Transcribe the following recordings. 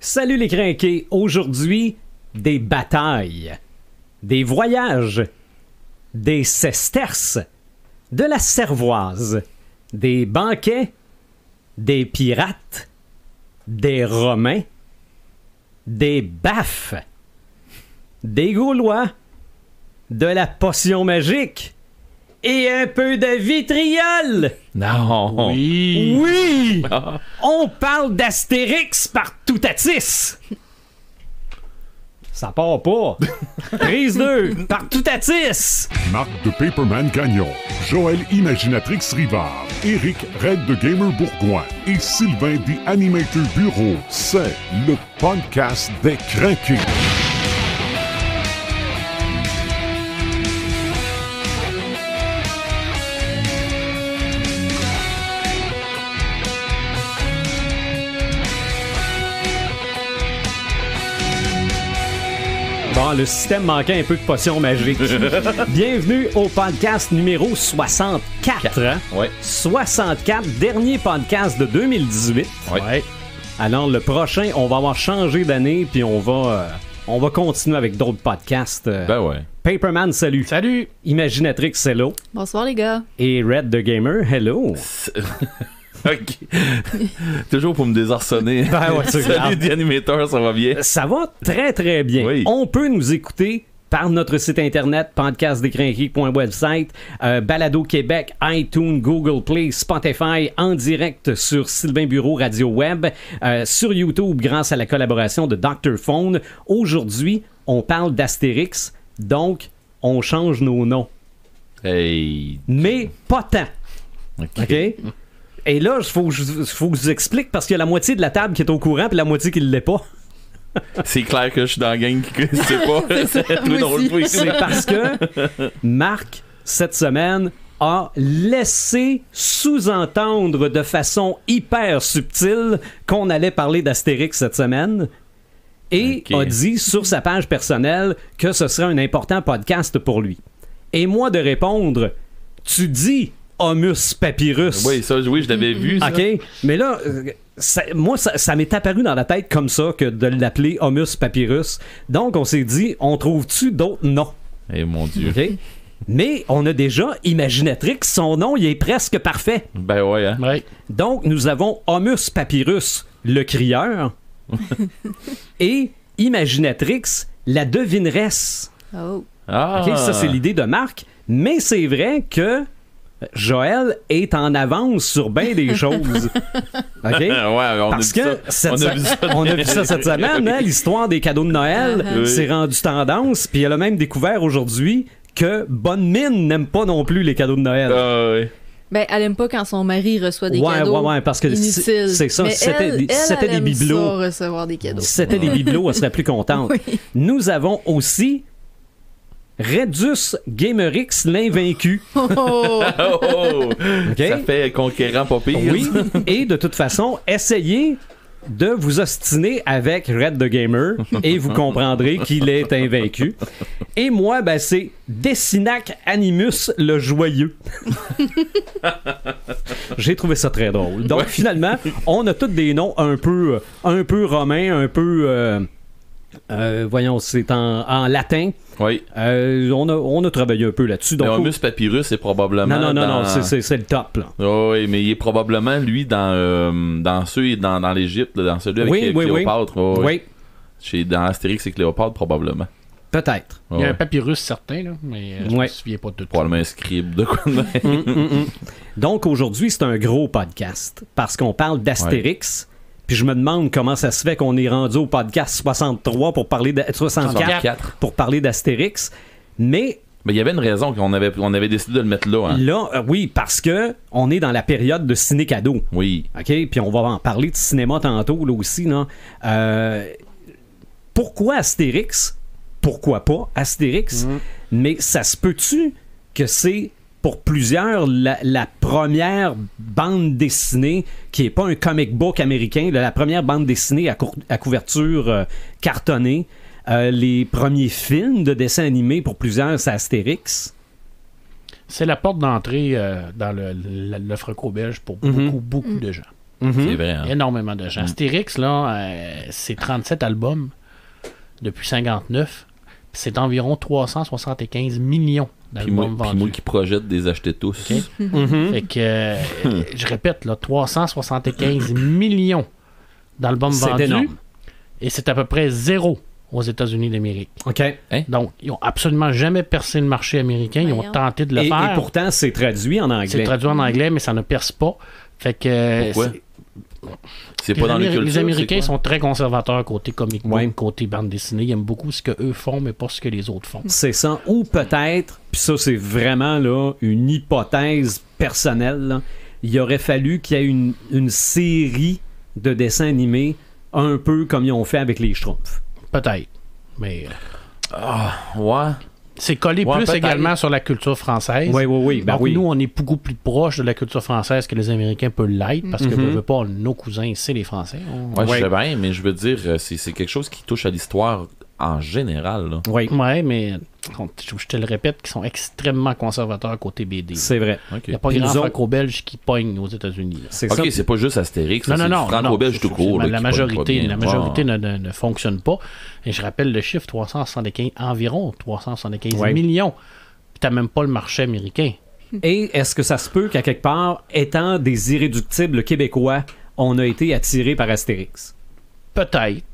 Salut les crinqués! Aujourd'hui, des batailles, des voyages, des sesterces, de la cervoise, des banquets, des pirates, des Romains, des baffes, des Gaulois, de la potion magique et un peu de vitriol! Non! Oui! Oui! On parle d'Astérix par Toutatis! Ça part pas! Prise 2 par Toutatis! Marc de Paperman Gagnon, Joël Imaginatrix Rivard, Éric Red de Gamer Bourgoin et Sylvain des Animator Bureau. C'est le podcast des crinqués. Bon, le système manquait un peu de potion magique. Bienvenue au podcast numéro 64. Hein? Ouais. 64, dernier podcast de 2018. Ouais. Alors, le prochain, on va avoir changé d'année, puis on va continuer avec d'autres podcasts. Ben ouais. Paperman, salut. Salut! Imaginatrix, hello. Bonsoir les gars. Et Red the Gamer, hello. OK. Toujours pour me désarçonner. Ben ouais, c'est grave. Salut, The Animator, ça va bien? Ça va très très bien. Oui. On peut nous écouter par notre site internet podcastdescrinqués.website, Balado Québec, iTunes, Google Play, Spotify, en direct sur Sylvain Bureau Radio Web, sur YouTube grâce à la collaboration de Dr. Phone. Aujourd'hui, on parle d'Astérix, donc on change nos noms. Hey. Mais pas tant. OK. Et là, il faut que je vous explique parce qu'il y a la moitié de la table qui est au courant puis la moitié qui ne l'est pas. C'est clair que je suis dans la gang qui ne sait pas. C'est tout drôle. Oui. C'est parce que Marc, cette semaine, a laissé sous-entendre de façon hyper subtile qu'on allait parler d'Astérix cette semaine et Ok. a dit sur sa page personnelle que ce serait un important podcast pour lui. Et moi de répondre, tu dis Homus Papyrus. Oui, ça, oui, je l'avais vu. Ça. OK, mais là, ça m'est apparu dans la tête comme ça que de l'appeler Homus Papyrus. Donc, on s'est dit, on trouve-tu d'autres noms? Eh mon Dieu. OK? Mais on a déjà Imaginatrix, son nom, il est presque parfait. Ben ouais, hein. Ouais. Donc, nous avons Homus Papyrus, le crieur, et Imaginatrix, la devineresse. Oh. Ah. OK, ça, c'est l'idée de Marc. Mais c'est vrai que Joël est en avance sur bien des choses. OK? Ouais, on Parce a vu que ça. on a vu ça cette semaine, hein, l'histoire des cadeaux de Noël, Oui. c'est rendu tendance, puis elle a même découvert aujourd'hui que Bonne Mine n'aime pas non plus les cadeaux de Noël. Ah, ouais. Ben, elle aime pas quand son mari reçoit des cadeaux. Ouais, parce que inutiles. c'est ça, Mais c'était elle, c'était elle des aime bibelots. ça, recevoir des cadeaux. Si c'était des bibelots, elle serait plus contente. Oui. Nous avons aussi Redus Gamerix l'invaincu. Oh, Oh, oh. OK? Ça fait conquérant pas pire. Oui, et de toute façon, essayez de vous ostiner avec Red the Gamer et vous comprendrez qu'il est invaincu. Et moi, ben, c'est Dessinac Animus le Joyeux. J'ai trouvé ça très drôle. Donc, finalement, on a tous des noms un peu romains, un peu... voyons, c'est en latin. Oui. On a travaillé un peu là-dessus. Mais Donc, Homus Papyrus, c'est probablement. non, c'est le top, là. Oh, oui, mais il est probablement, lui, dans ceux dans l'Égypte, là, dans celui avec Cléopâtre. Oh, Oui, Dans Astérix et Cléopâtre, probablement. peut-être. Il y a Ouais. un papyrus certain, là, mais je Ouais. me souviens pas de tout. Probablement un scribe de quoi de même. Donc aujourd'hui, c'est un gros podcast parce qu'on parle d'Astérix. Puis je me demande comment ça se fait qu'on est rendu au podcast 63 pour parler 64 pour parler d'Astérix. Mais Mais il y avait une raison qu'on avait décidé de le mettre là. Hein. là, oui, parce que on est dans la période de ciné-cadeau. Oui. OK? Puis on va en parler de cinéma tantôt, là aussi. Là. Pourquoi Astérix? Pourquoi pas Astérix? Mais ça se peut-tu que c'est pour plusieurs la première bande dessinée qui est pas un comic book américain, la première bande dessinée à couverture cartonnée, les premiers films de dessins animés pour plusieurs, c'est Astérix. C'est la porte d'entrée dans le franco-belge pour beaucoup de gens. C'est vrai. Hein? Énormément de gens. Astérix, là, c'est 37 albums depuis 59. C'est environ 375 millions d'albums vendus. Puis moi qui projette des acheter tous. Okay. Fait que, je répète, là, 375 millions d'albums vendus. C'est énorme. Et c'est à peu près 0 aux États-Unis d'Amérique. OK. Hein? Donc, ils n'ont absolument jamais percé le marché américain. Ils ont tenté de le faire. Et pourtant, c'est traduit en anglais. C'est traduit en anglais, mais ça ne perce pas. Fait que... Pourquoi? C'est pas dans les cultures. Les Américains sont très conservateurs côté comic book, côté bande dessinée. Ils aiment beaucoup ce qu'eux font, mais pas ce que les autres font. C'est ça. Ou peut-être, puis ça, c'est vraiment là, une hypothèse personnelle, là, il aurait fallu qu'il y ait une série de dessins animés un peu comme ils ont fait avec les Schtroumpfs. Peut-être. Mais. Ouais. C'est collé plus peut-être. Également sur la culture française. Oui. Ben donc, nous, on est beaucoup plus proche de la culture française que les Américains peuvent l'être, parce que, veut pas, nos cousins, c'est les Français. Je sais bien, mais je veux dire, c'est quelque chose qui touche à l'histoire en général. Là. Oui, mais je te le répète, qu'ils sont extrêmement conservateurs côté BD. C'est vrai. Okay. Il n'y a pas grand franco-belge qui pogne aux États-Unis. C'est pas juste Astérix. Non, franco-belge tout court. La majorité ne fonctionne pas. Et je rappelle le chiffre, environ 375 millions. Puis t'as même pas le marché américain. Et est-ce que ça se peut qu'à quelque part, étant des irréductibles québécois, on a été attirés par Astérix? Peut-être.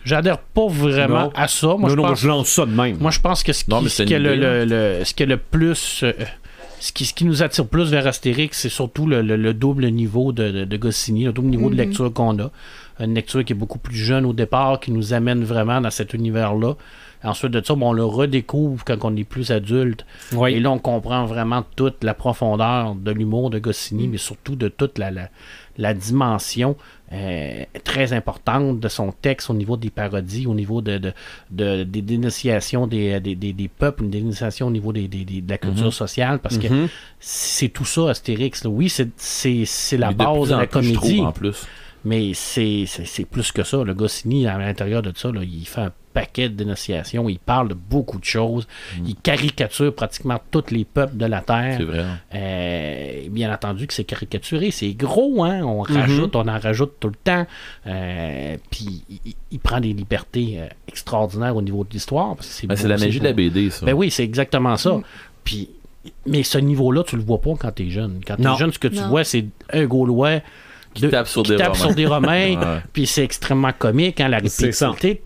J'adhère pas vraiment à ça. Moi, je lance ça de même. Moi, je pense que ce qui est le plus... ce qui nous attire plus vers Astérix, c'est surtout le double niveau de Goscinny, le double niveau de lecture qu'on a. Une lecture qui est beaucoup plus jeune au départ, qui nous amène vraiment dans cet univers-là. Ensuite de ça, on le redécouvre quand on est plus adulte. Oui. Et là, on comprend vraiment toute la profondeur de l'humour de Goscinny, mais surtout de toute la dimension très importante de son texte au niveau des parodies, au niveau des dénonciations des peuples, une dénonciation au niveau de la culture sociale, parce que c'est tout ça, Astérix. Là. Oui, c'est la base de la comédie. Je trouve, en plus. Mais c'est plus que ça. Le Goscinny, à l'intérieur de ça, là, il fait un paquet de dénonciations. Il parle de beaucoup de choses. Il caricature pratiquement tous les peuples de la Terre. C'est vrai. Bien entendu que c'est caricaturé. C'est gros, hein? On en rajoute tout le temps. Puis il prend des libertés extraordinaires au niveau de l'histoire. C'est la magie de la BD, ça. Ben oui, c'est exactement ça. Puis, mais ce niveau-là, tu le vois pas quand t'es jeune. Quand t'es jeune, ce que tu vois, c'est un Gaulois qui tape sur des Romains, puis c'est extrêmement comique, hein, la répétitivité,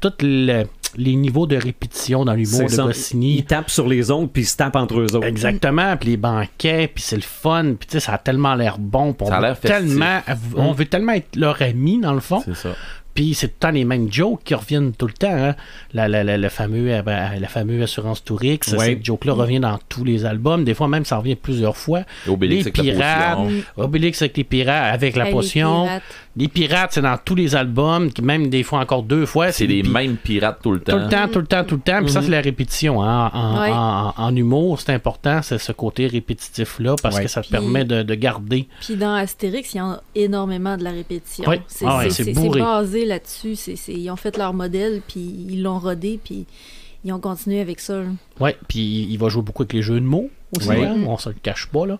tous les niveaux de répétition dans l'humour de Goscinny. Ils tapent sur les autres, puis ils se tapent entre eux autres. Exactement, puis les banquets, puis c'est le fun, puis tu sais, ça a tellement l'air bon, on veut tellement être leur ami, dans le fond. C'est ça. Puis c'est tout le temps les mêmes jokes qui reviennent tout le temps. Hein? La fameuse assurance Tourix, cette joke-là revient dans tous les albums. Des fois même, ça revient plusieurs fois. Obélix les pirates, Obélix avec les pirates, avec la potion. Les pirates, c'est dans tous les albums, même des fois encore 2 fois. C'est les mêmes pirates tout le temps. Tout le temps. Puis ça, c'est la répétition. Hein? En humour, c'est important, c'est ce côté répétitif-là, parce que ça te permet de garder. Puis dans Astérix, il y a énormément de la répétition. Oui. C'est basé là-dessus. Ils ont fait leur modèle, puis ils l'ont rodé, puis ils ont continué avec ça. Oui, puis il va jouer beaucoup avec les jeux de mots aussi. Hein? On se le cache pas. Là.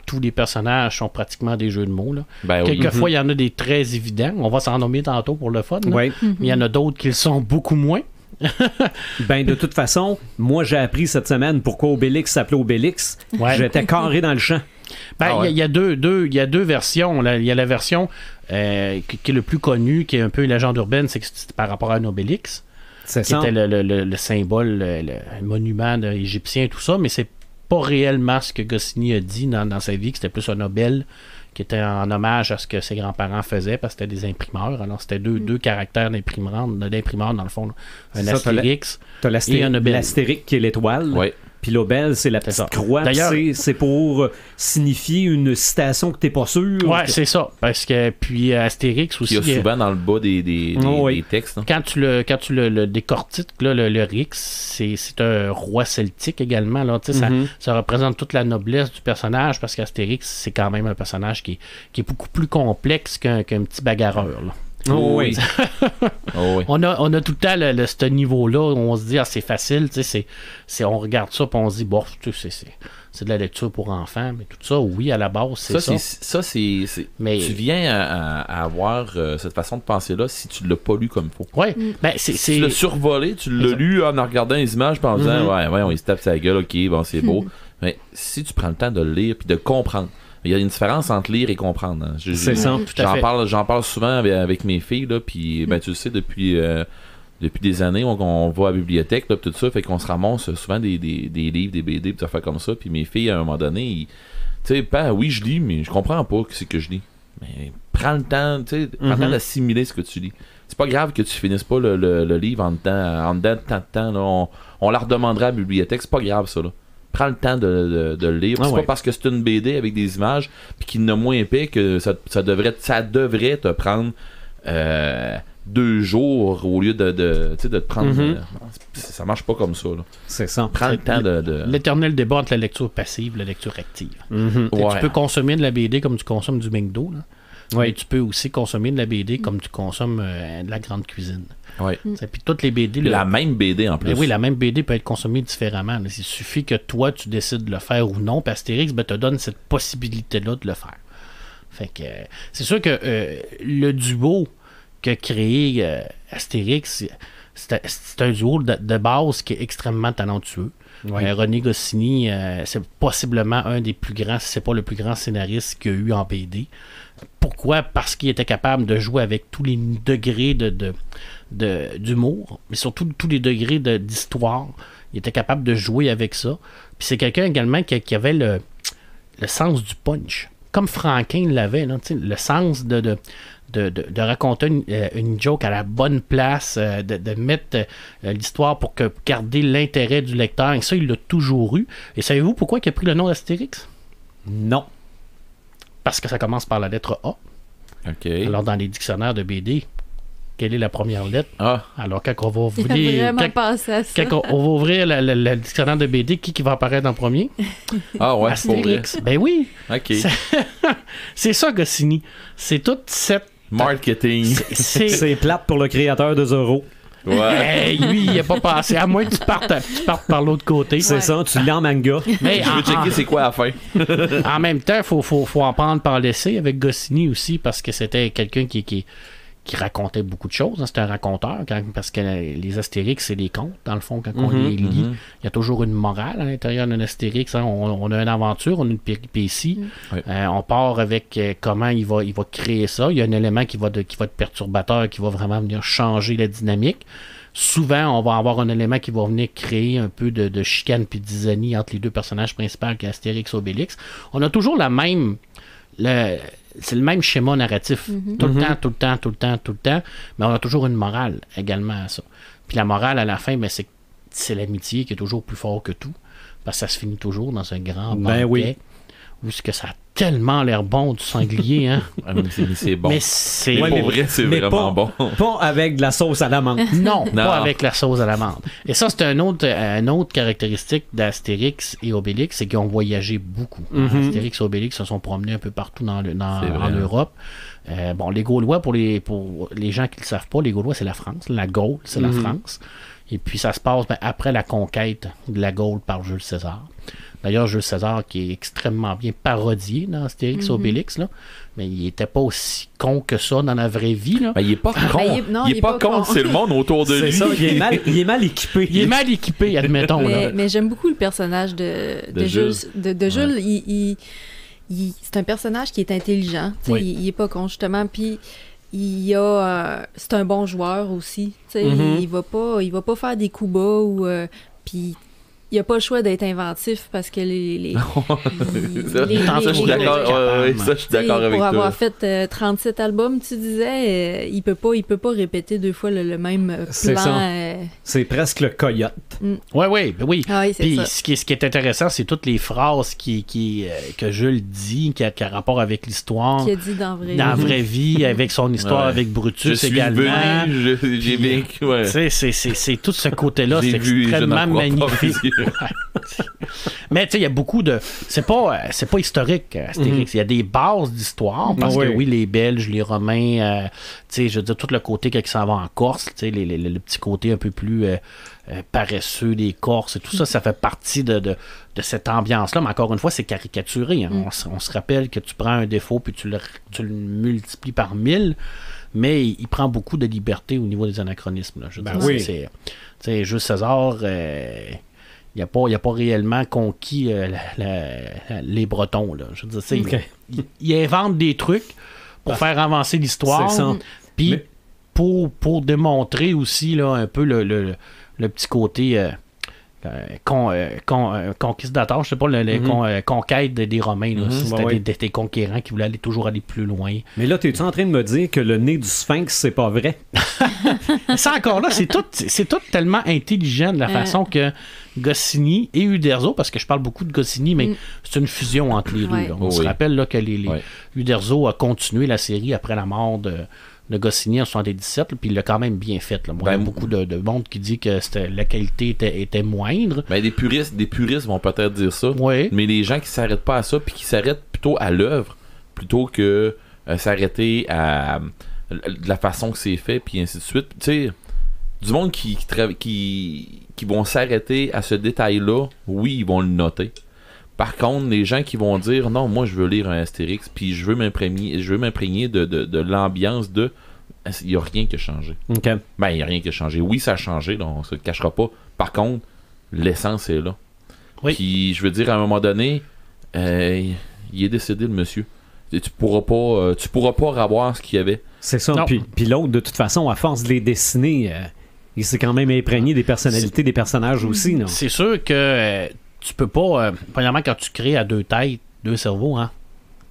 Tous les personnages sont pratiquement des jeux de mots. Là. Quelquefois, il y en a des très évidents. On va s'en nommer tantôt pour le fun. Mais il y en a d'autres qui le sont beaucoup moins. De toute façon, moi, j'ai appris cette semaine pourquoi Obélix s'appelait Obélix. J'étais carré dans le champ. Il y a deux versions. Là. Il y a la version qui est le plus connue, qui est un peu une légende urbaine, c'est que c'était par rapport à un Obélix. C'est qui était le symbole, le monument égyptien et tout ça, mais c'est pas réellement ce que Goscinny a dit dans sa vie, que c'était plus un Nobel qui était en hommage à ce que ses grands-parents faisaient, parce que c'était des imprimeurs. Alors, c'était deux caractères d'imprimeurs, dans le fond. Un Astérix et un Obélix. L'Astérix qui est l'étoile. Oui. Puis l'obèle, c'est la petite croix. D'ailleurs, c'est pour signifier une citation que t'es pas sûr. Ouais, c'est ça. Parce que puis Astérix aussi. Il y a souvent dans le bas des textes. Hein. Quand tu le décortiques, là, le Rix, c'est un roi celtique également. Là, ça représente toute la noblesse du personnage, parce qu'Astérix, c'est quand même un personnage qui est beaucoup plus complexe qu'un petit bagarreur. Là. Oui. On a tout le temps ce niveau-là où on se dit c'est facile, on regarde ça et on se dit c'est de la lecture pour enfants, mais tout ça, oui, à la base, c'est ça. Mais tu viens à avoir cette façon de penser-là si tu l'as pas lu comme il faut. Oui, tu l'as survolé, tu l'as lu en regardant les images, en disant, ouais, on se tape sa gueule, ok, bon, c'est beau. Mais si tu prends le temps de le lire puis de comprendre, il y a une différence entre lire et comprendre. Hein. C'est ça, tout à fait. J'en parle souvent avec mes filles, là, puis tu le sais, depuis des années, on va à la bibliothèque, là, tout ça, fait qu'on se ramasse souvent des livres, des BD, des affaires comme ça, puis mes filles, à un moment donné, tu sais, oui, je lis, mais je comprends pas ce que je lis. Mais prends le temps, tu sais, prends le temps d'assimiler ce que tu lis. C'est pas grave que tu finisses pas le livre en dedans de tant de temps, là, on la redemandera à la bibliothèque, c'est pas grave, ça, là. Prends le temps de le lire. C'est pas parce que c'est une BD avec des images puis qu'il n'a moins épais que ça devrait te prendre 2 jours au lieu de te prendre. Ça marche pas comme ça. Là. C'est ça. Prends le temps de. L'éternel débat entre la lecture passive et la lecture active. Tu peux consommer de la BD comme tu consommes du McDo. Là. Mais tu peux aussi consommer de la BD comme tu consommes de la grande cuisine. Ouais. Puis toutes les BD. La même BD en plus. Oui, la même BD peut être consommée différemment. Il suffit que toi, tu décides de le faire ou non. Puis Astérix te donne cette possibilité-là de le faire. Fait que c'est sûr que le duo qu'a créé Astérix, c'est un duo de base qui est extrêmement talentueux. Ouais. René Goscinny, c'est possiblement un des plus grands, si c'est pas le plus grand scénariste qu'il y a eu en BD. Pourquoi? Parce qu'il était capable de jouer avec tous les degrés d'humour, mais surtout tous les degrés d'histoire. Il était capable de jouer avec ça. Puis c'est quelqu'un également qui avait le sens du punch. Comme Franquin l'avait, là, le sens de raconter une joke à la bonne place, de mettre l'histoire pour garder l'intérêt du lecteur. Et ça, il l'a toujours eu. Et savez-vous pourquoi il a pris le nom d'Astérix? Non. Parce que ça commence par la lettre A. OK. Alors, dans les dictionnaires de BD, quelle est la première lettre? Ah. Alors, quand on va ouvrir... Quand on va ouvrir le dictionnaire de BD, qui va apparaître en premier? Ah ouais, Astérix. Ben oui. OK. C'est ça, Goscinny. C'est toute cette... Marketing. C'est plate pour le créateur de Zorro. Ouais. Hey, lui, il n'est pas passé. À moins que tu partes par l'autre côté. C'est ça, tu lis en manga. Mais je veux checker c'est quoi la fin. En même temps, il faut en prendre par l'essai avec Goscinny aussi, parce que c'était quelqu'un qui racontait beaucoup de choses. Hein. C'était un raconteur, parce que les Astérix, c'est des contes, dans le fond, quand on les lit. Il y a toujours une morale à l'intérieur d'un Astérix. Hein. On a une aventure, on a une péripétie. On part avec comment il va créer ça. Il y a un élément qui va être perturbateur, qui va vraiment venir changer la dynamique. Souvent, on va avoir un élément qui va venir créer un peu de chicane puis d'isonie entre les deux personnages principaux, qui est Astérix et Obélix. On a toujours c'est le même schéma narratif. Tout le temps. Mais on a toujours une morale également à ça. Puis la morale, à la fin, c'est l'amitié qui est toujours plus fort que tout. Parce que ça se finit toujours dans un grand banquet. Oui. Où est-ce que ça a tellement l'air bon du sanglier, hein? C'est bon. Mais c'est pour vrai, c'est vraiment bon. Pas avec de la sauce à l'amande. Non, pas avec la sauce à l'amande. Et ça, c'est une autre caractéristique d'Astérix et Obélix, c'est qu'ils ont voyagé beaucoup. Astérix et Obélix se sont promenés un peu partout en Europe. Les Gaulois, pour les gens qui ne le savent pas, les Gaulois, c'est la France. La Gaule, c'est la France. Et puis ça se passe après la conquête de la Gaule par Jules César. D'ailleurs, Jules César qui est extrêmement bien parodié dans Astérix et Obélix, là. Mais il était pas aussi con que ça dans la vraie vie. Là. Ben, il est pas con. Il est pas con, c'est le monde autour de lui. C'est ça, il est mal équipé. Il est mal équipé, admettons. Mais j'aime beaucoup le personnage de Jules. Jules, c'est un personnage qui est intelligent. Il est pas con, justement. Puis c'est un bon joueur aussi. Il va pas faire des coups bas puis il a pas le choix d'être inventif parce que ça, je suis d'accord avec toi. Pour avoir fait 37 albums, tu disais, il peut pas répéter 2 fois le même plan. C'est ça. C'est presque le coyote. Oui. Ah oui, puis ça. ce qui est intéressant, c'est toutes les phrases que Jules dit, qui a rapport avec l'histoire. Qui a dit dans la vraie vie, avec son histoire avec Brutus également. J'ai vécu. C'est tout ce côté-là, c'est extrêmement magnifique. Mais tu sais, il y a beaucoup de... C'est pas historique, Astérix. Il y a des bases d'histoire, parce que oui, les Belges, les Romains, tu sais, je veux dire, tout le côté qui s'en va en Corse, tu sais, le petit côté un peu plus paresseux des Corses, et tout ça, ça fait partie de cette ambiance-là. Mais encore une fois, c'est caricaturé. Hein. On se rappelle que tu prends un défaut puis tu le multiplies par 1000, mais il prend beaucoup de liberté au niveau des anachronismes. Là. Je veux dire, c'est Jules César... il n'a pas réellement conquis les Bretons. Là. Je veux dire, il invente des trucs pour faire avancer l'histoire. Puis pour démontrer aussi là, un peu le petit côté conquistateur, je sais pas, conquête des Romains. Là. C'était des conquérants qui voulaient toujours aller plus loin. Mais là, t'es-tu en train de me dire que le nez du Sphinx, c'est pas vrai? Ça encore là, c'est tout tellement intelligent de la façon que Goscinny et Uderzo, parce que je parle beaucoup de Goscinny, mais c'est une fusion entre les deux. On se rappelle là, que Uderzo a continué la série après la mort de Goscinny en 1977, puis il l'a quand même bien fait. Là. Moi, il y a beaucoup de monde qui dit que la qualité était moindre. Ben, des puristes vont peut-être dire ça, mais les gens qui s'arrêtent pas à ça, puis qui s'arrêtent plutôt à l'œuvre, plutôt que s'arrêter à de la façon que c'est fait, puis ainsi de suite. Tu sais, du monde qui vont s'arrêter à ce détail-là, oui, ils vont le noter. Par contre, les gens qui vont dire non, moi je veux lire un Astérix, puis je veux m'imprégner de l'ambiance de. Il n'y a rien qui a changé. Okay. Ben, il n'y a rien qui a changé. Oui, ça a changé, donc on se le cachera pas. Par contre, l'essence est là. Oui. Puis, je veux dire, à un moment donné, il est décédé, le monsieur. Et tu pourras pas revoir ce qu'il y avait. C'est ça. Puis l'autre, de toute façon, à force de les dessiner, il s'est quand même imprégné des personnalités des personnages aussi. Non? C'est sûr que tu peux pas... premièrement, quand tu crées à 2 têtes, 2 cerveaux, hein,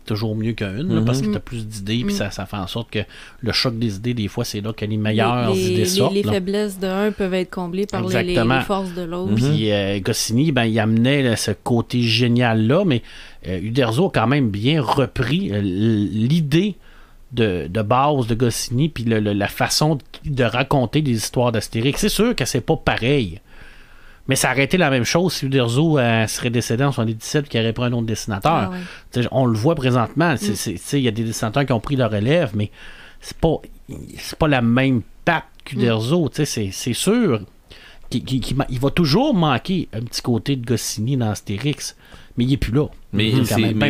toujours mieux qu'une, parce que tu as plus d'idées, puis ça fait en sorte que le choc des idées, des fois, c'est là que les meilleures idées sortent. Les faiblesses d'un peuvent être comblées par les forces de l'autre. Puis Goscinny, il amenait ce côté génial-là, mais Uderzo a quand même bien repris l'idée de base de Goscinny, puis la façon de raconter des histoires d'Astérix. C'est sûr que c'est pas pareil. Mais ça aurait été la même chose si Uderzo serait décédé en 1977 et qu'il aurait pris un autre dessinateur. On le voit présentement. Il y a des dessinateurs qui ont pris leur relève, mais c'est pas la même patte qu'Uderzo. C'est sûr qu'il va toujours manquer un petit côté de Goscinny dans Astérix, mais il n'est plus là. Mais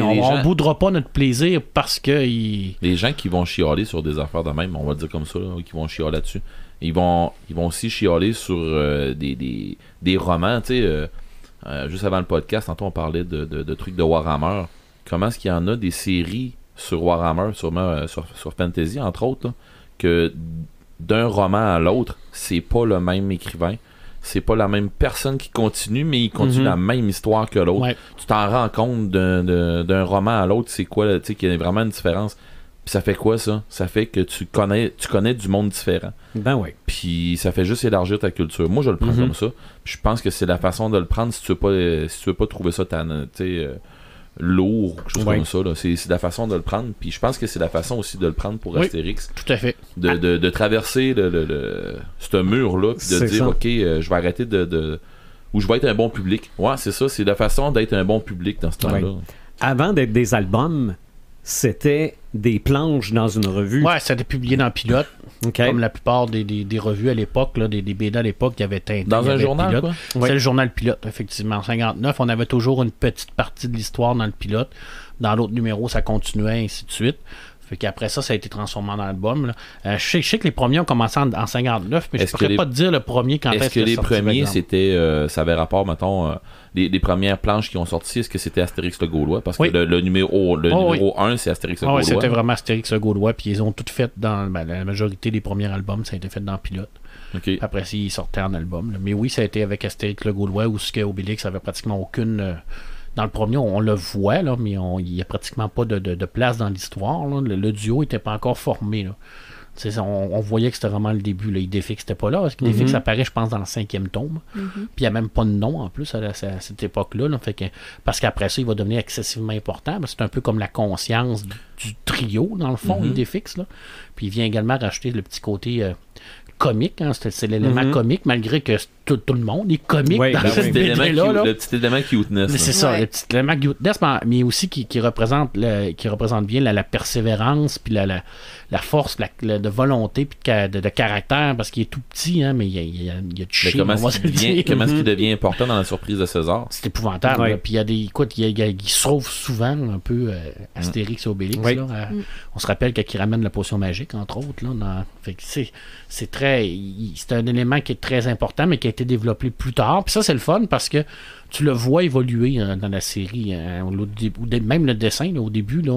on ne boudera pas notre plaisir parce que... Les gens qui vont chialer sur des affaires de même, on va dire comme ça, là, qui vont chialer là-dessus, ils vont aussi chialer sur des romans, tu sais, juste avant le podcast, tantôt on parlait de trucs de Warhammer. Comment est-ce qu'il y en a des séries sur Warhammer, sûrement sur Fantasy, entre autres, là, que d'un roman à l'autre, c'est pas le même écrivain, c'est pas la même personne qui continue, mais il continue la même histoire que l'autre. Ouais. Tu t'en rends compte d'un roman à l'autre, c'est quoi, tu sais, qu'il y a vraiment une différence. Puis ça fait quoi, ça? Ça fait que tu connais du monde différent. Ben oui. Puis ça fait juste élargir ta culture. Moi, je le prends comme ça. Je pense que c'est la façon de le prendre si tu veux pas trouver ça lourd ou quelque chose comme ça. Là. C'est la façon de le prendre. Puis je pense que c'est la façon aussi de le prendre pour Astérix. Tout à fait. De traverser ce mur-là, puis de dire, OK, je vais arrêter ou je vais être un bon public. Ouais, c'est ça. C'est la façon d'être un bon public dans ce temps-là. Avant d'être des albums, c'était des planches dans une revue. Ouais, c'était publié dans Pilote. Comme la plupart des revues à l'époque, là, des BD à l'époque qui avaient Tintin. Dans un journal, Pilote. quoi? C'était le journal Pilote, effectivement. En 59, on avait toujours une petite partie de l'histoire dans le Pilote. Dans l'autre numéro, ça continuait, ainsi de suite. Fait qu'après ça a été transformé en album. Là. Je sais que les premiers ont commencé en 59, mais je ne pourrais pas te dire le premier quand est-ce que les premiers, c'était ça avait rapport, mettons, les premières planches qui ont sorti, est-ce que c'était Astérix le Gaulois? Parce que le numéro 1, c'est Astérix le Gaulois. Oui, c'était vraiment Astérix le Gaulois, puis ils ont tout fait dans la majorité des premiers albums, ça a été fait dans Pilote. Okay. Après ça, ils sortaient en album. Là. Mais oui, ça a été avec Astérix le Gaulois, où Obélix avait pratiquement aucune... Dans le premier, on le voit, là, mais il n'y a pratiquement pas de place dans l'histoire. Là. Le duo n'était pas encore formé. Là. On voyait que c'était vraiment le début. Là. Idéfix n'était pas là. Parce qu'Idéfix apparaît, je pense, dans le 5e tome. Puis il n'y a même pas de nom en plus à cette époque-là. Là. Fait que, parce qu'après ça, il va devenir excessivement important. C'est un peu comme la conscience du trio, dans le fond, Idéfix. Là. Puis il vient également racheter le petit côté comique, hein, c'est l'élément comique, malgré que tout le monde est comique dans cette BD-là. Le petit élément cuteness. C'est ça, le petit élément cuteness, mais aussi qui représente bien la persévérance, puis la force de volonté, puis de caractère, parce qu'il est tout petit, hein, mais il y a du chien. Comment est-ce qu'il devient important dans la surprise de César? C'est épouvantable. Ouais. Puis il sauve souvent un peu Astérix et Obélix. Oui. Là, on se rappelle qu'il ramène la potion magique, entre autres. Là, fait que c'est un élément qui est très important, mais qui a été développé plus tard. Puis ça, c'est le fun parce que tu le vois évoluer dans la série. Même le dessin, là, au début, là,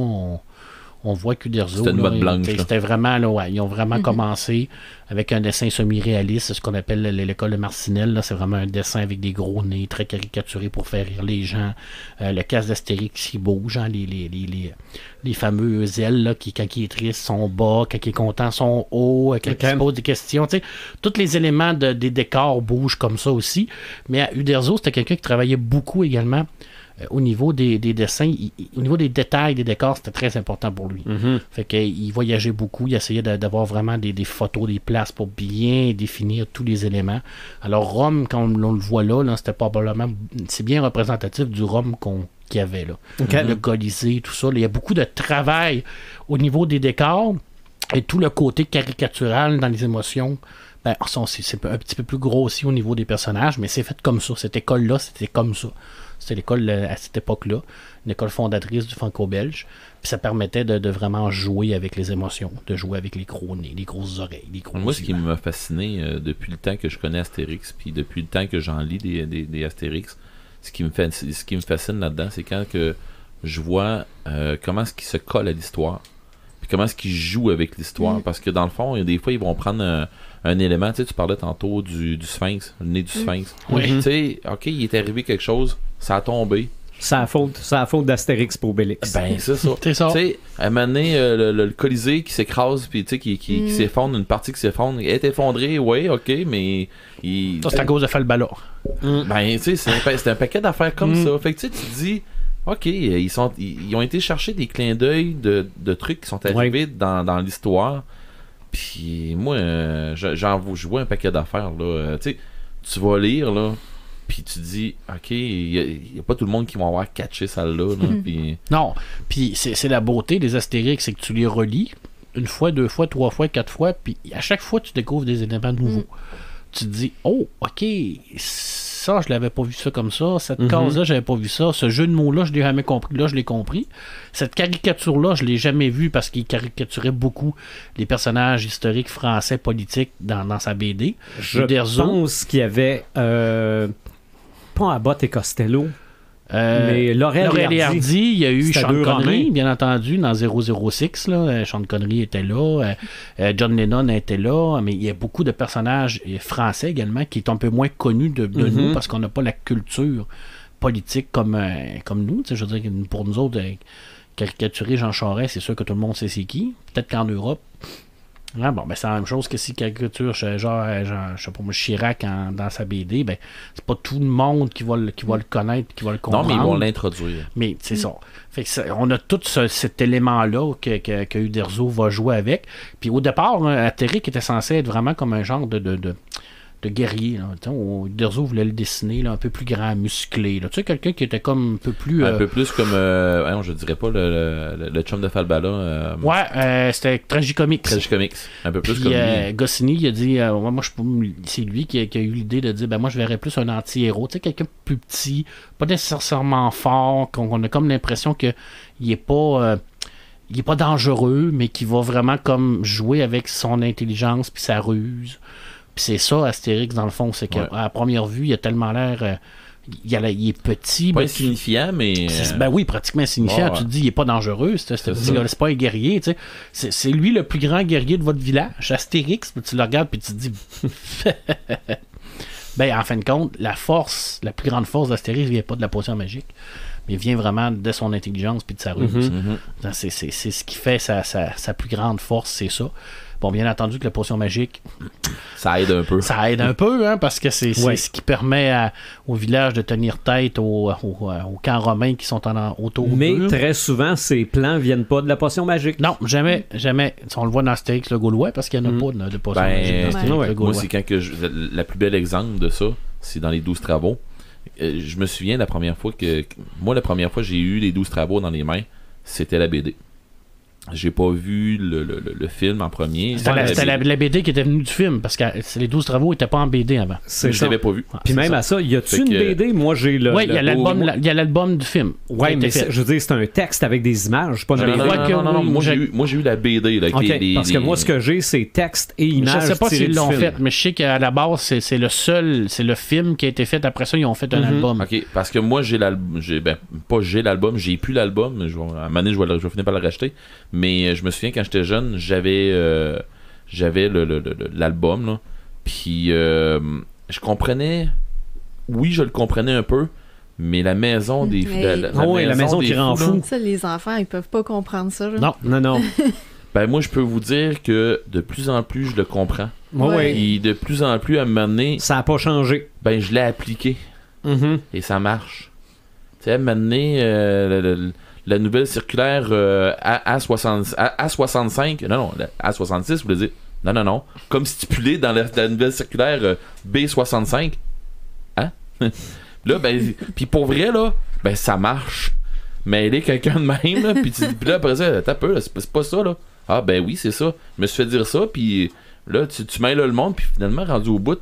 on voit qu'Uderzo, c'était une botte blanche. C'était vraiment, là, ils ont vraiment commencé avec un dessin semi-réaliste, ce qu'on appelle l'école de Marcinelle. Là, c'est vraiment un dessin avec des gros nez, très caricaturé pour faire rire les gens. Le casque d'Astérix qui bouge, hein, les fameux ailes là, qui, quand il est triste, sont bas, quand il est content, sont hauts, quand il se pose des questions. Tous les éléments des décors bougent comme ça aussi. Mais à Uderzo, c'était quelqu'un qui travaillait beaucoup également. Au niveau des dessins, au niveau des détails des décors, c'était très important pour lui. Fait qu'il voyageait beaucoup, il essayait d'avoir vraiment des photos, des places pour bien définir tous les éléments. Alors Rome, quand on le voit là, c'était probablement, c'est bien représentatif du Rome qu'il y avait là. Le Colisée, tout ça. Là, il y a beaucoup de travail au niveau des décors et tout le côté caricatural dans les émotions. C'est un petit peu plus grossi au niveau des personnages, mais c'est fait comme ça. Cette école-là, c'était comme ça. C'était l'école à cette époque-là, une école fondatrice du franco-belge. Puis ça permettait de vraiment jouer avec les émotions, de jouer avec les gros nez, les grosses oreilles, les gros Moi, ce yeux. qui m'a fasciné depuis le temps que je connais Astérix, puis depuis le temps que j'en lis des Astérix, ce qui me fascine là-dedans, c'est quand que je vois comment est-ce qu'ils se collent à l'histoire, puis comment est-ce qu'ils jouent avec l'histoire. Parce que dans le fond, des fois, ils vont prendre un élément, tu parlais tantôt du sphinx, le nez du sphinx. Tu sais, ok, il est arrivé quelque chose, ça a tombé. C'est la faute d'Astérix pour Obélix. Ben, c'est ça. C'est ça. Tu sais, à un moment donné, le Colisée qui s'écrase, puis tu sais, qui s'effondre, une partie qui s'effondre, est effondrée, oui, ok, mais. Ça, c'est à cause de Falbala. Ben, tu sais, c'est un paquet d'affaires comme ça. Fait que tu te dis, ok, ils ont été chercher des clins d'œil de trucs qui sont arrivés dans l'histoire. Puis moi, je vois un paquet d'affaires, là. Tu sais, tu vas lire, là. Puis tu dis, ok, il n'y a pas tout le monde qui va avoir catché celle-là. Pis... Non, puis c'est la beauté des Astérix, c'est que tu les relis une fois, 2 fois, 3 fois, 4 fois, puis à chaque fois, tu découvres des éléments nouveaux. Tu te dis, oh, ok, ça, je l'avais pas vu ça comme ça. Cette case-là, j'avais pas vu ça. Ce jeu de mots-là, je l'ai jamais compris. Là, je l'ai compris. Cette caricature-là, je l'ai jamais vue parce qu'il caricaturait beaucoup les personnages historiques français politiques dans sa BD. Je pense qu'il y avait pas Abbott et Costello, mais Laurel et Hardy. Il y a eu Sean Connery, Romains. bien entendu, dans 006. Là. Sean Connery était là. John Lennon était là. Mais il y a beaucoup de personnages français également qui sont un peu moins connus de nous parce qu'on n'a pas la culture politique comme nous. Je veux dire, pour nous autres, caricaturer Jean Charest, c'est sûr que tout le monde sait c'est qui. Peut-être qu'en Europe, c'est la même chose que si caricature genre je sais pas moi, Chirac dans sa BD, ben c'est pas tout le monde qui va le connaître, qui va le comprendre. Non, mais ils vont l'introduire. Mais c'est ça. Fait que on a tout cet élément-là que Uderzo va jouer avec. Puis au départ, Astérix était censé être vraiment comme un genre de guerrier. Uderzo voulait le dessiner là, un peu plus grand, musclé. Là. Tu sais, quelqu'un qui était comme un peu plus... Un peu plus comme, je dirais pas le chum de Falbala. C'était Tragicomics. Tragicomics. Un peu plus puis, comme lui. Goscinny, il a dit, c'est lui qui a eu l'idée de dire, moi je verrais plus un anti-héros. Tu sais, quelqu'un plus petit, pas nécessairement fort, qu'on a comme l'impression qu'il est pas... il est pas dangereux, mais qui va vraiment comme jouer avec son intelligence puis sa ruse. Puis c'est ça, Astérix, dans le fond, c'est qu'à la première vue, il a tellement l'air... il est petit. Pas insignifiant, mais... oui, pratiquement insignifiant. Tu te dis, il est pas danreux, c'est pas un guerrier. Tu sais. C'est lui le plus grand guerrier de votre village, Astérix. Tu le regardes puis tu te dis... en fin de compte, la plus grande force d'Astérix vient pas de la potion magique, mais vient vraiment de son intelligence puis de sa ruse. C'est ce qui fait sa plus grande force, c'est ça. Bon, bien entendu que la potion magique, ça aide un peu. Ça aide un peu, hein, parce que c'est ce qui permet au village de tenir tête aux camps romains qui sont autour. Mais très souvent, ces plans viennent pas de la potion magique. Non, jamais. On le voit dans Astérix le Gaulois, parce qu'il n'y en a pas de potion magique dans Astérix le Gaulois. Moi, c'est quand que la plus belle exemple de ça, c'est dans les 12 travaux. Je me souviens la première fois que j'ai eu les 12 travaux dans les mains, c'était la BD. J'ai pas vu le film en premier. C'était la BD qui était venue du film, parce que les 12 travaux n'étaient pas en BD avant. Je l'avais pas vu. Puis même à ça, y a-tu une BD? Moi, j'ai le... Oui, il y a l'album du film. Oui, mais je veux dire, c'est un texte avec des images, pas une BD. Non, moi j'ai eu la BD. Là, parce que moi, ce que j'ai, c'est texte et images. Je sais pas s'ils l'ont fait, mais je sais qu'à la base, c'est le film qui a été fait. Après ça, ils ont fait un album. OK, parce que moi, j'ai l'album. J'ai plus l'album. À un moment donné, je vais finir par le racheter. Mais je me souviens quand j'étais jeune, j'avais l'album là. Puis je comprenais. Oui, je le comprenais un peu, mais la maison des la maison qui rend fou. Ça, les enfants, ils peuvent pas comprendre ça. Non. Ben moi, je peux vous dire que de plus en plus, je le comprends. Ouais. Et de plus en plus, à un moment donné, ça a pas changé. Ben je l'ai appliqué. Et ça marche. Tu sais, à un moment donné, la nouvelle circulaire A65, non, A66, vous voulez dire? Non. Comme stipulé dans la nouvelle circulaire B65. Hein? Là, ben, puis pour vrai, là, ben, ça marche. Mais elle est quelqu'un de même, là, puis là, après ça, t'as peur, c'est pas ça, là. Ah, ben oui, c'est ça. Je me suis fait dire ça, puis là, tu mêles le monde, puis finalement, rendu au bout,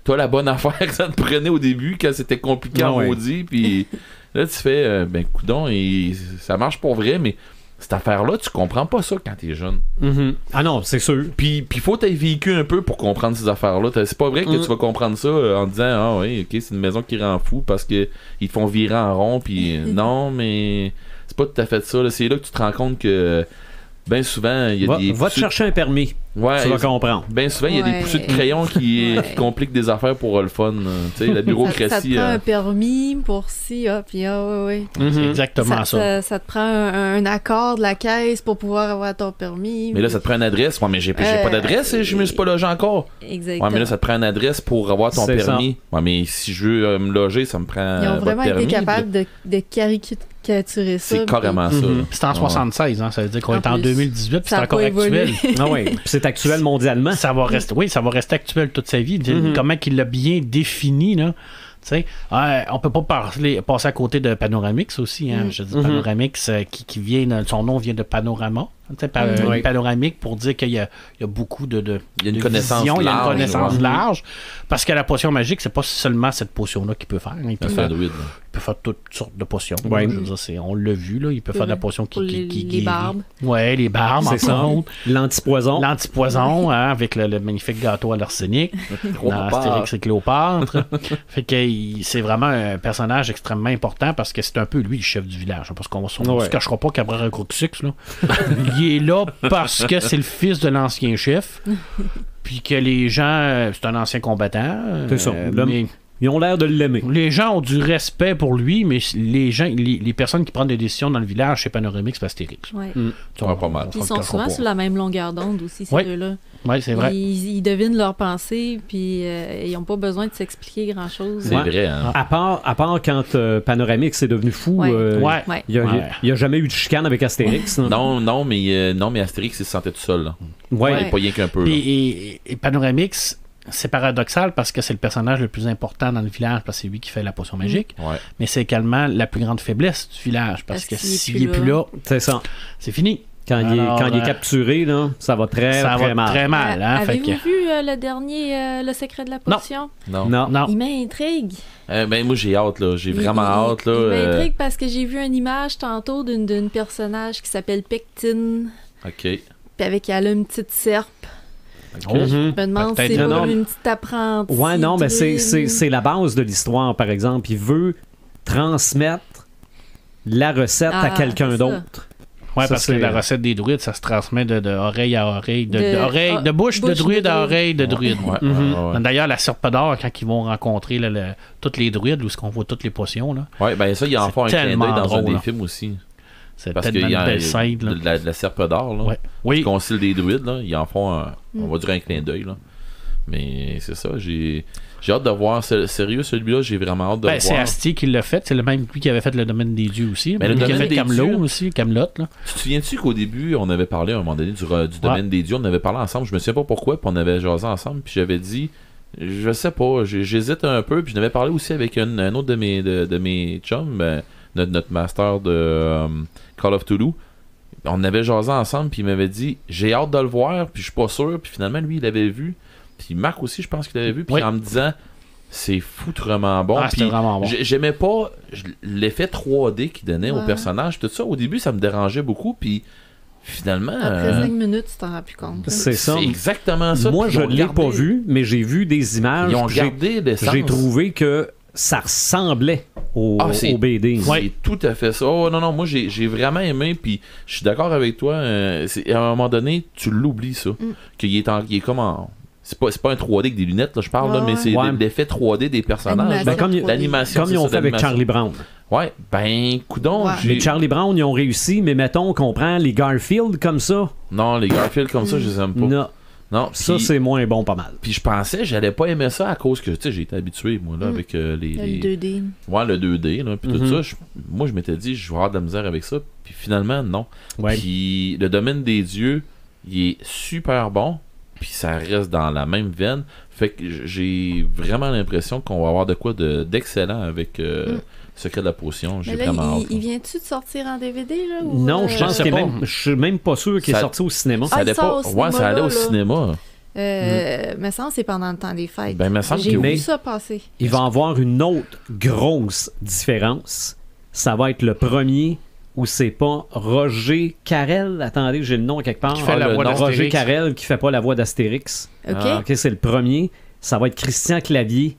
t'as la bonne affaire que ça te prenait au début, quand c'était compliqué en maudit, puis... Là, tu fais, ben, coudonc, et ça marche pour vrai, mais cette affaire-là, tu comprends pas ça quand t'es jeune. Ah non, c'est sûr. Puis faut t'être vécu un peu pour comprendre ces affaires-là. C'est pas vrai que tu vas comprendre ça en disant, ah oui, ok, c'est une maison qui rend fou parce que ils te font virer en rond, puis non, mais c'est pas tout à fait ça. Là. C'est là que tu te rends compte que, ben souvent, il y a des... Va te chercher un permis. Ouais, tu vas comprendre. Ben souvent, il y a des poussées de crayon qui compliquent des affaires pour le fun. Tu sais, la bureaucratie. Ça te prend un permis pour ci, puis C'est exactement ça. Ça te prend un accord de la caisse pour pouvoir avoir ton permis. Mais là, ça te prend une adresse. Ouais, mais j'ai pas d'adresse et je me suis pas logé encore. Exactement. Ouais, mais là, ça te prend une adresse pour avoir ton permis. Ouais, mais si je veux me loger, ça me prend. Ils ont vraiment été capables de caricaturer ça. C'est carrément ça. C'est en 76, hein, ça veut dire qu'on est en 2018, puis c'est encore actuel. Ah oui, c'est actuel mondialement. Ça va rester actuel toute sa vie. Comment il l'a bien défini, là. On peut pas passer à côté de Panoramix aussi. Hein. Je dis Panoramix qui vient, son nom vient de panorama. Panoramique pour dire qu'il y a beaucoup de il y a une connaissance large. Il y a une connaissance large. Parce que la potion magique, c'est pas seulement cette potion-là qu'il peut faire. Il peut faire toutes sortes de potions. Ouais. Je veux dire, on l'a vu, là. Il peut faire de la potion qui les barbes. Oui, les barbes, c'est ça. L'antipoison. L'antipoison, hein, avec le magnifique gâteau à l'arsenic. Dans Astérix et Cléopâtre. Fait que c'est vraiment un personnage extrêmement important parce que c'est un peu lui le chef du village. Parce qu'on se cachera pas qu'après un Crucix, là. Il est là parce que c'est le fils de l'ancien chef. Puis que les gens... C'est un ancien combattant. C'est ça. Ils ont l'air de l'aimer. Les gens ont du respect pour lui, mais les personnes qui prennent des décisions dans le village, c'est Panoramix et Astérix. Ouais. Pas mal. Ils sont souvent sur la même longueur d'onde aussi, ces deux-là. Oui, c'est vrai. Ils devinent leurs pensées, puis ils n'ont pas besoin de s'expliquer grand-chose. C'est vrai, hein? À part quand Panoramix est devenu fou, il n'y a jamais eu de chicane avec Astérix. Non, mais Astérix, il se sentait tout seul. Là. Ouais. Il n'est pas rien qu'un peu. Et Panoramix, c'est paradoxal parce que c'est le personnage le plus important dans le village parce que c'est lui qui fait la potion magique. Mais c'est également la plus grande faiblesse du village parce que s'il n'est plus là, c'est ça. C'est fini. Quand il est capturé, là, ça va très mal. Très mal. Hein, avez-vous vu le dernier Le secret de la potion? Non. Il m'intrigue. Ben moi j'ai hâte là, j'ai vraiment hâte là. Il m'intrigue parce que j'ai vu une image tantôt d'une personnage qui s'appelle Pectine. OK. Puis avec elle a une petite serpe. Okay. Je me demande si c'est pas une petite apprentie. Ouais, non, mais c'est la base de l'histoire, par exemple. Il veut transmettre la recette à quelqu'un d'autre. Oui, parce que la recette des druides, ça se transmet de oreille à oreille, de bouche de druide à oreille de druide. D'ailleurs, la serpe d'or, quand ils vont rencontrer toutes les druides, où est-ce qu'on voit toutes les potions. Oui, ben ça, il en fait un clin d'œil dans un des films aussi. C'est Parce tellement qu'il y a une belle scène. Là. de la serpe d'or, là. Ouais. Oui. Le concile des druides, là, ils en font on va dire un clin d'œil, là. Mais c'est ça, j'ai hâte de voir. Sérieux, celui-là, j'ai vraiment hâte de voir. C'est Astier qui l'a fait. C'est le même lui qui avait fait le domaine des dieux aussi. Mais le qui a domaine fait des Camelot dieux aussi, Camelot. Là. Tu te souviens-tu qu'au début, on avait parlé à un moment donné du domaine des dieux, on avait parlé ensemble, je me souviens pas pourquoi, puis on avait jasé ensemble, puis j'avais dit, je sais pas, j'hésite un peu, puis je n'avais parlé aussi avec un autre de mes chums, notre master de Call of Toulouse. On avait jasé ensemble, puis il m'avait dit, j'ai hâte de le voir, puis je suis pas sûr, puis finalement, lui, il l'avait vu. Puis Marc aussi, je pense qu'il l'avait vu. Puis en me disant, c'est foutrement bon. C'était vraiment bon. J'aimais pas l'effet 3D qu'il donnait au personnage. Tout ça, au début, ça me dérangeait beaucoup. Puis finalement. Après 5 minutes, tu t'en rends plus compte. C'est ça. C'est exactement ça. Moi, je l'ai pas vu, mais j'ai vu des images. Ils ont gardé l'essence. J'ai trouvé que ça ressemblait au BD. C'est tout à fait ça. Oh non, moi j'ai vraiment aimé, puis je suis d'accord avec toi. À un moment donné, tu l'oublies ça. Qu'il est comme en. C'est pas un 3D avec des lunettes, là, je parle, là, mais c'est l'effet 3D des personnages. L'animation. Comme ils ont fait avec Charlie Brown. Ouais, ben, coudonc. Ouais. Les Charlie Brown, ils ont réussi, mais mettons qu'on prend les Garfield comme ça. Non, les Garfield comme ça, je les aime pas. Non, ça, c'est moins bon pas mal. Puis je pensais, j'allais pas aimer ça à cause que, tu sais, j'ai été habitué, moi, là, avec les... Le 2D. Ouais, le 2D, là, puis tout ça. Moi, je m'étais dit, je vais avoir de la misère avec ça. Puis finalement, non. Ouais. Puis le domaine des dieux, il est super bon. Puis ça reste dans la même veine. Fait que j'ai vraiment l'impression qu'on va avoir de quoi d'excellent avec Secret de la Potion. J'ai vraiment hâte. Il vient-tu de sortir en DVD, là? Ou non, je pense je suis même pas sûr qu'il est sorti au cinéma. Ça allait au cinéma. Mais ça, c'est pendant le temps des fêtes. Ben, j'ai vu ça passer. Il va y avoir une autre grosse différence. Ça va être le premier où c'est pas Roger Carrel. Attendez, j'ai le nom quelque part. Qui fait la voix d'Astérix. Roger Carrel qui fait pas la voix d'Astérix. OK, c'est le premier. Ça va être Christian Clavier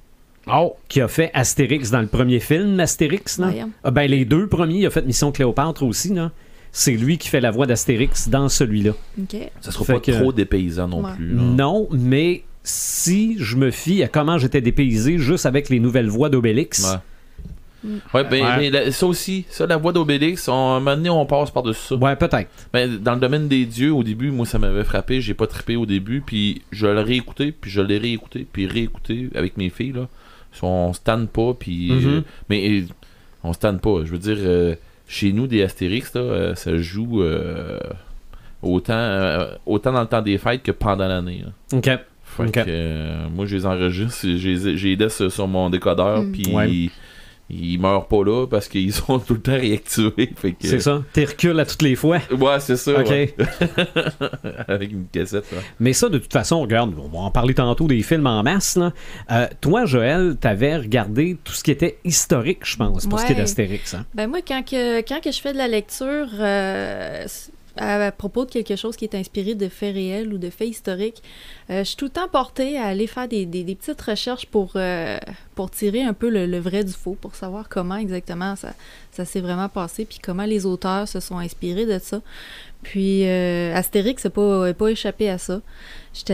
qui a fait Astérix dans le premier film, Astérix. Là. Ben, les deux premiers, il a fait Mission Cléopâtre aussi. Là. C'est lui qui fait la voix d'Astérix dans celui-là. Okay. Ça sera pas trop dépaysant non plus. Là. Non, mais si je me fie à comment j'étais dépaysé juste avec les nouvelles voix d'Obélix... Ouais, mais ça aussi, la voix d'Obélix, à un moment donné, on passe par-dessus ça. Ouais, peut-être. Ben, dans le domaine des dieux, au début, moi, ça m'avait frappé. J'ai pas trippé au début, puis je l'ai réécouté, puis je l'ai réécouté, puis réécouté avec mes filles, là. On se tanne pas, puis... mais on se tanne pas. Je veux dire, chez nous, des Astérix, là, ça joue autant dans le temps des fêtes que pendant l'année. Là. OK. Fait que, moi, je les enregistre, j'ai laisse sur mon décodeur, puis... Ils meurent pas là parce qu'ils sont tout le temps réactivés. Fait que... C'est ça. T'es recul à toutes les fois. Ouais, c'est ça. OK. Ouais. Avec une cassette. Là. Mais ça, de toute façon, regarde, on va en parler tantôt des films en masse. Là. Toi, Joël, t'avais regardé tout ce qui était historique, je pense, pour ce qui est d'Astérix. Hein? Ben moi, quand que je fais de la lecture... à propos de quelque chose qui est inspiré de faits réels ou de faits historiques, je suis tout le temps portée à aller faire des petites recherches pour tirer un peu le vrai du faux, pour savoir comment exactement ça s'est vraiment passé, puis comment les auteurs se sont inspirés de ça. Puis Astérix n'a pas échappé à ça. J'étais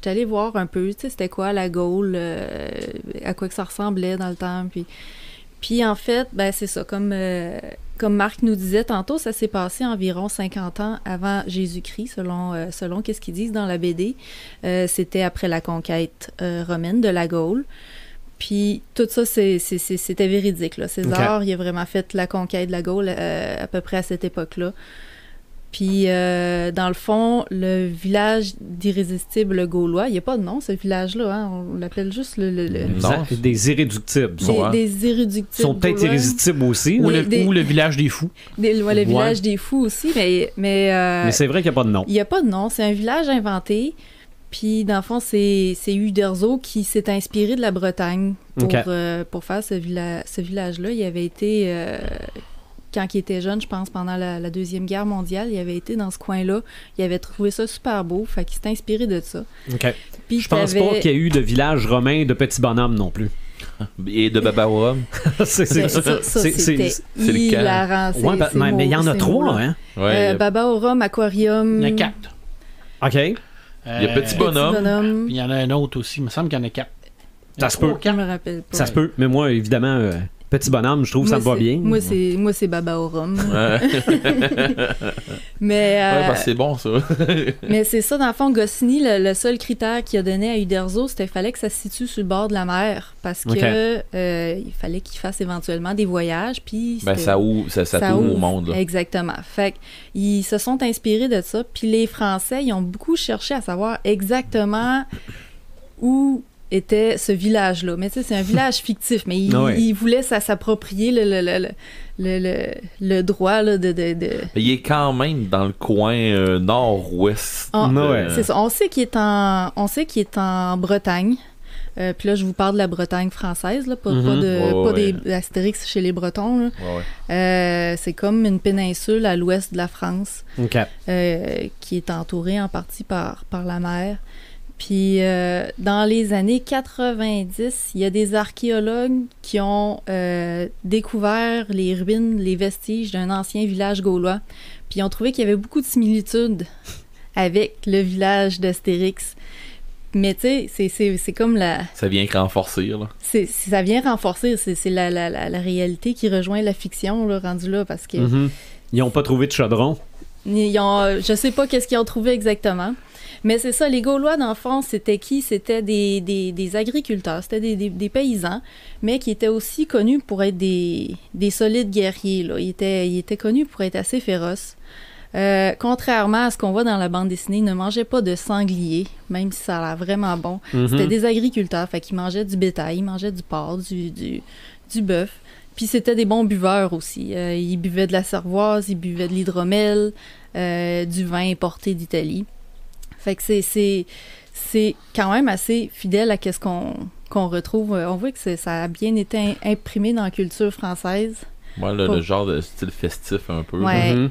allée voir un peu, tu sais, c'était quoi la Gaule, à quoi que ça ressemblait dans le temps, puis en fait, ben c'est ça, comme Marc nous disait tantôt, ça s'est passé environ 50 ans avant Jésus-Christ, selon qu'est-ce qu'ils disent dans la BD. C'était après la conquête romaine de la Gaule. Puis tout ça, c'était véridique, là. César, il a vraiment fait la conquête de la Gaule à peu près à cette époque-là. Puis, dans le fond, le village d'irrésistibles gaulois, il n'y a pas de nom, ce village-là. Hein? On l'appelle juste Non, des irréductibles. Des irréductibles. Ils sont peut-être irrésistibles aussi. Ou le village des fous. Le village des fous aussi, mais c'est vrai qu'il n'y a pas de nom. Il n'y a pas de nom. C'est un village inventé. Puis, dans le fond, c'est Uderzo qui s'est inspiré de la Bretagne pour faire ce village-là. Il avait été... quand il était jeune, je pense, pendant la Deuxième Guerre mondiale, il avait été dans ce coin-là. Il avait trouvé ça super beau, fait qu'il s'est inspiré de ça. OK. Puis je pense pas qu'il y ait eu de village romain de petits bonhommes non plus. Et de Baba au rhum. C'était hilarant. Mais il y en a 3, hein? Baba au rhum, aquarium... Il y en a 4. OK. Il y a Petit Bonhomme. Puis il y en a un autre aussi. Il me semble qu'il y en a 4. Ça se peut. Je me rappelle pas. Ça se peut. Mais moi, évidemment, Petit bonhomme, je trouve ça me va bien. Moi, c'est Baba au rhum. Ouais. Mais, parce que c'est bon, ça. mais c'est ça, dans le fond, Goscinny, le seul critère qu'il a donné à Uderzo, c'était qu'il fallait que ça se situe sur le bord de la mer, parce que il fallait qu'il fasse éventuellement des voyages, puis ça ouvre au monde. Là. Exactement. Fait qu'ils se sont inspirés de ça, puis les Français, ils ont beaucoup cherché à savoir exactement où était ce village-là. Mais tu sais, c'est un village fictif, mais il voulait s'approprier le droit là, de... Il est quand même dans le coin nord-ouest. C'est ça. On sait qu'il est en Bretagne. Puis là, je vous parle de la Bretagne française, là, pas d'Astérix chez les Bretons. Là. C'est comme une péninsule à l'ouest de la France qui est entourée en partie par la mer. Puis dans les années 90, il y a des archéologues qui ont découvert les ruines, les vestiges d'un ancien village gaulois. Puis ils ont trouvé qu'il y avait beaucoup de similitudes avec le village d'Astérix. Mais tu sais, c'est comme la... Ça vient renforcer, là. Ça vient renforcer. C'est la réalité qui rejoint la fiction, là, rendu là, parce que... Ils n'ont pas trouvé de chaudron. Je sais pas qu'est-ce qu'ils ont trouvé exactement. Mais c'est ça, les Gaulois, dans le fond, c'était qui? C'était des agriculteurs, c'était des paysans, mais qui étaient aussi connus pour être des solides guerriers, là. Ils étaient connus pour être assez féroces. Contrairement à ce qu'on voit dans la bande dessinée, ils ne mangeaient pas de sanglier, même si ça a l'air vraiment bon. C'était des agriculteurs, fait qu'ils mangeaient du bétail, ils mangeaient du porc, du bœuf. Puis c'était des bons buveurs aussi. Ils buvaient de la cervoise, ils buvaient de l'hydromel, du vin importé d'Italie. Fait que c'est quand même assez fidèle à ce qu'on retrouve. On voit que ça a bien été imprimé dans la culture française. Ouais, le genre de style festif un peu. Ouais.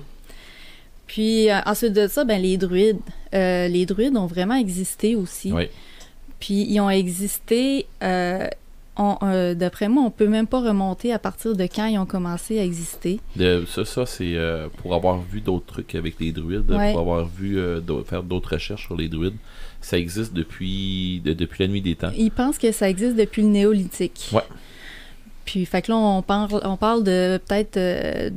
Puis ensuite de ça, les druides. Les druides ont vraiment existé aussi. Oui. Puis ils ont existé... d'après moi, on peut même pas remonter à partir de quand ils ont commencé à exister. Ça c'est pour avoir vu d'autres trucs avec les druides, pour avoir vu faire d'autres recherches sur les druides. Ça existe depuis la nuit des temps. Ils pensent que ça existe depuis le néolithique. Ouais. Puis, fait que là, on parle de peut-être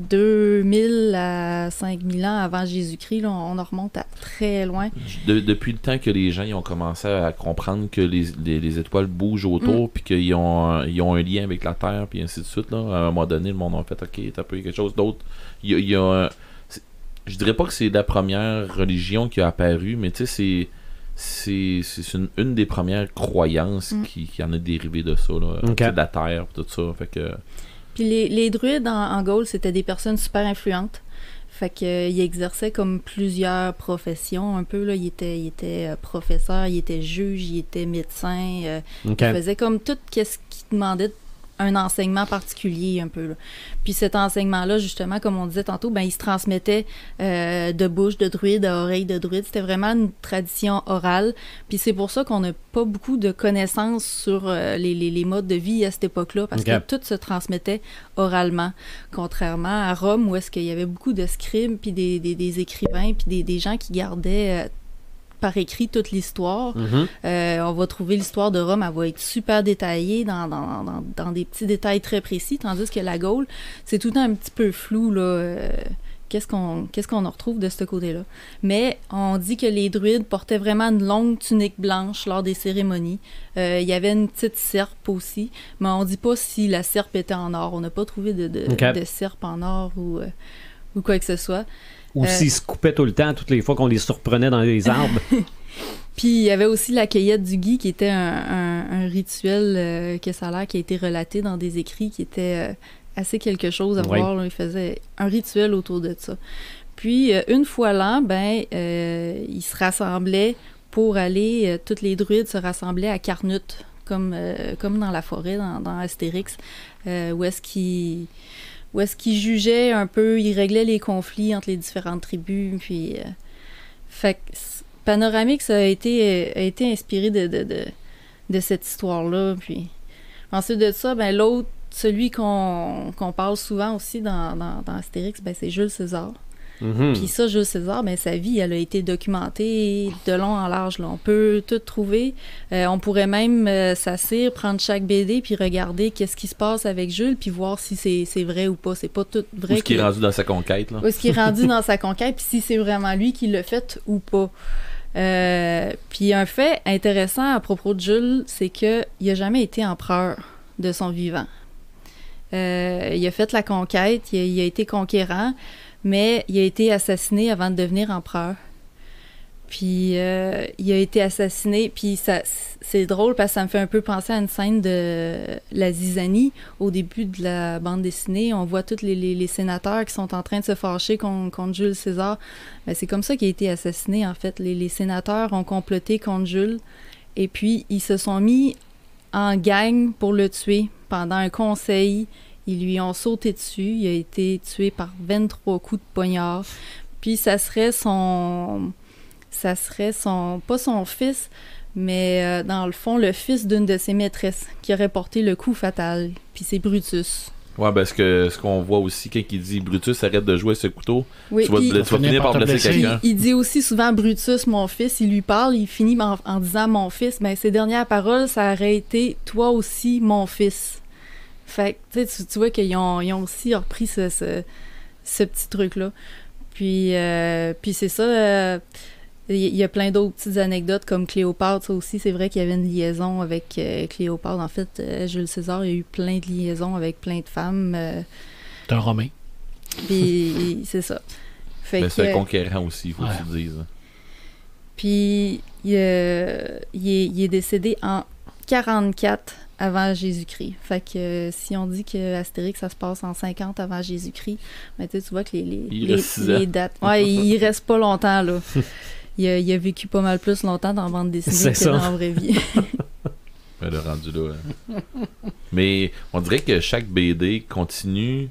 2000 à 5000 ans avant Jésus-Christ. Là, on en remonte à très loin. Depuis le temps que les gens ils ont commencé à comprendre que les étoiles bougent autour, puis qu'ils ont un lien avec la Terre, puis ainsi de suite, là, à un moment donné, le monde a fait « OK, t'as pas quelque chose d'autre. » Je dirais pas que c'est la première religion qui a apparu, mais tu sais, c'est une des premières croyances qui en est dérivée de ça, là, de la terre, tout ça. Fait que... Puis les druides en Gaule, c'était des personnes super influentes. Fait qu'ils exerçaient comme plusieurs professions un peu. Là. Ils étaient professeurs, ils étaient juges, ils étaient médecins. Ils faisaient comme tout ce qui demandait un enseignement particulier un peu. Là. Puis cet enseignement-là, justement, comme on disait tantôt, il se transmettait de bouche de druide à oreille de druide. C'était vraiment une tradition orale. Puis c'est pour ça qu'on n'a pas beaucoup de connaissances sur les modes de vie à cette époque-là, parce que tout se transmettait oralement. Contrairement à Rome, où est-ce qu'il y avait beaucoup de scribes, puis des écrivains, puis des gens qui gardaient... par écrit toute l'histoire. On va trouver l'histoire de Rome, elle va être super détaillée dans des petits détails très précis, tandis que la Gaule, c'est tout le temps un petit peu flou, là. Qu'est-ce qu'on en retrouve de ce côté-là? Mais on dit que les druides portaient vraiment une longue tunique blanche lors des cérémonies. Il y avait une petite serpe aussi, mais on dit pas si la serpe était en or. On n'a pas trouvé de serpe en or ou quoi que ce soit. Ou s'ils se coupaient tout le temps, toutes les fois qu'on les surprenait dans les arbres. Puis il y avait aussi la cueillette du gui, qui était un rituel que ça a l'air qui a été relaté dans des écrits, qui était assez quelque chose à voir. Là. Ils faisaient un rituel autour de ça. Puis une fois l'an, ils se rassemblaient pour aller... toutes les druides se rassemblaient à Carnut, comme dans la forêt, dans Astérix, où est-ce qu'ils jugeaient un peu, ils réglaient les conflits entre les différentes tribus, puis... fait que Panoramix a été inspiré de cette histoire-là, puis... Ensuite de ça, l'autre, celui qu'on parle souvent aussi dans Astérix, c'est Jules César. Puis ça, Jules César, ben, sa vie, elle a été documentée de long en large. Là. On peut tout trouver. On pourrait même s'asseoir, prendre chaque BD, puis regarder qu'est-ce qui se passe avec Jules, puis voir si c'est vrai ou pas. C'est pas tout vrai. Où est-ce qu'il est rendu dans sa conquête, là. Où est-ce qu'il est rendu dans sa conquête, puis si c'est vraiment lui qui l'a fait ou pas. Puis un fait intéressant à propos de Jules, c'est qu'il n'a jamais été empereur de son vivant. Il a fait la conquête, il a été conquérant, mais il a été assassiné avant de devenir empereur. Puis il a été assassiné, puis c'est drôle parce que ça me fait un peu penser à une scène de la zizanie. Au début de la bande dessinée, on voit tous les sénateurs qui sont en train de se fâcher contre Jules César. Ben, c'est comme ça qu'il a été assassiné, en fait. Les sénateurs ont comploté contre Jules, et puis ils se sont mis en gang pour le tuer. Pendant un conseil, ils lui ont sauté dessus. Il a été tué par 23 coups de poignard. Puis ça serait pas son fils, mais dans le fond, le fils d'une de ses maîtresses qui aurait porté le coup fatal. Puis c'est Brutus. Ouais, parce que ce qu'on voit aussi, quand il dit Brutus, arrête de jouer ce couteau, oui, tu vas finir par blesser quelqu'un. Il dit aussi souvent Brutus, mon fils, il lui parle, il finit en disant mon fils, mais ses dernières paroles, ça aurait été toi aussi, mon fils. Fait que tu vois qu'ils ont aussi repris ce petit truc-là. Puis c'est ça. Il y a plein d'autres petites anecdotes comme Cléopâtre. Ça aussi, c'est vrai qu'il y avait une liaison avec Cléopâtre. En fait, Jules César, il y a eu plein de liaisons avec plein de femmes. C'est un Romain. Puis c'est ça. Mais c'est un conquérant aussi, il faut que tu le dises. Puis il est décédé en 44 avant Jésus-Christ. Fait que si on dit que Astérix, ça se passe en 50 avant Jésus-Christ, ben, tu vois que les dates... Ouais, il reste pas longtemps, là. Il a vécu pas mal plus longtemps dans la bande dessinée que dans la vraie vie. Elle est rendue là. Mais on dirait que chaque BD continue,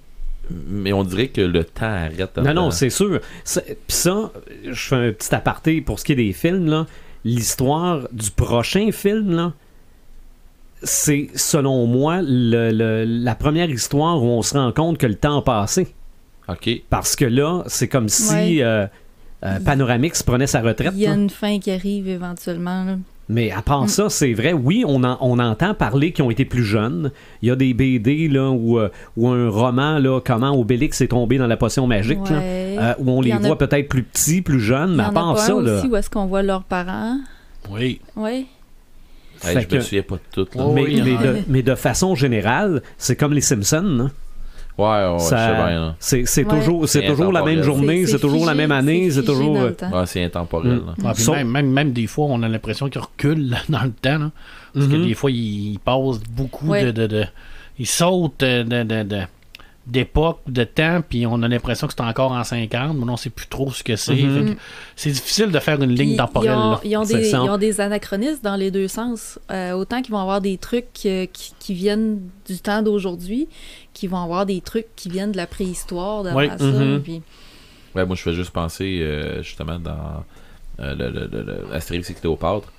mais on dirait que le temps arrête. Non, c'est sûr. Puis ça, je fais un petit aparté pour ce qui est des films, là. L'histoire du prochain film, là, c'est, selon moi, la première histoire où on se rend compte que le temps a passé. OK. Parce que là, c'est comme si Panoramix prenait sa retraite. Il y a une fin qui arrive éventuellement, là. Mais à part ça, c'est vrai, oui, on entend parler qu'ils ont été plus jeunes. Il y a des BD là, ou un roman, là, comment Obélix est tombé dans la potion magique, là, où on les voit peut-être plus petits, plus jeunes, mais à part ça... Il y en a pas aussi où est-ce qu'on voit leurs parents. Oui. Oui. Hey, je me souviens pas de tout. Là. Mais de façon générale, c'est comme les Simpsons, hein? Ouais, je sais bien. C'est toujours la même journée, c'est toujours la même année, c'est toujours... c'est intemporel. Même des fois, on a l'impression qu'il recule dans le temps. Là, parce que des fois, il passe beaucoup il saute d'époque, de temps, puis on a l'impression que c'est encore en 50, mais on ne sait plus trop ce que c'est. C'est difficile de faire une ligne temporelle. Ils ont des anachronismes dans les deux sens. Autant qu'ils vont avoir des trucs qui viennent du temps d'aujourd'hui, qu'ils vont avoir des trucs qui viennent de la préhistoire, d'avant ça. Puis... Ouais, moi, je fais juste penser, justement, dans Astérix et Cléopâtre.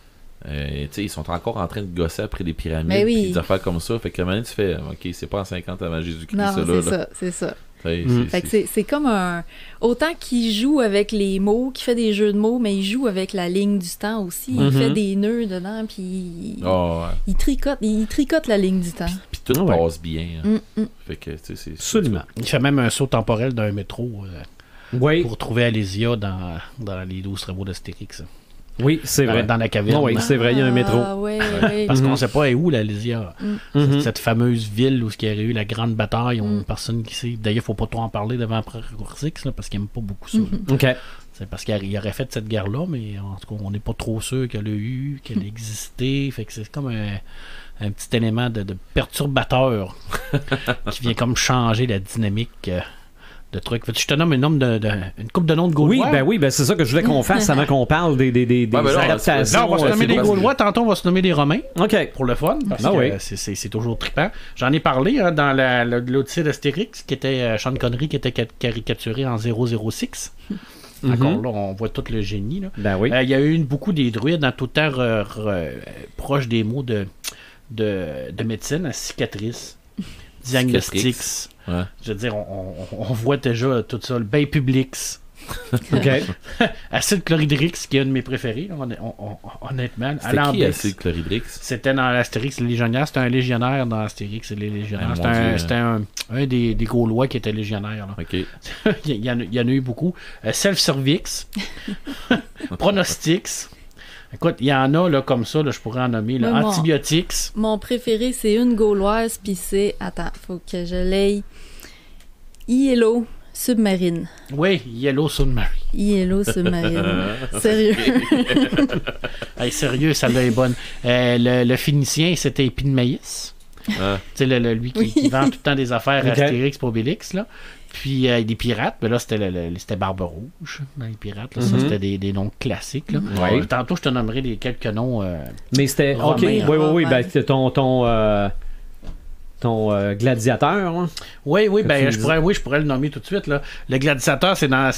Ils sont encore en train de gosser après les pyramides, puis des affaires comme ça. Fait que maintenant tu fais, OK, c'est pas en 50 avant Jésus-Christ. Non, c'est ça. Fait que c'est comme un... Autant qu'il joue avec les mots, qu'il fait des jeux de mots, mais il joue avec la ligne du temps aussi. Il fait des nœuds dedans, puis il tricote la ligne du temps. Puis tout passe bien. Fait que, c'est... Absolument. Il fait même un saut temporel d'un métro pour trouver Alésia dans les 12 travaux d'Astérix. Oui, c'est vrai. Dans la caverne. Oui, c'est vrai, il y a un métro. Parce qu'on ne sait pas où l'Alésia. Cette fameuse ville où il y aurait eu la grande bataille, personne qui sait. D'ailleurs, il ne faut pas trop en parler devant Corsix, parce qu'il n'aime pas beaucoup ça. OK. C'est parce qu'il aurait fait cette guerre-là, mais en tout cas, on n'est pas trop sûr qu'elle a eu, qu'elle a existé. Fait que c'est comme un petit élément de perturbateur qui vient comme changer la dynamique de trucs. Je te nomme une couple de noms de Gaulois. Oui, c'est ça que je voulais qu'on fasse avant qu'on parle des adaptations. Là, on va se nommer des Gaulois, tantôt on va se nommer des Romains. OK. Pour le fun, parce que c'est toujours trippant. J'en ai parlé dans l'Odyssée d'Astérix, qui était Sean Connery, qui était caricaturé en 006. Encore là, on voit tout le génie. Là. Il y a eu beaucoup des druides en tout temps proches des mots de médecine, cicatrice, diagnostics. Ouais. Je veux dire, on voit déjà tout ça, le bain public. OK. Acide chlorhydrique, qui est un de mes préférés, honnêtement. C'était qui Acide chlorhydrique? C'était dans l'Astérix, les Légionnaires. C'était un légionnaire dans Astérix et les Légionnaires. C'était un des Gaulois qui était légionnaire. Là. OK. il y en a eu beaucoup. Self-Cervix. Pronostics. Écoute, il y en a là, comme ça, là, je pourrais en nommer. Là, Antibiotics. Mon préféré, c'est une gauloise, puis c'est... Attends, faut que je l'aie. Yellow Submarine. Oui, Yellow Submarine. Yellow Submarine. Sérieux. Hey, sérieux, celle-là est bonne. Le Phénicien, c'était Épi de Maïs. Ah. Tu sais, lui qui vend tout le temps des affaires à Astérix pour Obélix, là. Puis des pirates, mais là c'était Barbe Rouge dans les pirates. Là, ça c'était des noms classiques. Là. Ouais. Tantôt je te nommerai quelques noms. Mais c'était ok, oui, ben c'était ton gladiateur. Hein? Oui, ben je pourrais le nommer tout de suite. Là. Le gladiateur, c'est dans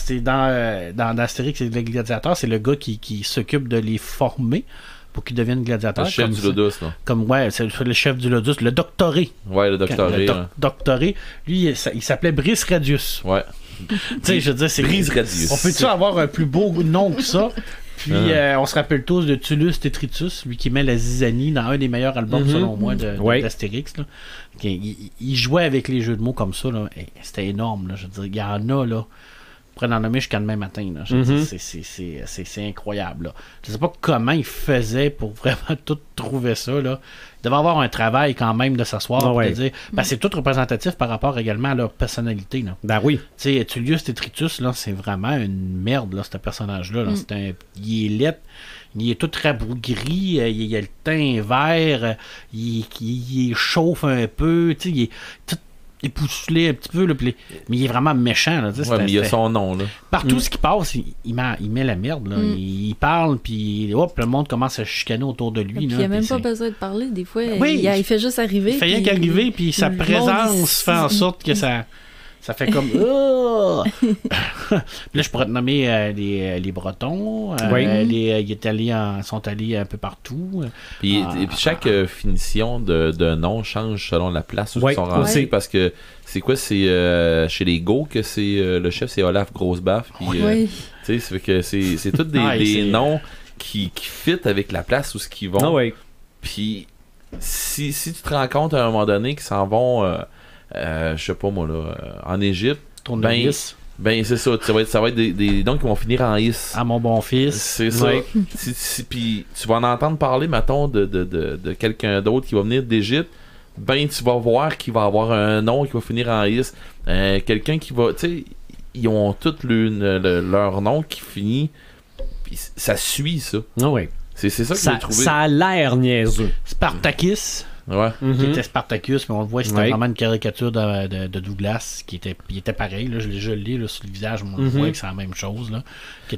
Astérix, c'est le gladiateur, c'est le gars qui s'occupe de les former pour qu'ils deviennent gladiateurs. Le chef du Lodus, là. C'est le chef du Lodus, le doctoré. Ouais, le doctoré. Doctoré. Lui, il s'appelait Brice Radius. Ouais. Tu sais, je veux dire, c'est... Brice Radius. On peut-tu avoir un plus beau nom que ça? Puis, on se rappelle tous de Tullus Tetritus, lui qui met la zizanie dans un des meilleurs albums, selon moi, d'Astérix. Là. Il jouait avec les jeux de mots comme ça. Là. C'était énorme. Là. Je veux dire, il y en a, là. Pourrait en nommer jusqu'à demain matin. Là. C'est incroyable. Là. Je sais pas comment il faisait pour vraiment tout trouver ça. Là. Il devait avoir un travail quand même de s'asseoir pour te dire. C'est tout représentatif par rapport également à leur personnalité. Là. Ben oui. Tu sais, Tullius Tetritus, là, c'est vraiment une merde, là, ce personnage-là. Là. Il est laid. Il est tout rabougri, il a le teint vert, il chauffe un peu, tu sais, il est tout épousselé un petit peu, là, mais il est vraiment méchant. Là, mais il a son nom. Là. Partout ce qu'il passe, il met la merde. Là. Il parle, puis le monde commence à chicaner autour de lui. Puis là, il n'a même pas besoin de parler. Des fois, oui, il fait juste arriver. Il fait rien qu'arriver, puis sa présence fait en sorte que ça fait comme... Puis là, je pourrais te nommer les Bretons. Ils sont allés un peu partout. Puis chaque finition de nom change selon la place où ils sont rentrés. Parce que c'est quoi? C'est chez les Go que c'est le chef, c'est Olaf Grossbaff. Tu sais, ça fait que c'est tous des noms qui fit avec la place où ils vont. Puis si tu te rends compte à un moment donné qu'ils s'en vont... je sais pas moi là, en Égypte, ben c'est ça, ça va être des noms qui vont finir en is. À mon bon fils. C'est ça. Puis tu vas en entendre parler, mettons, de quelqu'un d'autre qui va venir d'Égypte, ben tu vas voir qu'il va avoir un nom qui va finir en is. Quelqu'un qui va, tu sais, ils ont tous leur nom qui finit, puis ça suit ça. C'est ça que j'ai trouvé. Ça a l'air niaiseux. Spartacus. Ouais. Qui était Spartacus, mais on le voit, c'était vraiment une caricature de Douglas qui était pareil. Là, je l'ai là, sur le visage, on voit que c'est la même chose. Là,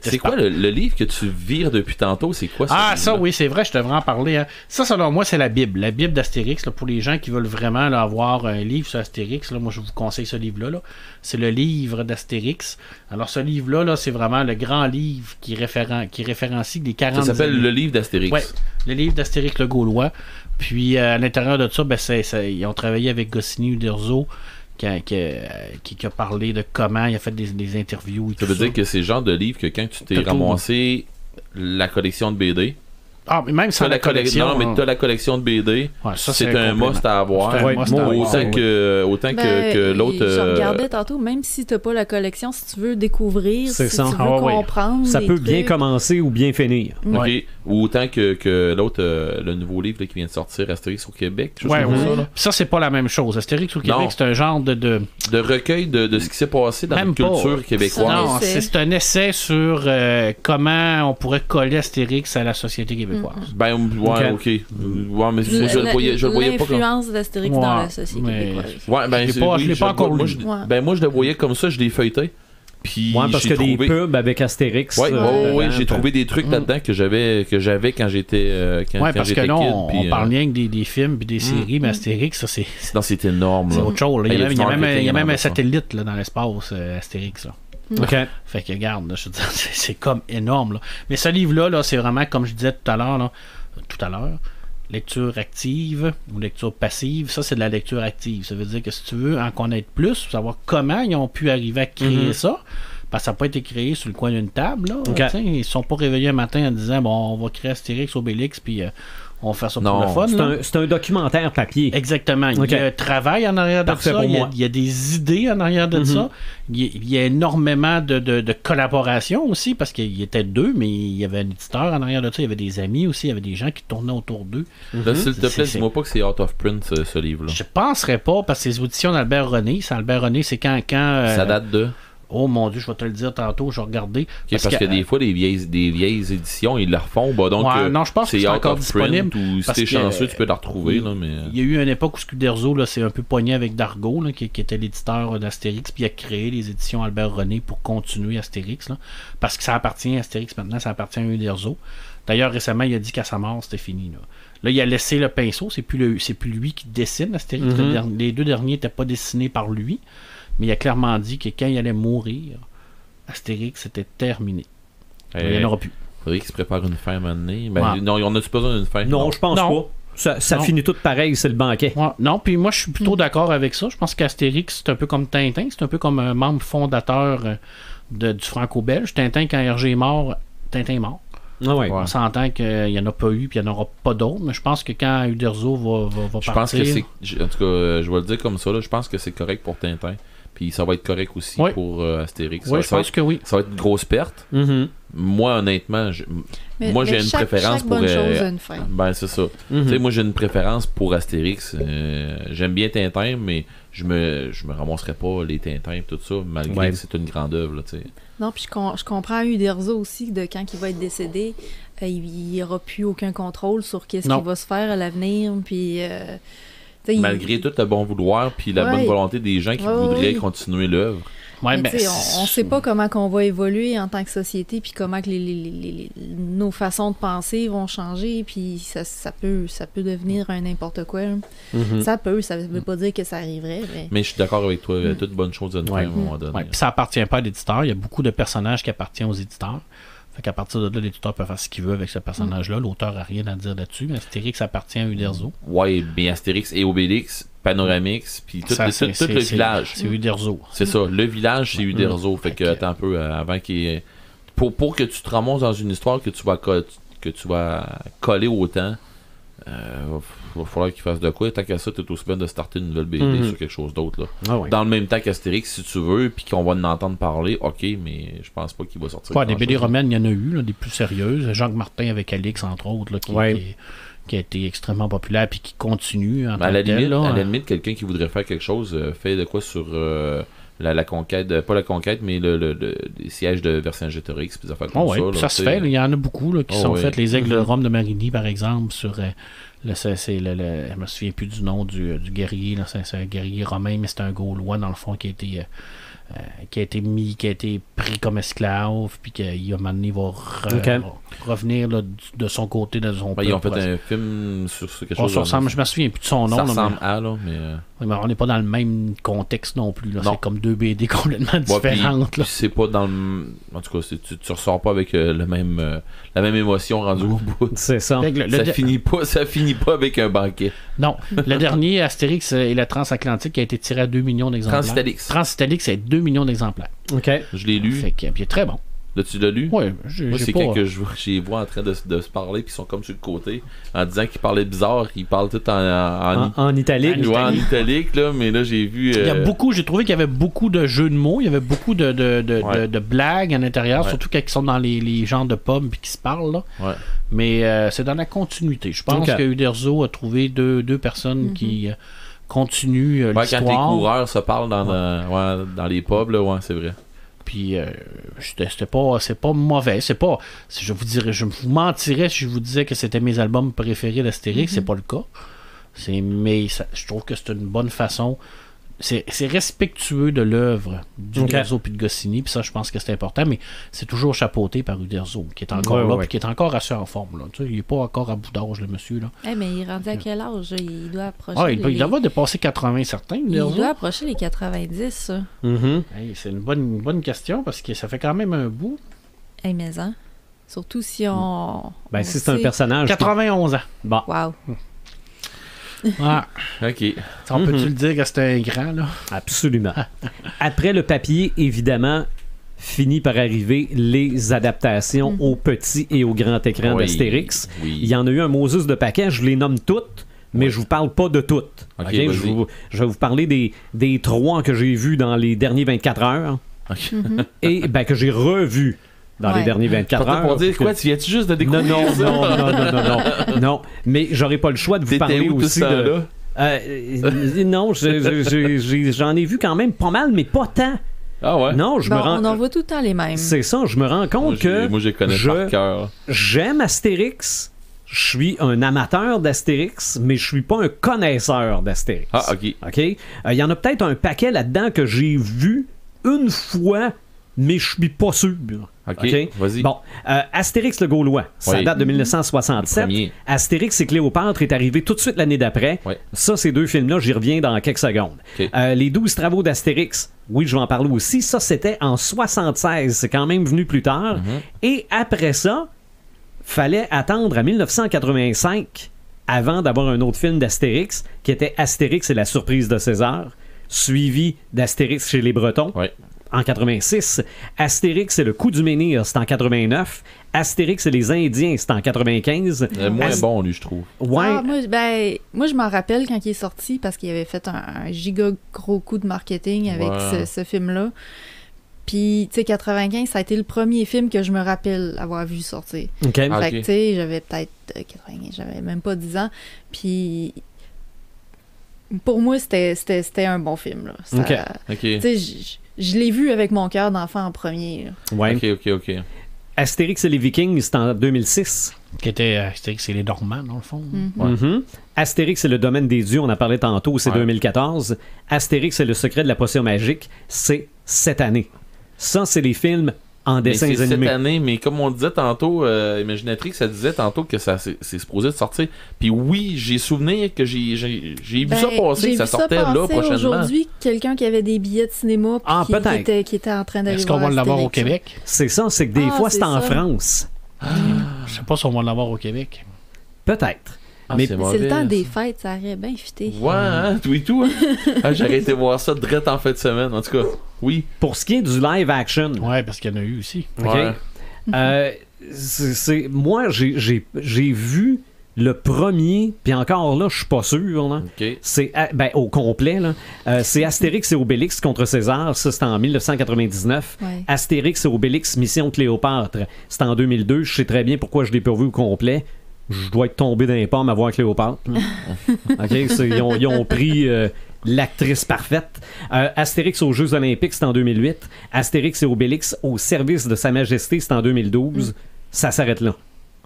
c'est quoi le livre que tu vires depuis tantôt? C'est quoi ça? Ça, oui, c'est vrai, je devrais en parler. Hein. Ça, selon moi, c'est la Bible d'Astérix. Là, pour les gens qui veulent vraiment là, avoir un livre sur Astérix, là, moi, je vous conseille ce livre-là. Là. C'est le livre d'Astérix. Alors, ce livre-là, là, c'est vraiment le grand livre qui référencie les 40 Ça s'appelle le livre d'Astérix. Oui, le livre d'Astérix le Gaulois. Puis à l'intérieur de ça, ils ont travaillé avec Goscinny Uderzo qui a parlé de comment il a fait des interviews. Et ça veut dire que c'est le genre de livre que quand tu t'es ramassé la collection de BD. Ah, mais même sans la collection. Non, mais t'as la collection de BD. C'est un must à avoir. Autant que l'autre. Je regardais tantôt, même si t'as pas la collection, si tu veux découvrir, si tu veux comprendre. Ça peut bien commencer ou bien finir. OK. Ou autant que l'autre, le nouveau livre là, qui vient de sortir, Astérix au Québec. Ça, c'est pas la même chose. Astérix au Québec, c'est un genre de recueil de ce qui s'est passé dans la culture québécoise. Non, c'est un essai sur comment on pourrait coller Astérix à la société québécoise. Ben, ok. Ouais, mais je le voyais pas comme... L'influence d'Astérix dans la société québécoise. Ouais, ben, je l'ai pas encore lu. Moi, je le voyais comme ça, je l'ai feuilleté. Puis parce que des pubs avec Astérix. Oui, j'ai trouvé des trucs là-dedans que j'avais quand j'étais parce que là, on parle bien que des films et des séries, mais Astérix, ça c'est... Non, c'est énorme. C'est autre chose. Il y a même un satellite là, dans l'espace, Astérix. Là. OK. Fait que regarde, là, je veux dire, c'est comme énorme. Là. Mais ce livre-là, c'est vraiment, comme je disais tout à l'heure, lecture active ou lecture passive. Ça, c'est de la lecture active. Ça veut dire que si tu veux en connaître plus, savoir comment ils ont pu arriver à créer ça, parce que ça n'a pas été créé sur le coin d'une table. Là. Ils ne sont pas réveillés un matin en disant bon, on va créer Astérix, Obélix, puis on fait ça pour le fun. C'est un documentaire papier. Exactement. Il y a un travail en arrière de ça. Il y a des idées en arrière de ça. Il y a énormément de collaboration aussi, parce qu'il était deux, mais il y avait un éditeur en arrière de ça. Il y avait des amis aussi. Il y avait des gens qui tournaient autour d'eux. Là, s'il te plaît, dis-moi pas que c'est out of print, ce livre-là. Je penserais pas, parce que c'est les auditions d'Albert René. Albert René, c'est quand ça date de... Oh mon Dieu, je vais te le dire tantôt, je vais regarder. Parce que des fois, des vieilles éditions, ils la refont. Donc, non, je pense que c'est encore disponible. Ou si t'es chanceux, tu peux la retrouver. Là, mais... Il y a eu une époque où Scuderzo c'est un peu poigné avec Dargaud, là, qui était l'éditeur d'Astérix, puis il a créé les éditions Albert René pour continuer Astérix. Là, parce que ça appartient à Astérix maintenant, ça appartient à Uderzo. D'ailleurs, récemment, il a dit qu'à sa mort, c'était fini. Là, il a laissé le pinceau, c'est plus lui qui dessine Astérix. Les deux derniers n'étaient pas dessinés par lui. Mais il a clairement dit que quand il allait mourir, Astérix était terminé. Il n'y en aura plus. Il faudrait qu'il se prépare une fin maintenant. Non, on a-tu besoin d'une fin? Non, je pense pas. Ça finit tout pareil, c'est le banquet. Non, puis moi, je suis plutôt d'accord avec ça. Je pense qu'Astérix, c'est un peu comme Tintin. C'est un peu comme un membre fondateur du franco-belge. Tintin, quand Hergé est mort, Tintin est mort. On s'entend qu'il n'y en a pas eu puis il n'y en aura pas d'autres, mais je pense que quand Uderzo va partir... Pense que c'est... En tout cas, je vais le dire comme ça, là, je pense que c'est correct pour Tintin. Puis ça va être correct aussi pour Astérix. Oui, je pense que oui. Ça va être une grosse perte. Moi, honnêtement, j'ai une préférence pour... Chaque bonne chose a une fin. Ben, c'est ça. Moi, j'ai une préférence pour Astérix. J'aime bien Tintin, mais je me ramasserais pas les Tintins et tout ça, malgré que c'est une grande œuvre. Non, puis je comprends Uderzo aussi, de quand il va être décédé, il n'y aura plus aucun contrôle sur qu'est-ce qui va se faire à l'avenir, puis... malgré tout le bon vouloir puis la bonne volonté des gens qui voudraient continuer l'œuvre. On ne sait pas comment qu'on va évoluer en tant que société, puis comment que nos façons de penser vont changer, puis ça peut devenir un n'importe quoi. Ça veut pas dire que ça arriverait. Mais je suis d'accord avec toi, toute bonne chose à une fin à un moment donné. Puis ça appartient pas à l'éditeur, il y a beaucoup de personnages qui appartiennent aux éditeurs. Fait qu'à partir de là, l'éditeur peut faire ce qu'il veut avec ce personnage-là. L'auteur n'a rien à dire là-dessus. Mais Astérix appartient à Uderzo. Ouais, bien Astérix et Obélix, Panoramix, puis tout le village. C'est Uderzo. C'est ça, le village, c'est Uderzo. Fait que, attends un peu, avant qu'il ait... Pour que tu te ramasses dans une histoire que tu vas coller au temps, va falloir qu'il fasse de quoi. Tant qu'à ça, t'es aussi bien de starter une nouvelle BD sur quelque chose d'autre. Dans le même temps qu'Astérix, si tu veux, puis qu'on va en entendre parler, ok, mais je pense pas qu'il va sortir. Des BD romaines, il y en a eu, là, des plus sérieuses. Jacques Martin avec Alix, entre autres, là, qui a été extrêmement populaire puis qui continue. À la limite, quelqu'un qui voudrait faire quelque chose fait de quoi sur la conquête, pas la conquête, mais les sièges de Vercingétorix, puis des affaires comme ça. Ça se fait, il y en a beaucoup là, qui sont faits. Les Aigles de Rome de Marigny, par exemple, sur... je me souviens plus du nom du guerrier. Là, c'est un guerrier romain, mais c'est un Gaulois, dans le fond, qui a été pris comme esclave, puis qu'il a maintenant va revenir là, de son côté, de son peuple. Ils ont fait un film sur quelque chose. Je me souviens plus de son nom. Ça ressemble à, là, mais... mais on n'est pas dans le même contexte non plus. Là. C'est comme deux BD complètement différentes. Puis c'est pas dans le... En tout cas, tu ressors pas avec la même émotion rendue au bout. C'est ça. Ça finit pas avec un banquet. Non. Le dernier, Astérix et la Transatlantique, qui a été tiré à 2 millions d'exemplaires. Transitalique, c'est 2 millions d'exemplaires. OK. Je l'ai lu. Fait que, puis il est très bon. Là, tu l'as lu? Oui. Moi, c'est quand que je les vois en train de se parler, puis ils sont comme sur le côté, en disant qu'ils parlaient bizarre, ils parlent tout en italique. En italique, là, mais là, j'ai vu... J'ai trouvé qu'il y avait beaucoup de jeux de mots, il y avait beaucoup de blagues à l'intérieur, surtout quand ils sont dans les genres de pommes puis qu'ils se parlent, là. Ouais. Mais c'est dans la continuité. Je pense que Uderzo a trouvé deux personnes qui continuent l'histoire. Quand les coureurs se parlent dans les pubs, là, c'est vrai. Puis c'est pas mauvais, je vous mentirais si je vous disais que c'était mes albums préférés d'Astérix, c'est pas le cas. Je trouve que c'est une bonne façon. C'est respectueux de l'œuvre d'Uderzo puis de Goscinny, puis ça, je pense que c'est important, mais c'est toujours chapeauté par Uderzo, qui est encore là, puis qui est encore assez en forme. Là. Tu sais, il n'est pas encore à bout d'âge, le monsieur. Là. Mais il est rendu à quel âge? Il doit approcher. Il doit dépasser 80 certains. Uderzo. Il doit approcher les 90, ça. C'est une bonne question, parce que ça fait quand même un bout. Mais surtout si on. Si c'est un personnage. 91 ans. Bon. Wow. OK. On peut-tu le dire que c'était un grand, là? Absolument. Après le papier, évidemment, finit par arriver les adaptations au petit et au grand écran d'Astérix. Oui. Il y en a eu un Moses de paquet, je les nomme toutes, mais je vous parle pas de toutes. Okay, je vais vous parler des 3 que j'ai vus dans les derniers 24 heures et que j'ai revus dans les derniers 24 heures. Pour dire quoi, tu viens-tu juste de découvrir Non, mais j'aurais pas le choix de vous parler aussi de... non, j'en ai vu quand même pas mal, mais pas tant. Ah ouais? Non, on en voit tout le temps les mêmes. C'est ça, je me rends compte que... Moi, je les connais par cœur. J'aime Astérix, je suis un amateur d'Astérix, mais je suis pas un connaisseur d'Astérix. Ah, OK. Il y en a peut-être un paquet là-dedans que j'ai vu une fois, mais je suis pas sûr. OK, vas-y. Bon, Astérix le Gaulois, ça date de 1967. Astérix et Cléopâtre est arrivé tout de suite l'année d'après. Oui. Ça, ces 2 films-là, j'y reviens dans quelques secondes. Okay. Les 12 travaux d'Astérix, oui, je vais en parler aussi. Ça, c'était en 76. C'est quand même venu plus tard. Et après ça, fallait attendre à 1985 avant d'avoir un autre film d'Astérix qui était Astérix et la surprise de César, suivi d'Astérix chez les Bretons. Oui. En 86, Astérix et le coup du menhir, c'est en 89. Astérix et les Indiens, c'est en 95. Moins bon, lui, je trouve. Ouais. Moi, je m'en rappelle quand il est sorti parce qu'il avait fait un giga gros coup de marketing avec ce film-là. Puis, tu sais, 95, ça a été le premier film que je me rappelle avoir vu sortir. OK. Fait que, tu sais, j'avais peut-être 95, j'avais même pas 10 ans. Puis, pour moi, c'était un bon film, là. Ça, OK. Tu sais, je l'ai vu avec mon cœur d'enfant en premier. Là. Ouais. OK. Astérix et les Vikings, c'est en 2006. Qui était Astérix et les Normands, dans le fond. Astérix et le domaine des dieux, on en parlait tantôt, c'est 2014. Astérix et le secret de la potion magique, c'est cette année. Ça, c'est les films en dessins animés. Cette année, mais comme on disait tantôt, Imaginatrix, ça disait tantôt que c'est supposé de sortir. Puis oui, j'ai souvenir que j'ai vu ça passer, que ça sortait là prochainement. Aujourd'hui, quelqu'un qui avait des billets de cinéma qui était en train d'aller voir Est-ce qu'on va l'avoir au Québec? C'est ça, c'est que des fois, c'est en France. Je sais pas si on va l'avoir au Québec. Peut-être. Mais c'est le temps des fêtes, ça aurait bien fité. Ouais, hein, tout et tout. Hein? J'aurais été voir ça direct en fin de semaine. En tout cas, oui. Pour ce qui est du live action. Ouais, parce qu'il y en a eu aussi. Okay. Moi, j'ai vu le premier, puis encore là, je suis pas sûr. Là. Okay. C'est au complet. Là. C'est Astérix et Obélix contre César. Ça, c'était en 1999. Ouais. Astérix et Obélix, Mission Cléopâtre. C'était en 2002. Je sais très bien pourquoi je l'ai pas vu au complet. Je dois être tombé dans les pommes à voir Cléopâtre. Okay, ils ont pris l'actrice parfaite. Astérix aux Jeux Olympiques, c'est en 2008. Astérix et Obélix au service de Sa Majesté, c'est en 2012. Ça s'arrête là.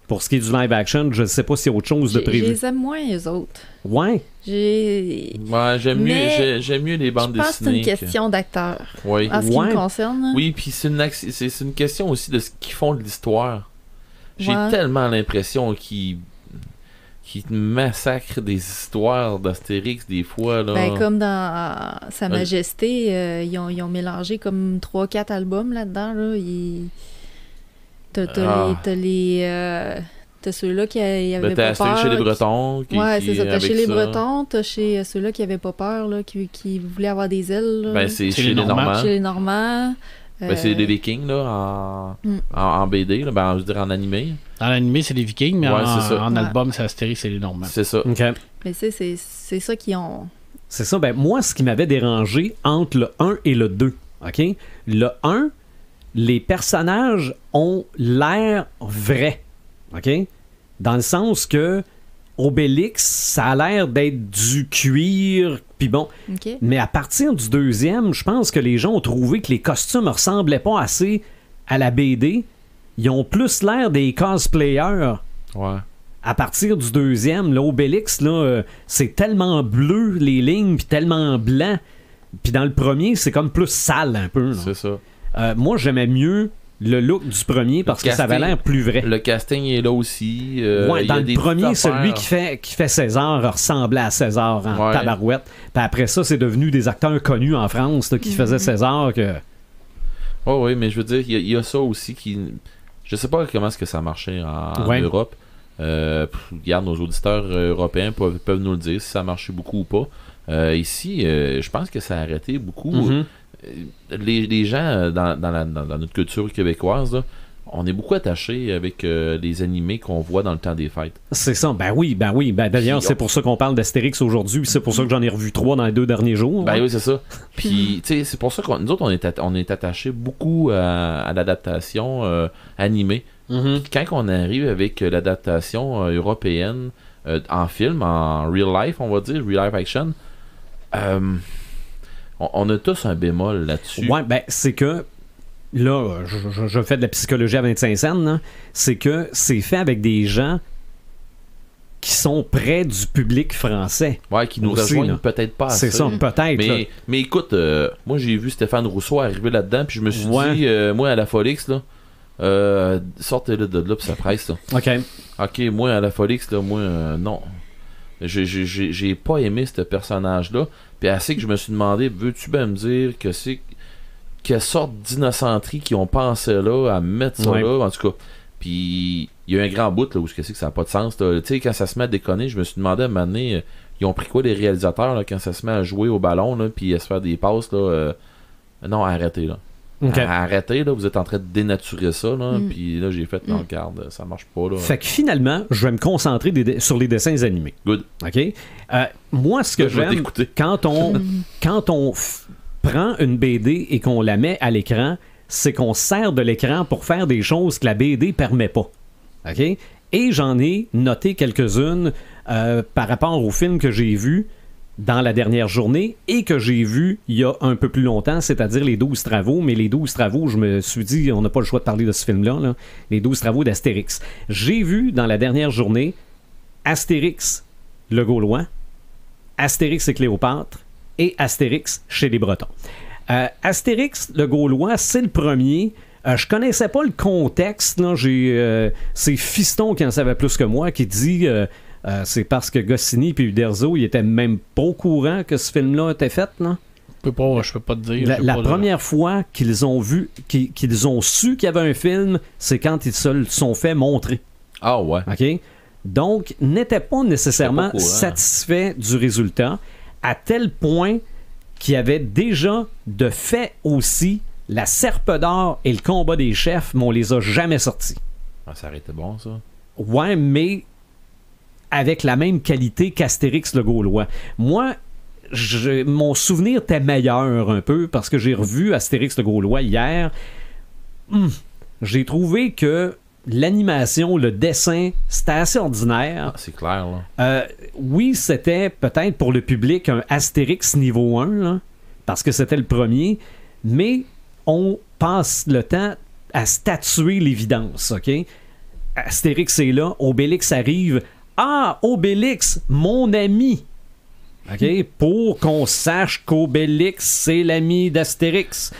Pour ce qui est du live action, je ne sais pas s'il y a autre chose de prévu. Je les aime moins, eux autres. Ouais. J'aime mieux les bandes dessinées. Je pense que c'est une question d'acteur. Oui. En ce qui me concerne. Oui, puis c'est une question aussi de ce qu'ils font de l'histoire. J'ai tellement l'impression qu'ils massacrent des histoires d'Astérix des fois. Là. Comme dans Sa Majesté, ils ont mélangé comme 3-4 albums là-dedans. Là. T'as ceux-là qui avaient pas peur. T'as chez les Bretons. C'est ça. T'as chez les Bretons, t'as chez ceux-là qui avaient pas peur, là, qui voulaient avoir des ailes. Là. C'est chez les Normands. Chez les Normands. C'est les Vikings là, en BD, là, je veux dire en animé. En animé, c'est les Vikings, mais en album, c'est Astérix et les Normands. C'est ça. Okay. Mais c'est ça qu'ils ont. C'est ça. Moi, ce qui m'avait dérangé entre le 1 et le 2, OK? Le 1, les personnages ont l'air vrais, OK? Dans le sens que Obélix, ça a l'air d'être du cuir, puis bon. Okay. Mais à partir du deuxième, je pense que les gens ont trouvé que les costumes ressemblaient pas assez à la BD. Ils ont plus l'air des cosplayers. Ouais. À partir du deuxième, là, Obélix, là, c'est tellement bleu, les lignes, puis tellement blanc. Puis dans le premier, c'est comme plus sale un peu. Là. C'est ça. Moi, j'aimais mieux le look du premier parce que ça avait l'air plus vrai. Le casting est là aussi. Dans le premier, celui qui fait César ressemblait à César en tabarouette. Puis après ça, c'est devenu des acteurs connus en France là, qui faisaient César. Oui, mais je veux dire, il y a ça aussi qui... Je sais pas comment est-ce que ça marchait en Europe. Regarde, nos auditeurs européens peuvent nous le dire si ça marchait beaucoup ou pas. Ici, je pense que ça a arrêté beaucoup. les gens dans notre culture québécoise, là, on est beaucoup attachés avec les animés qu'on voit dans le temps des fêtes. C'est ça, ben oui. D'ailleurs, c'est pour ça qu'on parle d'Astérix aujourd'hui, c'est pour ça que j'en ai revu 3 dans les 2 derniers jours. Ben oui, c'est ça. Puis, tu sais, c'est pour ça que nous autres, on est attachés beaucoup à l'adaptation animée. Mm-hmm. Puis quand on arrive avec l'adaptation européenne en film, en real life, on va dire, real life action, on a tous un bémol là-dessus. Ouais, ben c'est que là, je fais de la psychologie à 25 cents, là. C'est que c'est fait avec des gens qui sont près du public français. Ouais, qui nous rejoignent peut-être pas assez. C'est ça, peut-être. Mais écoute, moi j'ai vu Stéphane Rousseau arriver là-dedans, puis je me suis dit, moi à la Folix, là, sortez-le de là, puis ça presse, là. Ok, moi à la Folix, là, moi, non. J'ai pas aimé ce personnage-là, puis assez que je me suis demandé, veux-tu bien me dire que c'est quelle sorte d'innocenterie qu'ils ont pensé là à mettre ça là, en tout cas. Puis il y a un grand bout là où c'est que ça n'a pas de sens. Tu sais, quand ça se met à déconner, je me suis demandé à un moment donné, ils ont pris quoi les réalisateurs là, quand ça se met à jouer au ballon là, puis à se faire des passes là, non, arrêtez là. Arrêtez là, vous êtes en train de dénaturer ça là, puis là j'ai fait non, regarde, ça marche pas là. Fait que finalement, je vais me concentrer sur les dessins animés. Good. OK. Moi ce que j'aime quand on prend une BD et qu'on la met à l'écran, c'est qu'on sert de l'écran pour faire des choses que la BD permet pas. OK? Et j'en ai noté quelques-unes par rapport au film que j'ai vu dans la dernière journée et que j'ai vu il y a un peu plus longtemps, c'est-à-dire les 12 travaux. Mais les 12 travaux, je me suis dit, on n'a pas le choix de parler de ce film-là, là. Les 12 travaux d'Astérix. J'ai vu dans la dernière journée Astérix le Gaulois, Astérix et Cléopâtre, et Astérix chez les Bretons. Astérix le Gaulois, c'est le premier. Je connaissais pas le contexte. Là. C'est Fiston qui en savait plus que moi, qui dit c'est parce que Goscinny et Uderzo, ils étaient même pas au courant que ce film-là était fait. Là. Je peux pas te dire. La première fois qu'ils ont vu, qu'ils ont su qu'il y avait un film, c'est quand ils se le sont fait montrer. Ah ouais. OK? Donc, n'étaient pas nécessairement satisfaits du résultat, à tel point qu'il y avait déjà de fait aussi la Serpe d'or et le combat des chefs, mais on les a jamais sortis. Ah, ça aurait été bon, ça. Ouais, mais avec la même qualité qu'Astérix le Gaulois. Moi, mon souvenir était meilleur un peu, parce que j'ai revu Astérix le Gaulois hier. J'ai trouvé que l'animation, le dessin, c'était assez ordinaire. Ah, c'est clair, là. Oui, c'était peut-être pour le public un Astérix niveau 1, là, parce que c'était le premier, mais on passe le temps à statuer l'évidence, OK? Astérix est là, Obélix arrive. Ah, Obélix, mon ami! OK? Pour qu'on sache qu'Obélix, c'est l'ami d'Astérix.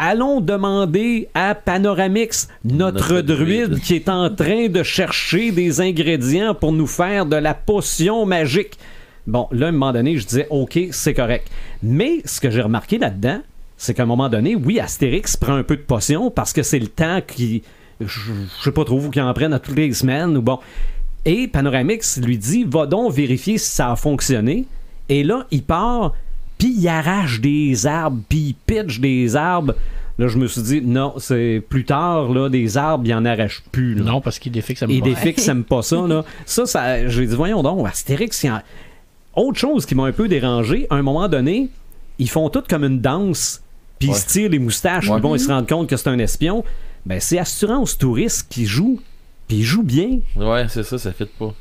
Allons demander à Panoramix, notre druide qui est en train de chercher des ingrédients pour nous faire de la potion magique. Bon, là, à un moment donné, je disais, OK, c'est correct. Mais ce que j'ai remarqué là-dedans, c'est qu'à un moment donné, oui, Astérix prend un peu de potion parce que c'est le temps qui... Je sais pas trop, qui en prennent à toutes les semaines ou bon. Et Panoramix lui dit, va donc vérifier si ça a fonctionné. Et là, il part... Puis il arrache des arbres, puis il pitch des arbres. Là, je me suis dit, non, c'est plus tard, là, des arbres, il en arrache plus. Là. Non, parce qu'Idéfix aime pas. Idéfix aime pas ça, là. Ça, j'ai dit, voyons donc, Astérix, autre chose qui m'a un peu dérangé, à un moment donné, ils font tout comme une danse, puis ils se tirent les moustaches, puis bon, ils se rendent compte que c'est un espion. Ben, c'est Assurance Touriste qui joue, puis il joue bien. Ouais, c'est ça fait pas.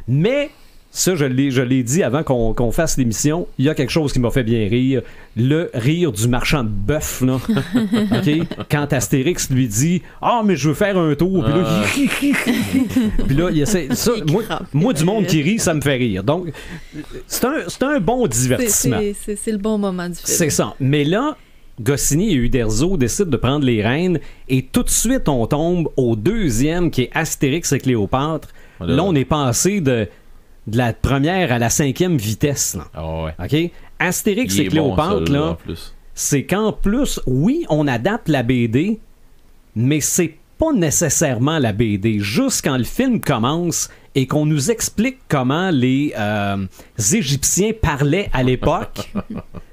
Mais... Ça, je l'ai dit avant qu'on fasse l'émission. Il y a quelque chose qui m'a fait bien rire. Le rire du marchand de bœuf, là. OK? Quand Astérix lui dit « Ah, mais je veux faire un tour. » Puis là, il essaie... Ça, moi, du monde qui rit, ça me fait rire. Donc, c'est un bon divertissement. C'est le bon moment du film. C'est ça. Mais là, Goscinny et Uderzo décident de prendre les rênes et tout de suite, on tombe au deuxième qui est Astérix et Cléopâtre. Là, on est passé de la première à la 5e vitesse. Là. Oh ouais. OK? Astérix et Cléopâtre, là, c'est qu'en plus, oui, on adapte la BD, mais c'est pas nécessairement la BD. Juste quand le film commence et qu'on nous explique comment les Égyptiens parlaient à l'époque,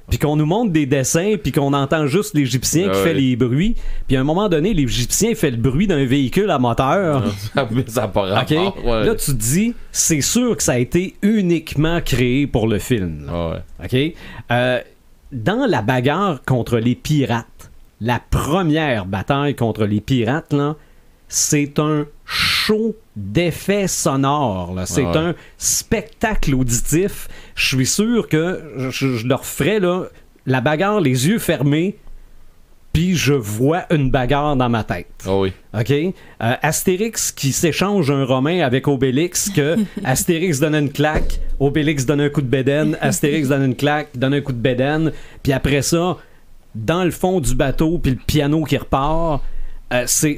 puis qu'on nous montre des dessins, puis qu'on entend juste l'Égyptien qui fait les bruits, puis à un moment donné, l'Égyptien fait le bruit d'un véhicule à moteur. Ça n'a pas rapport. Okay? Là, tu te dis, c'est sûr que ça a été uniquement créé pour le film. OK? Dans la bagarre contre les pirates, la première bataille contre les pirates, là, c'est un show d'effets sonores. Là. C'est un spectacle auditif. Je suis sûr que je leur ferais là, la bagarre les yeux fermés, puis je vois une bagarre dans ma tête. Oui. OK? Astérix qui s'échange un romain avec Obélix, que Astérix donne une claque, Obélix donne un coup de bédaine, Astérix donne une claque, donne un coup de bédaine, puis après ça, dans le fond du bateau, puis le piano qui repart, c'est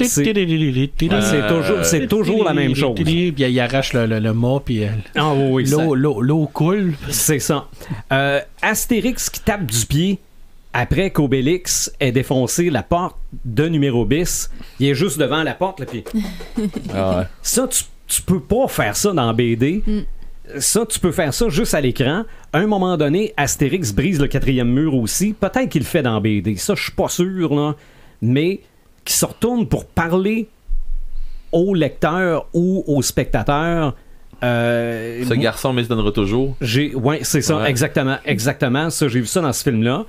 toujours la même chose. Puis il arrache le mât, puis l'eau coule. C'est ça. Astérix qui tape du pied après qu'Obélix ait défoncé la porte de Numéro Bis. Il est juste devant la porte, là, puis... Ça, tu peux pas faire ça dans BD. Ça, tu peux faire ça juste à l'écran. À un moment donné, Astérix brise le 4e mur aussi. Peut-être qu'il le fait dans BD. Ça, je suis pas sûr, là. Mais qui se retourne pour parler au lecteur ou au spectateur. Ce garçon, mais se donnera toujours. C'est ça, exactement. Ça, j'ai vu ça dans ce film-là.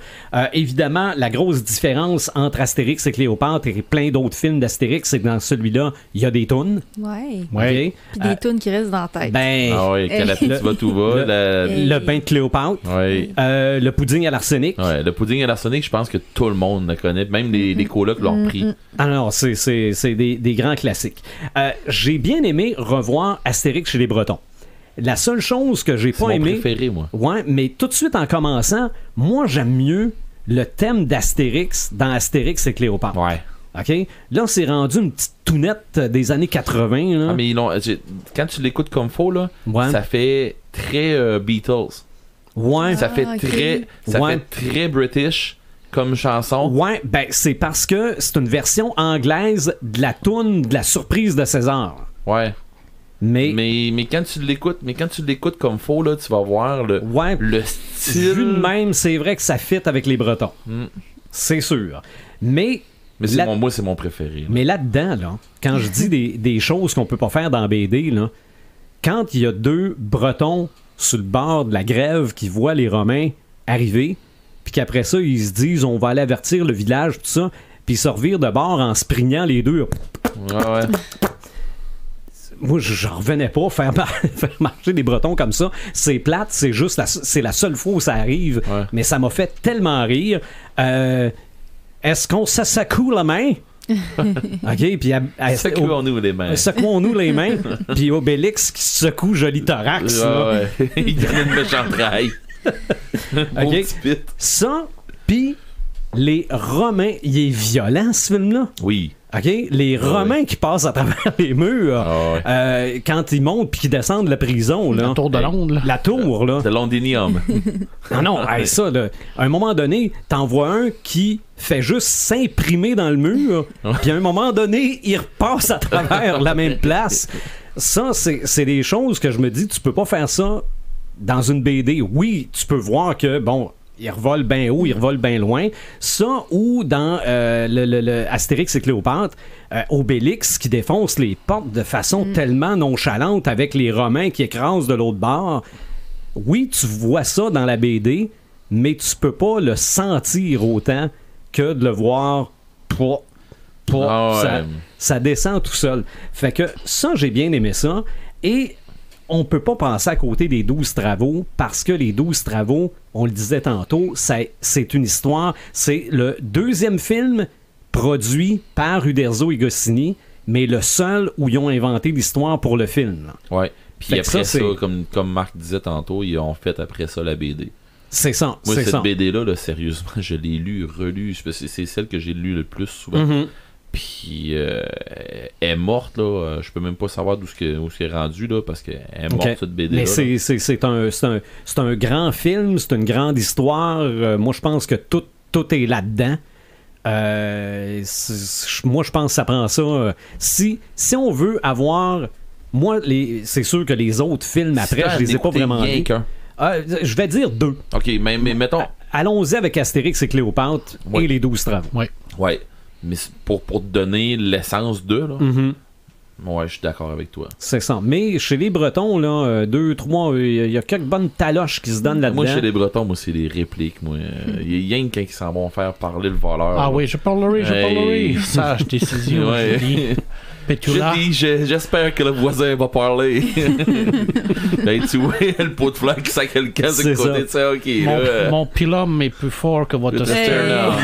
Évidemment, la grosse différence entre Astérix et Cléopâtre et plein d'autres films d'Astérix, c'est que dans celui-là, il y a des tunes. Puis des tunes qui restent dans la tête. Que la petite va tout va. Le bain de Cléopâtre. Le pudding à l'arsenic. Le pudding à l'arsenic, je pense que tout le monde le connaît. Même les colocs l'ont pris. Alors, c'est des grands classiques. J'ai bien aimé revoir Astérix chez les Bretons. La seule chose que j'ai pas aimé... C'est mon préféré, moi. Ouais, mais tout de suite en commençant, moi j'aime mieux le thème d'Astérix dans Astérix et Cléopâtre. OK? Là, c'est rendu une petite tounette des années 80. Là. Mais quand tu l'écoutes comme faux, là, ça fait très Beatles. Ça fait très British comme chanson. Ben c'est parce que c'est une version anglaise de la toune de la surprise de César. Mais quand tu l'écoutes comme faux, là, tu vas voir le style. Vu de même, c'est vrai que ça fit avec les Bretons. C'est sûr. Mais moi, c'est mon préféré. Là. Mais là-dedans, là, quand je dis des choses qu'on peut pas faire dans BD, là, quand il y a deux Bretons sur le bord de la grève qui voient les Romains arriver, puis qu'après ça, ils se disent on va aller avertir le village, tout ça, puis ils se revirent de bord en se prignant les deux. Moi, j'en revenais pas faire marcher des Bretons comme ça. C'est plate, c'est juste c'est la seule fois où ça arrive, mais ça m'a fait tellement rire. Est-ce qu'on se secoue la main? OK, puis secouons-nous les mains. Secouons-nous les mains. Puis Obélix qui secoue joli thorax. Il donne une méchante traille. OK. Ça, puis les Romains, il est violent ce film-là. Oui. OK? Les Romains qui passent à travers les murs quand ils montent puis qu'ils descendent de la prison. Là. La tour de Londres. La tour, là. De Londinium. Non, ça, là, à un moment donné, t'en vois un qui fait juste s'imprimer dans le mur, puis à un moment donné, il repasse à travers la même place. Ça, c'est des choses que je me dis, tu peux pas faire ça dans une BD. Oui, tu peux voir que, bon... il revole bien haut, il revole bien loin. Ça, ou dans le Astérix et Cléopâtre, Obélix qui défonce les portes de façon tellement nonchalante avec les Romains qui écrasent de l'autre bord. Oui, tu vois ça dans la BD, mais tu peux pas le sentir autant que de le voir ça descend tout seul. Fait que ça, j'ai bien aimé ça. Et on peut pas passer à côté des 12 travaux parce que les 12 travaux, on le disait tantôt, c'est une histoire. C'est le deuxième film produit par Uderzo et Goscinny, mais le seul où ils ont inventé l'histoire pour le film. Puis après ça, comme Marc disait tantôt, ils ont fait après ça la BD. C'est ça. Moi, cette BD-là, sérieusement, je l'ai lu, relu. C'est celle que j'ai lue le plus souvent. Puis elle est morte, là. Je peux même pas savoir où c'est rendu, là, parce qu'elle est morte, cette BD-là. Mais c'est un grand film, c'est une grande histoire. Moi, je pense que tout est là-dedans. moi, je pense que ça prend ça. Si on veut avoir... Moi, c'est sûr que les autres films, après, je les ai pas vraiment vus. Je vais dire 2. OK, mais mettons... Allons-y avec Astérix et Cléopâtre et les 12 travaux. Ouais. Mais pour te donner l'essence d'eux, là... Mm-hmm. Ouais, je suis d'accord avec toi. C'est ça. Mais chez les Bretons, là, 2, 3, il y a quelques bonnes taloches qui se donnent là-dedans. Moi, chez les Bretons, c'est les répliques. Moi, il y a rien qu'un qui s'en vont faire parler le voleur. Ah oui, je parlerai. Sage décision, ouais. je dis. Pétula. Je dis, j'espère que le voisin va parler. Ben, tu vois, le pot de fleurs qui sac le casque de côté, tu sais, OK. Mon pilum est plus fort que votre sternum.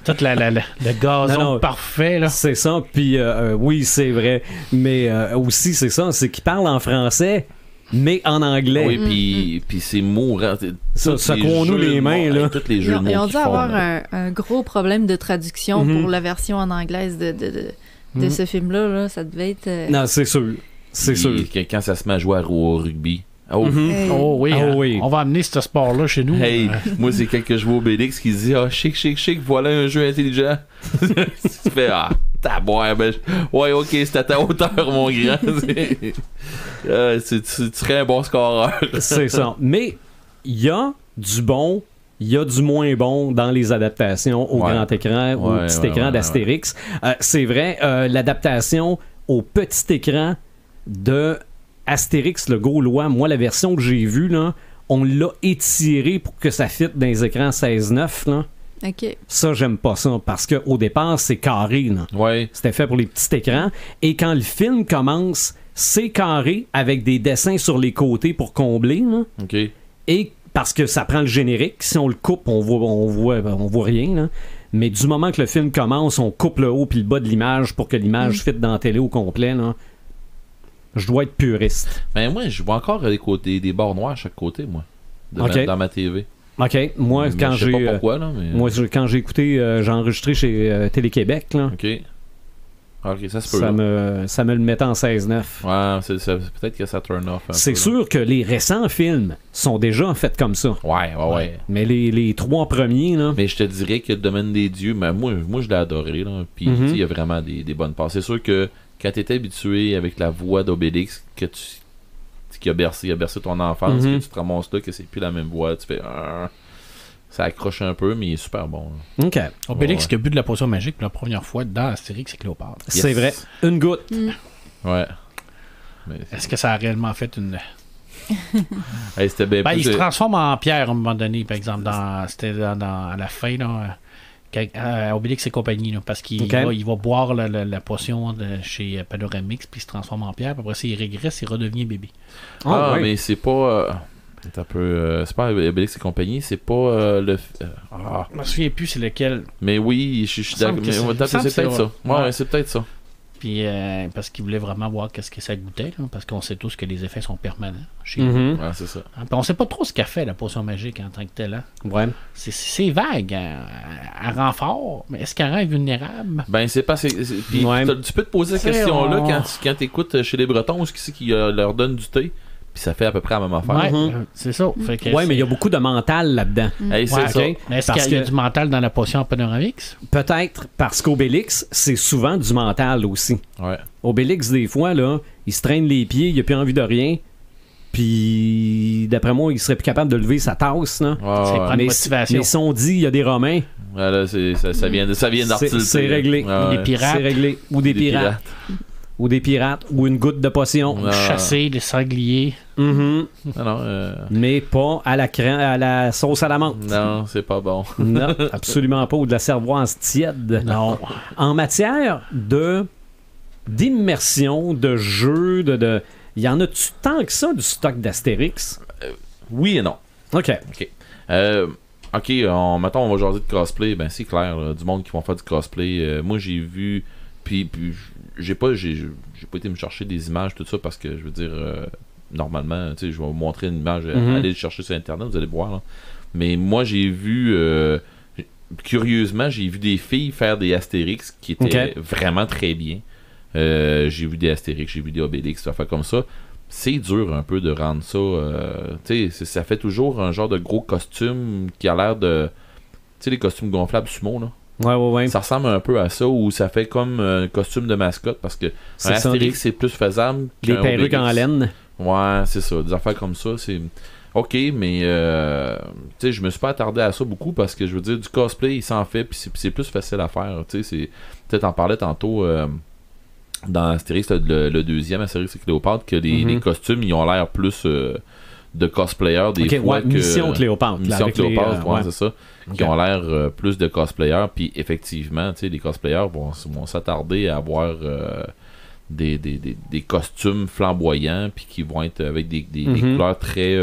Tout le gazon parfait, là. C'est ça, puis oui, c'est vrai. Mais aussi, c'est ça, c'est qu'ils parlent en français, mais en anglais. Oui, puis c'est mourant. Secours-nous les mains, là. Tous les jeux ils ont dû avoir un gros problème de traduction pour la version en anglaise de ce film-là, là, ça devait être... Non, c'est sûr. C'est sûr. Quand ça se met à jouer au rugby. Oh oui. On va amener ce sport-là chez nous. Hey, moi, c'est quand que je vois Obélix qui dit chic, voilà un jeu intelligent. Tu fais taboire, ben, ouais, ok, c'est à ta hauteur, mon grand. Tu serais un bon scoreur. C'est ça. Mais il y a du bon. Il y a du moins bon dans les adaptations au grand écran, au petit écran d'Astérix. C'est vrai, l'adaptation au petit écran de Astérix le Gaulois, moi, la version que j'ai vue, là, on l'a étiré pour que ça fitte dans les écrans 16:9. Là. OK. Ça, j'aime pas ça, parce qu'au départ, c'est carré. Là. Ouais. C'était fait pour les petits écrans. Et quand le film commence, c'est carré avec des dessins sur les côtés pour combler. Là. OK. Et parce que ça prend le générique. Si on le coupe, on voit rien. Là. Mais du moment que le film commence, on coupe le haut puis le bas de l'image pour que l'image fitte dans la télé au complet. Là. Je dois être puriste. Mais moi, je vois encore des bords noirs à chaque côté, moi, dans ma TV. OK. Moi, mais quand je sais pas pourquoi, là, mais... Moi, quand j'ai écouté, j'ai enregistré chez Télé-Québec. Là. OK. OK, ça se peut. Ça me le mettait en 16:9. Ouais, peut-être que ça turn off. C'est sûr que les récents films sont déjà faits comme ça. Ouais. Mais les 3 premiers, là... Mais je te dirais que le domaine des dieux, mais moi je l'ai adoré, là. Puis, il y a vraiment des bonnes parts. C'est sûr que quand t'étais habitué avec la voix d'Obélix, qui a bercé ton enfance, que tu te ramasses là, que c'est plus la même voix, tu fais... Ça accroche un peu, mais il est super bon. Là. OK. Obélix qui a bu de la potion magique pour la première fois dans Astérix et Cléopâtre. Yes. C'est vrai. Une goutte. Ouais. Mais est-ce que ça a réellement fait une... Hey, c'était bien il se transforme en pierre à un moment donné, par exemple, c'était à la fin, là, Obélix et compagnie, là, parce qu'il va boire la potion chez Panoramix, puis il se transforme en pierre, puis après ça, il régresse, il redevient bébé. Mais c'est pas... C'est un peu. C'est pas Obélix et compagnie, c'est pas le. Je me souviens plus c'est lequel. Mais oui, je suis d'accord. C'est peut-être ça. Ouais, c'est peut-être ça. Puis parce qu'il voulait vraiment voir qu'est-ce que ça goûtait, là, parce qu'on sait tous que les effets sont permanents chez nous. Ouais, c'est ça. Puis on sait pas trop ce qu'a fait la potion magique en tant que telle. Hein. Ouais. C'est vague. Elle rend fort, mais est-ce qu'elle rend vulnérable? Ben, c'est pas. Tu peux te poser cette question-là quand tu écoutes chez les Bretons, ou qui c'est qui leur donne du thé? Puis ça fait à peu près la même affaire. C'est ça. Mais il y a beaucoup de mental là-dedans. Hey, c'est ça. Mais est-ce qu'il y a du mental dans la potion Panoramix? Peut-être, parce qu'Obélix, c'est souvent du mental aussi. Ouais. Obélix, des fois, là, il se traîne les pieds, il a plus envie de rien. Puis, d'après moi, il serait plus capable de lever sa tasse. Là. C'est prendre motivation. Mais si on dit, il y a des Romains. Là, ça vient d'artilter. C'est réglé. Ou des pirates. C'est réglé. Ou des pirates. Ou des pirates, ou une goutte de potion. Chasser des sangliers. Mais pas à la sauce à la menthe. Non, c'est pas bon. Non, absolument pas. Ou de la cervoise tiède. Non. En matière d'immersion, de jeu, y en a-tu tant que ça du stock d'Astérix? Oui et non. OK. Mettons, on va jaser de cosplay. Ben, c'est clair, là, du monde qui vont faire du cosplay. Moi, j'ai vu... Puis j'ai pas été me chercher des images, tout ça, parce que, je veux dire, normalement, tu sais, je vais vous montrer une image, allez le chercher sur Internet, vous allez voir, là. Mais moi, j'ai vu... curieusement, j'ai vu des filles faire des Astérix qui étaient vraiment très bien. J'ai vu des Astérix, j'ai vu des Obélix, ça fait comme ça. C'est dur un peu de rendre ça... tu sais, ça fait toujours un genre de gros costume qui a l'air de... Tu sais, les costumes gonflables sumo, là. Ouais. Ça ressemble un peu à ça, où ça fait comme un costume de mascotte, parce que un Astérix, c'est plus faisable. Des perruques en laine. Ouais, c'est ça. Des affaires comme ça, c'est... OK, mais tu sais, je me suis pas attardé à ça beaucoup, parce que je veux dire, du cosplay, il s'en fait, puis c'est plus facile à faire. Tu sais, peut-être en parlais tantôt dans Astérix, le deuxième Astérix et Cléopâtre, que les costumes, ils ont l'air plus de cosplayers des fois que... Mission Cléopâtre. Mission Cléopâtre, c'est ça. Qui ont l'air plus de cosplayers, puis effectivement, tu sais, les cosplayers vont s'attarder à avoir... des costumes flamboyants, puis qui vont être avec des couleurs très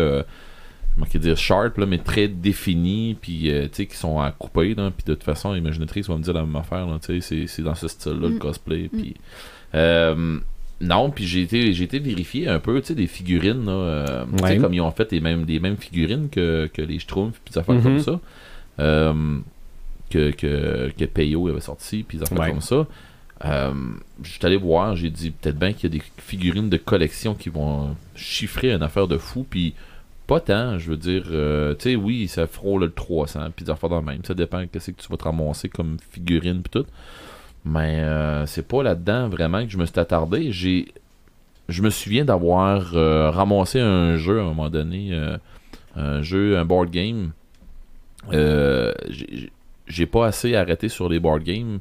sharp, là, mais très définies, puis tu sais, qui sont à couper, puis de toute façon Imaginatrix va me dire la même affaire, tu sais, c'est dans ce style là, le cosplay, puis non, puis j'ai été vérifier un peu, tu sais, des figurines là, tu sais, comme ils ont fait les mêmes figurines que les Schtroumpfs, puis des affaires comme ça, que Peyo avait sorti, puis des affaires comme ça. Je suis allé voir, j'ai dit peut-être bien qu'il y a des figurines de collection qui vont chiffrer une affaire de fou, puis pas tant, je veux dire, tu sais, oui, ça frôle le 300, puis des affaires de même, ça dépend de ce que tu vas te ramasser comme figurine, puis tout, mais c'est pas là-dedans vraiment que je me suis attardé. Je me souviens d'avoir ramassé un jeu à un moment donné, un board game. J'ai pas assez arrêté sur les board games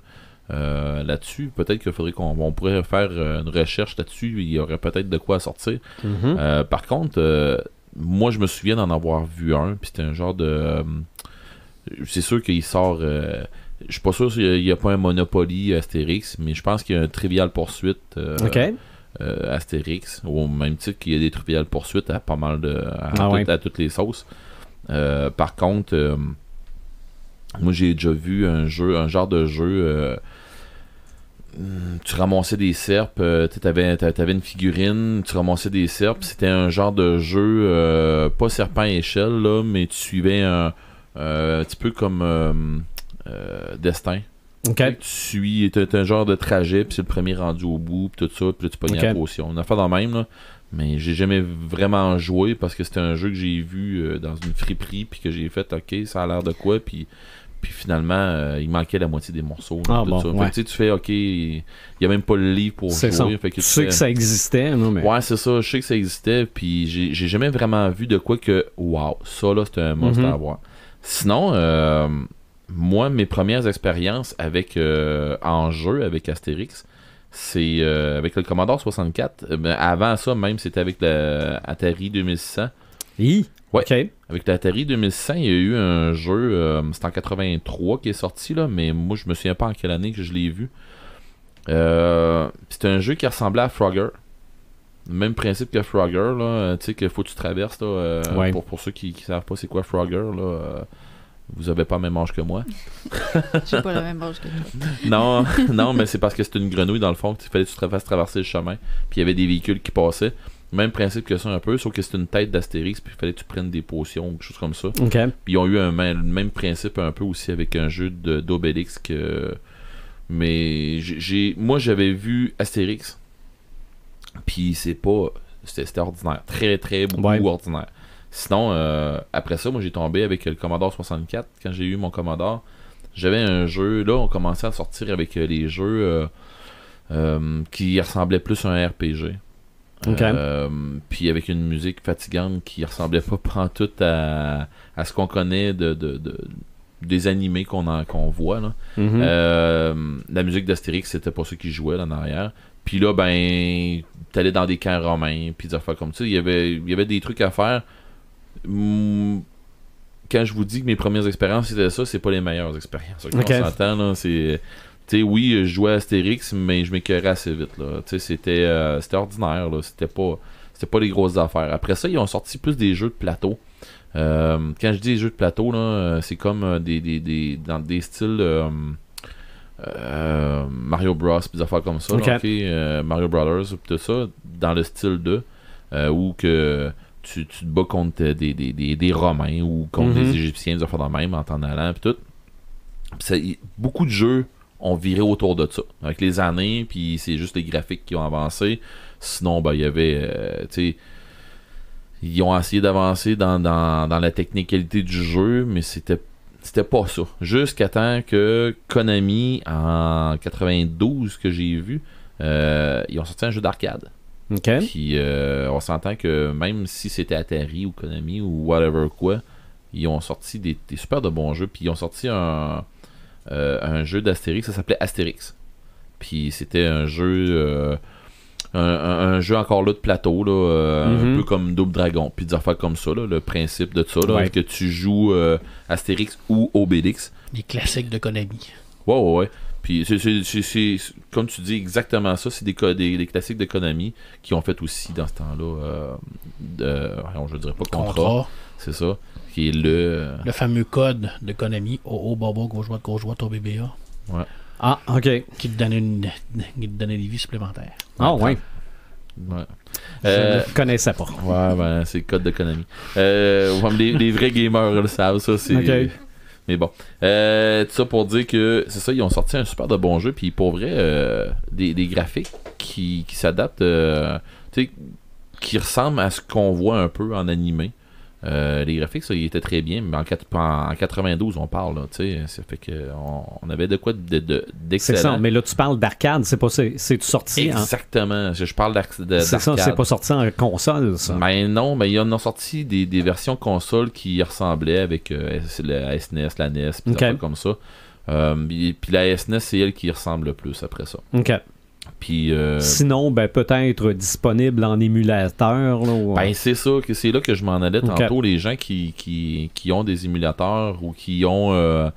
là-dessus. Peut-être qu'il faudrait qu'on pourrait faire une recherche là-dessus. Il y aurait peut-être de quoi à sortir. Par contre, moi je me souviens d'en avoir vu un, puis c'était un genre de... c'est sûr qu'il sort... je suis pas sûr qu'il n'y a pas un Monopoly Astérix, mais je pense qu'il y a un Trivial Pursuit Astérix, au même titre qu'il y a des Trivial Pursuit à pas mal à toutes les sauces. Par contre, moi j'ai déjà vu un genre de jeu... tu ramassais des serpes, t'avais une figurine, tu ramassais des serpes, c'était un genre de jeu pas serpent à échelle là, mais tu suivais un petit peu comme Destin. Okay. T'as un genre de trajet, puis c'est le premier rendu au bout, puis tout ça, puis là tu pognes la potion. On a fait dans le même là, mais j'ai jamais vraiment joué parce que c'était un jeu que j'ai vu dans une friperie, puis que j'ai fait ok, ça a l'air de quoi, puis finalement, il manquait la moitié des morceaux. Fait que, tu fais, ok, il n'y a même pas le livre pour jouer. Fait que tu sais que ça existait. Non, mais... Ouais, c'est ça, je sais que ça existait, puis j'ai jamais vraiment vu de quoi que, wow, ça là, c'était un must à avoir. Sinon, moi, mes premières expériences en jeu avec Astérix, c'est avec le Commodore 64. Avant ça, même, c'était avec l'Atari 2600. Ouais. Okay. Avec l'Atari 2600, il y a eu un jeu, c'est en 83 qui est sorti, là, mais moi je me souviens pas en quelle année que je l'ai vu. C'était un jeu qui ressemblait à Frogger. Même principe que Frogger, là, tu sais qu'il faut que tu traverses, là, pour ceux qui savent pas c'est quoi Frogger, là, vous avez pas le même âge que moi. J'ai pas le même âge que toi. Non, mais c'est parce que c'était une grenouille dans le fond, qu'il fallait que tu te fasses traverser le chemin, puis il y avait des véhicules qui passaient. Même principe que ça un peu, sauf que c'est une tête d'Astérix, puis il fallait que tu prennes des potions ou quelque chose comme ça. Okay. Puis ils ont eu le même principe un peu aussi avec un jeu d'Obélix mais moi j'avais vu Astérix, puis c'était ordinaire, très très beaucoup ordinaire. Sinon, après ça, moi j'ai tombé avec le Commodore 64 quand j'ai eu mon Commodore. J'avais un jeu, là on commençait à sortir avec les jeux qui ressemblaient plus à un RPG. Puis avec une musique fatigante qui ressemblait pas pantoute à ce qu'on connaît des animés qu'on voit là. La musique d'Astérix, c'était pas ça qui jouait là en arrière. Puis là ben t'allais dans des camps romains, puis des affaires comme ça. Il y avait des trucs à faire. Quand je vous dis que mes premières expériences c'était ça, c'est pas les meilleures expériences. On s'entend là, c'est... T'sais, oui, je jouais à Astérix, mais je m'écœurais assez vite. Là. C'était ordinaire. Là. C'était pas les grosses affaires. Après ça, ils ont sorti plus des jeux de plateau. Quand je dis des jeux de plateau, là, c'est comme dans des styles Mario Bros, des affaires comme ça. Là, Mario Brothers, tout ça, dans le style de où que tu te bats contre des Romains ou contre des Égyptiens, des affaires de même, en t'en allant, pis tout. Pis beaucoup de jeux ont viré autour de ça. Avec les années, puis c'est juste les graphiques qui ont avancé. Sinon, ben, il y avait... ils ont essayé d'avancer dans la technicalité du jeu, mais c'était c'était pas ça. Jusqu'à temps que Konami, en 92, que j'ai vu, ils ont sorti un jeu d'arcade. OK. Puis on s'entend que même si c'était Atari ou Konami ou whatever quoi, ils ont sorti des super de bons jeux. Puis ils ont sorti un jeu d'Astérix, ça s'appelait Astérix. Puis c'était un jeu un jeu encore là de plateau là, un peu comme Double Dragon, puis des affaires comme ça là, le principe de ça là, que tu joues Astérix ou Obélix, les classiques de Konami. Ouais. Puis c'est comme tu dis exactement ça, c'est des classiques de Konami qui ont fait aussi dans ce temps-là je dirais pas Contra. C'est ça, qui est le fameux code de Konami, Bobo, gros joueur, ton BBA. Ouais. Ah, ok. Qui te donnait des vies supplémentaires. Ah, ouais. Je ne connaissais pas. Ouais, ben, c'est le code de Konami. Les vrais gamers le savent, ça. C'est... Okay. Mais bon. Tout ça pour dire que, c'est ça, ils ont sorti un super de bon jeu, puis pour vrai, des graphiques qui s'adaptent, qui ressemblent à ce qu'on voit un peu en animé. Les graphiques, ça, ils étaient très bien, mais en 92, on parle, là, tu sais, ça fait qu'on avait de quoi d'excellent. C'est ça, mais là, tu parles d'arcade, c'est sorti exactement, je parle d'arcade. C'est ça, c'est pas sorti en console, ça. Ben non, mais ils en ont sorti des versions console qui ressemblaient avec la SNES, la NES, puis des trucs comme ça. Puis la SNES, c'est elle qui ressemble le plus après ça. OK. Puis, sinon, ben peut-être disponible en émulateur. Là, ben c'est ça, c'est là que je m'en allais tantôt. Les gens qui ont des émulateurs ou qui ont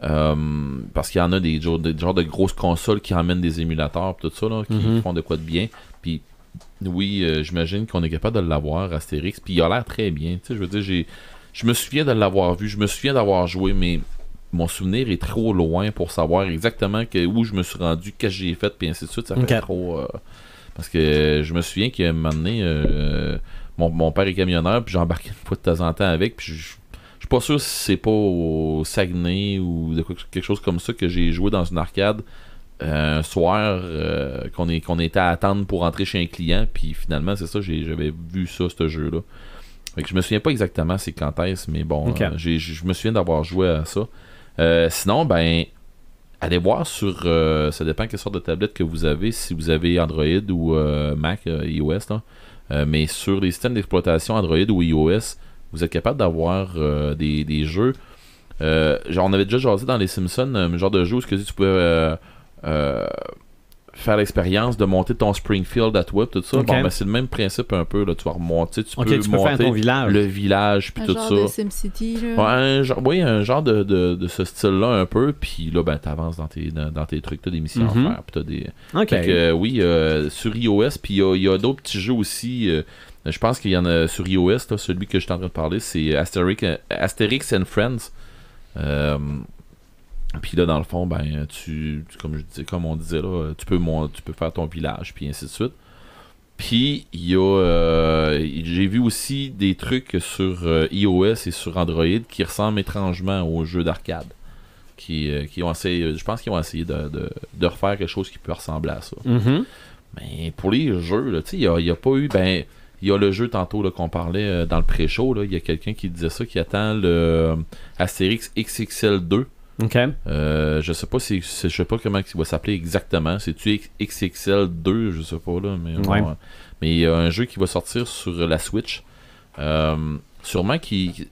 parce qu'il y en a des genres de grosses consoles qui emmènent des émulateurs tout ça là, qui font de quoi de bien. Puis oui, j'imagine qu'on est capable de l'avoir Astérix. Puis il a l'air très bien. Je veux dire, je me souviens de l'avoir vu, je me souviens d'avoir joué, mais mon souvenir est trop loin pour savoir exactement où je me suis rendu, qu'est-ce que j'ai fait, puis ainsi de suite. Ça fait trop... parce que je me souviens qu'à un moment donné, mon père est camionneur, puis j'embarquais une fois de temps en temps avec, puis je suis pas sûr si c'est pas au Saguenay ou quelque chose comme ça que j'ai joué dans une arcade un soir qu'on était à attendre pour rentrer chez un client, puis finalement, c'est ça, j'avais vu ça, ce jeu-là. Fait que je me souviens pas exactement c'est quand est-ce, mais bon, je me souviens d'avoir joué à ça. Sinon, ben, allez voir sur... ça dépend quelle sorte de tablette que vous avez, si vous avez Android ou Mac, iOS, là. Mais sur les systèmes d'exploitation Android ou iOS, vous êtes capable d'avoir des jeux. Genre, on avait déjà jasé dans les Simpsons, un genre de jeu où tu pouvais faire l'expérience de monter ton Springfield à toi, tout ça. Bon, ben, c'est le même principe un peu, là. Tu vas remonter, tu peux monter ton village. Le village, puis tout ça. Un genre de SimCity, là. Ouais, un genre de ce style-là un peu, puis là, ben, t'avances dans tes trucs, t'as des missions à faire, puis t'as des... Fait que, oui, sur iOS, puis il y a d'autres petits jeux aussi, je pense qu'il y en a sur iOS, là, celui que je suis en train de parler, c'est Asterix and Friends. Puis là, dans le fond, ben, comme on disait là, tu peux faire ton village, puis ainsi de suite. Puis il y a, j'ai vu aussi des trucs sur iOS et sur Android qui ressemblent étrangement aux jeux d'arcade, qui ont essayé, je pense qu'ils ont essayé de refaire quelque chose qui peut ressembler à ça. Mais pour les jeux, là, tu sais, il y a pas eu, ben, il y a le jeu tantôt là, qu'on parlait dans le pré-show, là, il y a quelqu'un qui disait ça, qui attend le Astérix XXL 2. OK. Je sais pas je sais pas comment il va s'appeler exactement. C'est-tu XXL 2, je sais pas là, mais ouais. Mais il y a un jeu qui va sortir sur la Switch. Sûrement je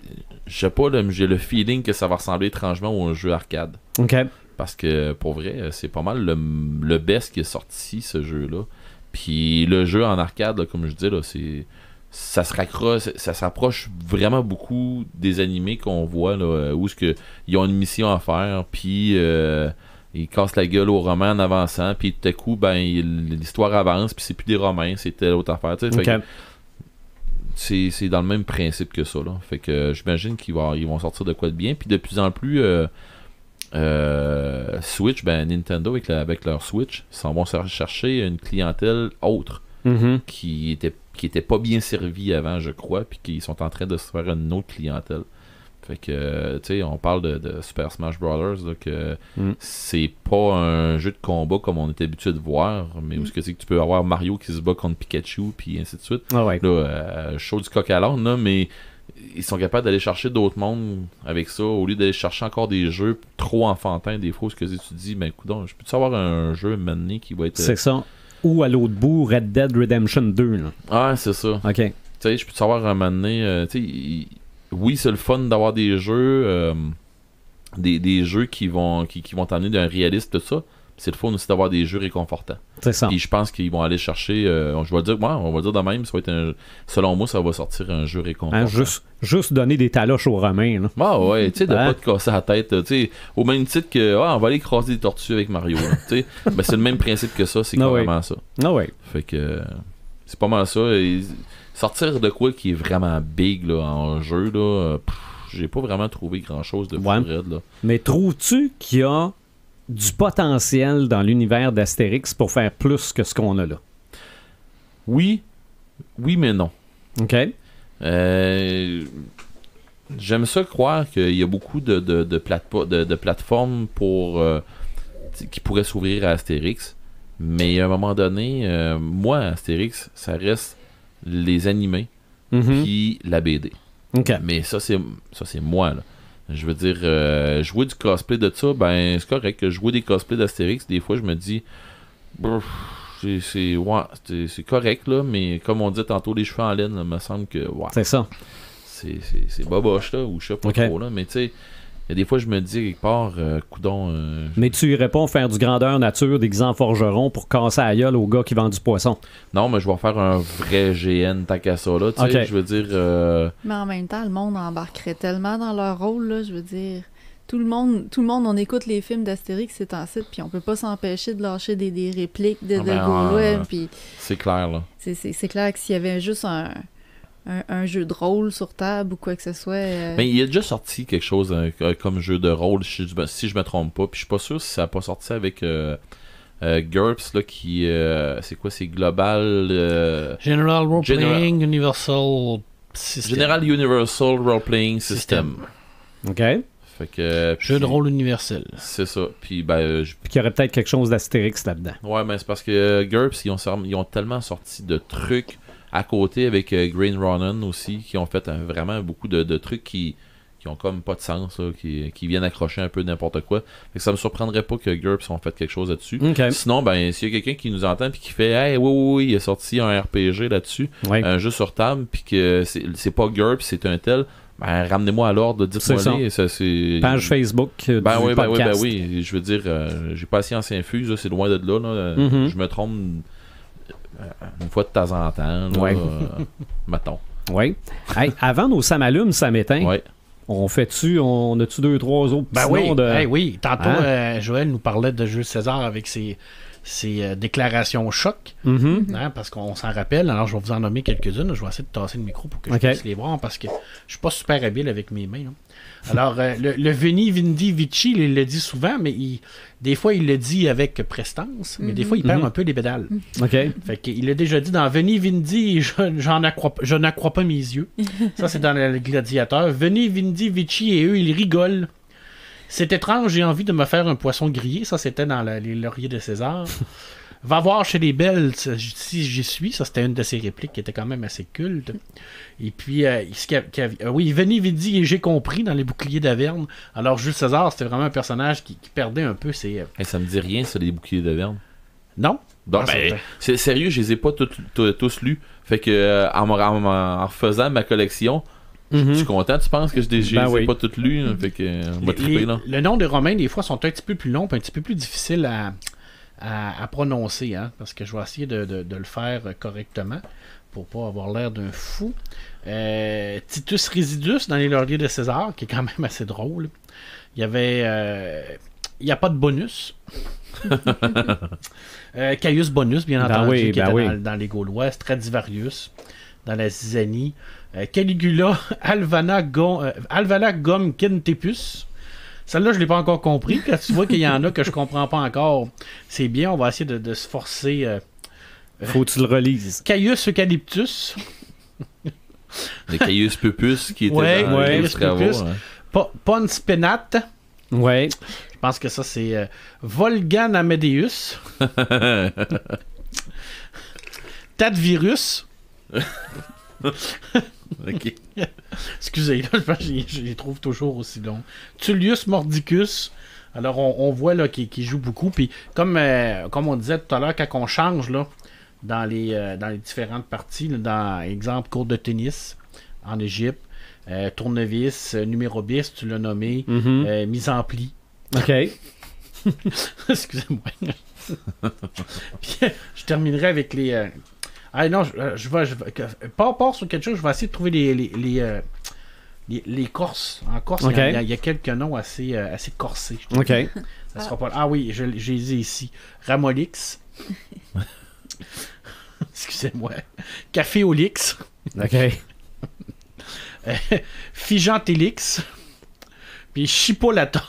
sais pas, là, j'ai le feeling que ça va ressembler étrangement au jeu arcade. OK. Parce que pour vrai, c'est pas mal le best qui est sorti, ce jeu-là. Puis le jeu en arcade, là, comme je dis, là, ça se rapproche vraiment beaucoup des animés qu'on voit là, où ils ont une mission à faire, puis ils cassent la gueule aux Romains en avançant, puis tout à coup, ben, l'histoire avance, puis c'est plus des Romains, c'est telle autre affaire. Okay. C'est dans le même principe que ça. Là. Fait que j'imagine qu'ils vont sortir de quoi de bien, puis de plus en plus Switch, ben Nintendo avec leur Switch, ils s'en vont chercher une clientèle autre qui était pas bien servi avant, je crois, puis qui sont en train de se faire une autre clientèle. Fait que, tu sais, on parle de Super Smash Brothers, là, que c'est pas un jeu de combat comme on est habitué de voir, mais où est-ce que tu peux avoir Mario qui se bat contre Pikachu, puis ainsi de suite. Ah ouais. Là, chaud du coq à l'âne, là, mais ils sont capables d'aller chercher d'autres mondes avec ça, au lieu d'aller chercher encore des jeux trop enfantins, des fois, ce que tu dis, ben, coudonc, je peux savoir un jeu maintenant qui va être... C'est ça. Ou à l'autre bout, Red Dead Redemption 2. Là. Ah, c'est ça. OK. Tu sais, je peux savoir un moment donné, oui, c'est le fun d'avoir des jeux, des jeux qui vont t'amener d'un réaliste, tout ça. C'est le fun aussi d'avoir des jeux réconfortants. C'est ça. Puis je pense qu'ils vont aller chercher, on va dire de même, ça va être selon moi, ça va sortir un jeu réconfortant. Juste donner des taloches aux Romains. Là. Ah ouais, tu sais, de pas te casser la tête, tu sais, au même titre que, on va aller écraser des tortues avec Mario, tu sais. Ben, c'est le même principe que ça, c'est carrément ça. Ah ouais. Fait que, c'est pas mal ça. Et sortir de quoi qui est vraiment big, là, en jeu, là, j'ai pas vraiment trouvé grand-chose de fou raide, là. Mais trouves-tu qu'il y a du potentiel dans l'univers d'Astérix pour faire plus que ce qu'on a là? Oui, mais non. OK. J'aime ça croire qu'il y a beaucoup de plateformes qui pourraient s'ouvrir à Astérix, mais à un moment donné, moi, Astérix, ça reste les animés puis la BD. Okay. Mais ça, c'est moi, là. Je veux dire, jouer du cosplay de ça, ben c'est correct. Que jouer des cosplays d'Astérix, des fois je me dis c'est correct là, mais comme on dit tantôt, les cheveux en laine, il me semble que c'est ça. C'est boboche là, ou je sais pas trop là, mais tu sais, il y a des fois je me dis quelque part, coudon. Mais tu irais pas faire du grandeur nature déguisé en forgeron pour casser la gueule au gars qui vend du poisson? Non, mais je vais faire un vrai GN tant qu'à ça là, tu sais, je veux dire. Mais en même temps, le monde embarquerait tellement dans leur rôle là, je veux dire. Tout le monde, on écoute les films d'Astérix, c'est en site, puis on peut pas s'empêcher de lâcher des répliques de Gaulois, puis. C'est clair là. C'est clair que s'il y avait juste un jeu de rôle sur table ou quoi que ce soit. Mais il a déjà sorti quelque chose comme jeu de rôle, si je me trompe pas. Puis je suis pas sûr si ça a pas sorti avec GURPS là, qui c'est quoi, c'est Global General Role Playing Universal System. General Universal Role Playing System. OK. Fait que jeu de rôle universel. C'est ça. Puis ben puis qu'il y aurait peut-être quelque chose d'Astérix là-dedans. Ouais, mais c'est parce que GURPS ils ont tellement sorti de trucs à côté avec Green Ronin aussi, qui ont fait vraiment beaucoup de trucs qui ont comme pas de sens, là, qui viennent accrocher un peu n'importe quoi. Fait que ça me surprendrait pas que GURPS ont fait quelque chose là-dessus. Okay. Sinon, ben s'il y a quelqu'un qui nous entend puis qui fait hey, oui, il a sorti un RPG là-dessus, un jeu sur table, puis que c'est pas GURPS, c'est un tel, ben ramenez-moi à l'ordre, dites-moi c'est page Facebook du podcast. oui, je veux dire, j'ai pas la science infuse, là, c'est loin de là. Je me trompe une fois de temps en temps, mettons. Oui. Hey, avant nos samalumes, ça m'éteint. On a-tu 2-3 autres petits noms de... oui, tantôt, Joël nous parlait de Jules César avec ses déclarations choc, parce qu'on s'en rappelle. Alors, je vais vous en nommer quelques-unes. Je vais essayer de tasser le micro pour que je puisse les voir, parce que je suis pas super habile avec mes mains. Là. Alors, le Veni, Vidi, Vici, il le dit souvent, mais des fois, il le dit avec prestance, mais des fois, il perd un peu les pédales. Fait qu'il a déjà dit dans Veni, Vidi, je n'accrois pas mes yeux. Ça, c'est dans le Gladiateur. Veni, Vidi, Vici, et eux, ils rigolent. C'est étrange, j'ai envie de me faire un poisson grillé. Ça, c'était dans les Lauriers de César. Va voir chez les Belles si j'y suis. Ça, c'était une de ses répliques qui était quand même assez culte. Et puis, oui, Veni, Vidi et j'ai compris dans les Boucliers d'Averne. Alors, Jules César, c'était vraiment un personnage qui perdait un peu ses... ça me dit rien, ça, les Boucliers d'Averne. Non? Donc, c'est sérieux, je les ai pas tous lus. Fait que, en refaisant ma collection... Je suis content, tu penses que je les ai pas toutes lues, fait que on va triper, là. Le nom des Romains, des fois, sont un petit peu plus longs, un petit peu plus difficiles à prononcer, hein, parce que je vais essayer de le faire correctement pour pas avoir l'air d'un fou. Titus Residus dans les Lauriers de César, qui est quand même assez drôle. Il y avait... il n'y a pas de bonus. Caius Bonus, bien entendu, qui était dans les Gaulois. Stradivarius, dans la Zizanie. Caligula, Alvana Gom Kentepus. Celle-là, je ne l'ai pas encore compris. Quand tu vois qu'il y en a que je comprends pas encore, c'est bien. On va essayer de se forcer. Faut que tu le relises. Caius Eucalyptus. Le Caius Pupus qui était dans les travaux. Pons Penat. Ouais. Je pense que ça, c'est Volgan Amadeus. Tadvirus. Ok. Excusez, là, je les trouve toujours aussi longs. Tullius Mordicus. Alors, on voit là qu'il joue beaucoup. Puis, comme on disait tout à l'heure, quand on change là, dans les différentes parties, là, dans exemple, cours de tennis en Égypte, tournevis, numéro bis, tu l'as nommé, mise en pli. OK. Excusez-moi. Puis, je terminerai avec les... non, je vais pas sur quelque chose, je vais essayer de trouver les Corses. En Corse, Okay. il y a quelques noms assez corsés. OK. Ça sera pas... Ah oui, j'ai les ai ici. Ramolix. Excusez-moi. Café Olix. OK. Figentélix. Puis Chipolata.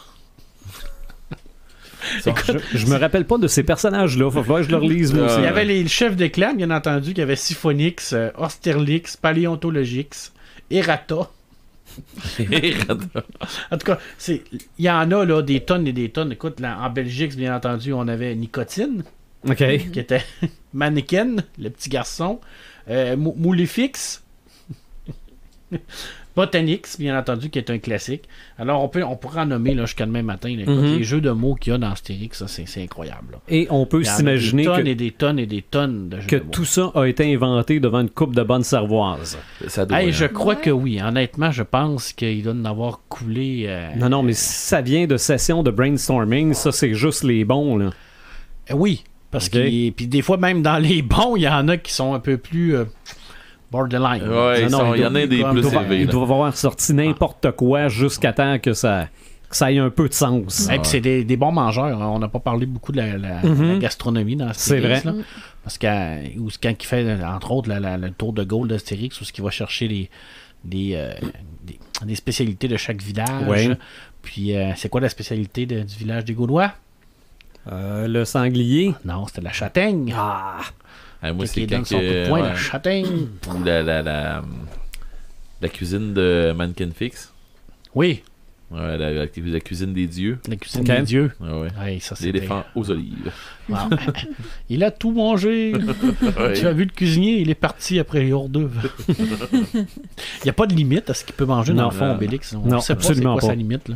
Je me rappelle pas de ces personnages-là. Faut que je leur lise, moi aussi. Il y avait le chef de clan, bien entendu, qui avait Siphonix, Austerlix, Paléontologix, Errata. En tout cas, il y en a là, des tonnes et des tonnes. Écoute, là, en Belgique, bien entendu, on avait Nicotine, OK. qui était Mannequin, le petit garçon, Moulifix, Botanix, bien entendu, qui est un classique. Alors, on pourra en nommer là, jusqu'à demain matin. Là. Écoute, les jeux de mots qu'il y a dans Astérix, ça, c'est incroyable. Là. Et on peut s'imaginer des tonnes et des tonnes et des tonnes de jeux que de mots. tout ça a été inventé devant une coupe de bonnes cervoises. Ça doit, Je crois que oui. Honnêtement, je pense qu'il doit en avoir coulé... Non, mais si ça vient de sessions de brainstorming, ça, c'est juste les bons, là. Oui, parce Okay. que puis des fois, même dans les bons, il y en a qui sont un peu plus... borderline. Ouais, il y en a des plus élevés. Ils doivent avoir sorti n'importe quoi jusqu'à temps que ça ait un peu de sens. Et puis c'est des bons mangeurs. On n'a pas parlé beaucoup de la gastronomie dans Astérix. C'est vrai. Là, parce que quand il fait, entre autres, le tour de Gaulle d'Astérix, où il va chercher des spécialités de chaque village. Ouais. Puis c'est quoi la spécialité du village des Gaulois? Le sanglier. Non, c'était la châtaigne. Ah! Moi, Qui c'est donne quand son coup de poing, ouais. la châtaigne. Ou la cuisine de Mannequin Fix. Oui, Ouais, la cuisine des dieux. la cuisine Ok. des dieux. Ouais. Ouais, ça, c'était- L'éléphant aux olives. Wow. Il a tout mangé. Tu as vu le cuisinier, il est parti après les hors d'œuvre. Il n'y a pas de limite à ce qu'il peut manger dans Non. le fond, Obélix. On Non, ne sait pas c'est absolument quoi pas. sa limite. Là.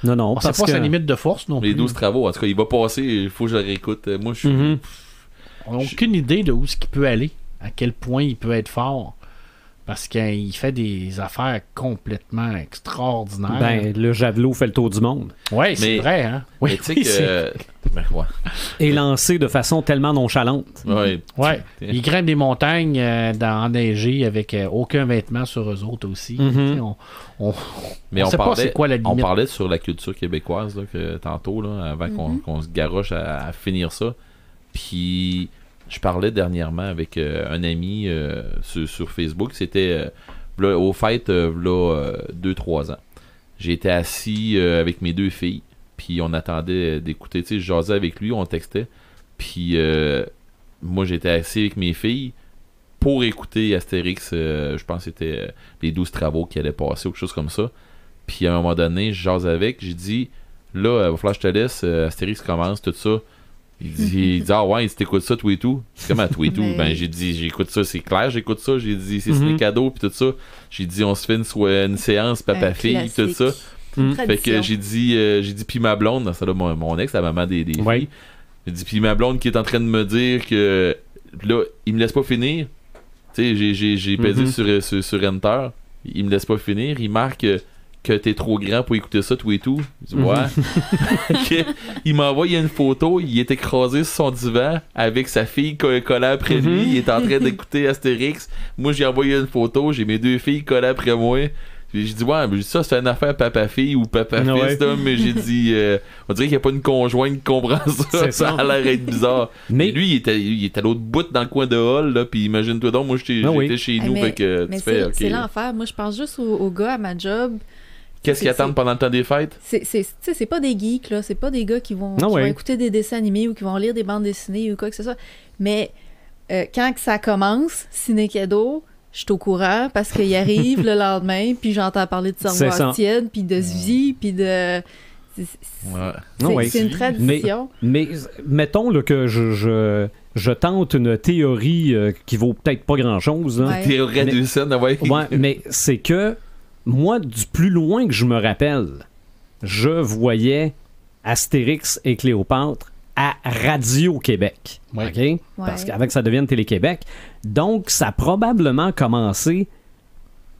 Non, non, On ne sait parce pas que... sa limite de force non Les plus. 12 travaux, en tout cas, il va passer, il faut que je le réécoute. Moi, je suis. Mhm. On n'a aucune idée de où ce qu'il peut aller, à quel point il peut être fort. Parce qu'il fait des affaires complètement extraordinaires. Ben, le javelot fait le tour du monde. ouais, c'est mais- vrai, hein? Mais Oui, tu sais oui, que. Ben, ouais. Et lancé de façon tellement nonchalante. Ouais. Ouais. Ils grimpent des montagnes enneigées avec aucun vêtement sur eux autres aussi. Mhm. Tu sais, on Mais on sait pas c'est quoi la on limite. parlait sur la culture québécoise là, tantôt, là, avant qu'on se garoche à finir ça. Puis je parlais dernièrement avec un ami sur Facebook. C'était au fait, là, 2-3 ans. J'ai été assis avec mes 2 filles. Puis on attendait d'écouter. Tu sais, je jasais avec lui, on textait. Puis moi, j'étais assis avec mes filles pour écouter Astérix. Je pense que c'était les 12 travaux qui allaient passer ou quelque chose comme ça. Puis à un moment donné, je jase avec. J'ai dit, là, il va falloir que je te laisse. Astérix commence, tout ça. Il dit ah ouais, tu t'écoutes ça, tout et tout. C'est comment, tout et tout? Mais- Ben, j'ai dit, j'écoute ça, c'est clair, j'écoute ça. J'ai dit, c'est des cadeaux, puis tout ça. J'ai dit, on se fait une séance papa-fille, tout ça. Fait que j'ai dit, puis ma blonde, ça là, mon ex, la maman des filles. Ouais. J'ai dit, puis ma blonde qui est en train de me dire que là, il me laisse pas finir. Tu sais, j'ai pesé sur Enter. Il me laisse pas finir. Il marque que t'es trop grand pour écouter ça, tout et tout. Je dis, ouais. Ok. Il m'a envoyé une photo. Il est écrasé sur son divan avec sa fille collée après lui. Il est en train d'écouter Astérix. Moi, j'ai envoyé une photo. J'ai mes 2 filles collées après moi. Puis j'ai dit, ouais, mais ça, c'est une affaire papa-fille ou papa-fils, Ouais. là, mais j'ai dit, on dirait qu'il n'y a pas une conjointe qui comprend ça. C'est Ça ça. a l'air d'être bizarre. Mais- Mais lui, il était à l'autre bout dans le coin de hall, là, puis imagine-toi donc, moi, j'étais oui. chez nous, fait que mais tu fais, ok. c'est l'enfer. Moi, je pense juste aux gars à ma job. Qu'est-ce qu'ils c'est- attendent pendant le temps des fêtes? C'est pas des geeks, là. C'est pas des gars qui vont ouais. écouter des dessins animés ou qui vont lire des bandes dessinées ou quoi que ce soit. Mais quand que ça commence, ciné cadeau, je suis au courant parce qu'il arrive le lendemain, puis j'entends parler de C'est cerveau ça. tiède, puis de Zvi, puis de... Ouais. Ah ouais. C'est une tradition. Mais mettons là, que je tente une théorie qui vaut peut-être pas grand-chose. Ouais. Théorie de scène, ouais. Ouais, mais c'est que moi, du plus loin que je me rappelle, je voyais Astérix et Cléopâtre à Radio-Québec. Ouais. OK? Ouais. Parce qu'avant que ça devienne Télé-Québec. Donc, ça a probablement commencé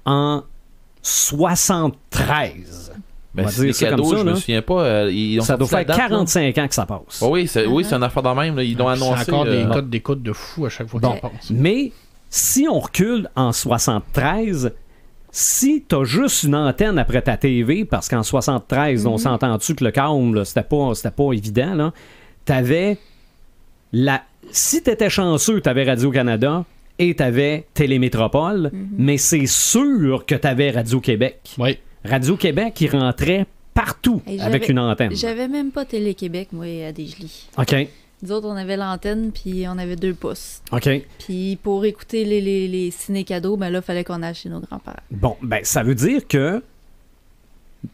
en 73. Ben, On va c'est dire des ça comme cadeaux, ça, je me là. souviens pas. Ils ont Ça doit sorti faire la date, là. 45 ans que ça passe. Oh oui, c'est une affaire de même. Là. Ils l'ont annoncé. C'est encore des euh, codes d'écoute de fou à chaque fois Bon. qu'on passe. Mais si on recule en 73, si t'as juste une antenne après ta TV, parce qu'en 73, on s'entend-tu que le câble, là, c'était pas évident, là, t'avais si t'étais chanceux, t'avais Radio-Canada et t'avais Télémétropole, mais c'est sûr que t'avais Radio-Québec. Oui. Radio-Québec, il rentrait partout Hey, avec une antenne. J'avais même pas Télé-Québec, moi, à Desjolies. OK, Nous autres, on avait l'antenne, puis on avait 2 pouces. OK. Puis pour écouter les ciné-cadeaux, ben là, il fallait qu'on aille chez nos grands-parents. Bon, ben, ça veut dire que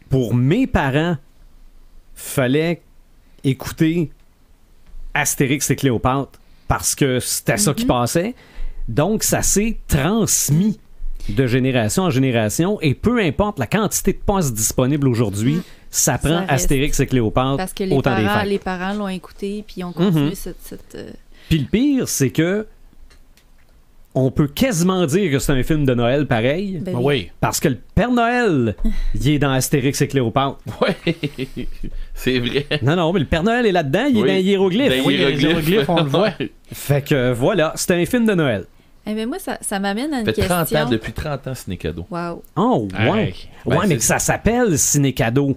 pour mes parents, fallait écouter Astérix et Cléopâtre parce que c'était ça qui passait. Donc, ça s'est transmis de génération en génération et peu importe la quantité de postes disponibles aujourd'hui, ça prend reste. Astérix et Cléopâtre Parce que au temps des fêtes. les parents l'ont écouté, puis ils ont continué cette Puis le pire, c'est que on peut quasiment dire que c'est un film de Noël pareil. ben Oui. Parce que le Père Noël, il est dans Astérix et Cléopâtre. Ouais, c'est vrai. Non, mais le Père Noël est là-dedans, il est Oui. dans les hiéroglyphes. Dans Oui, les hiéroglyphes, on le voit. Fait que voilà, c'est un film de Noël. Eh ben moi, ça m'amène à une Ça fait 30 question. ans, depuis 30 ans, c'est des cadeaux. Wow. Oh, ouais. Hey. Ben, Ouais, mais c'est- que ça s'appelle Ciné-Cadeau.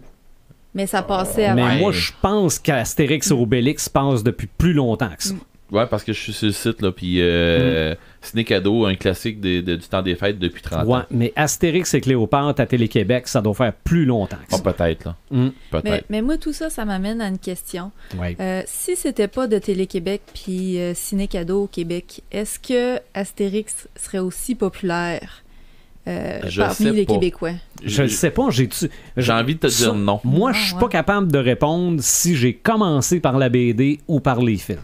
Mais ça passait avant. Mais Ouais. moi, je pense qu'Astérix et Obélix passe depuis plus longtemps que ça. Ouais, parce que je suis sur le site, là, puis Ciné Cadeau, un classique du temps des fêtes depuis 30 Ouais, ans. mais Astérix et Cléopâtre à Télé-Québec, ça doit faire plus longtemps que Ah, ça. peut-être, là. Mm. Peut-être. Mais moi, tout ça, ça m'amène à une question. Ouais. Si c'était pas de Télé-Québec puis Ciné-Cadeau au Québec, est-ce que Astérix serait aussi populaire Je parmi sais les pas. Québécois? Je le sais pas, J'ai envie de te dire non. Moi, Ah, je suis ouais. pas capable de répondre si j'ai commencé par la BD ou par les films.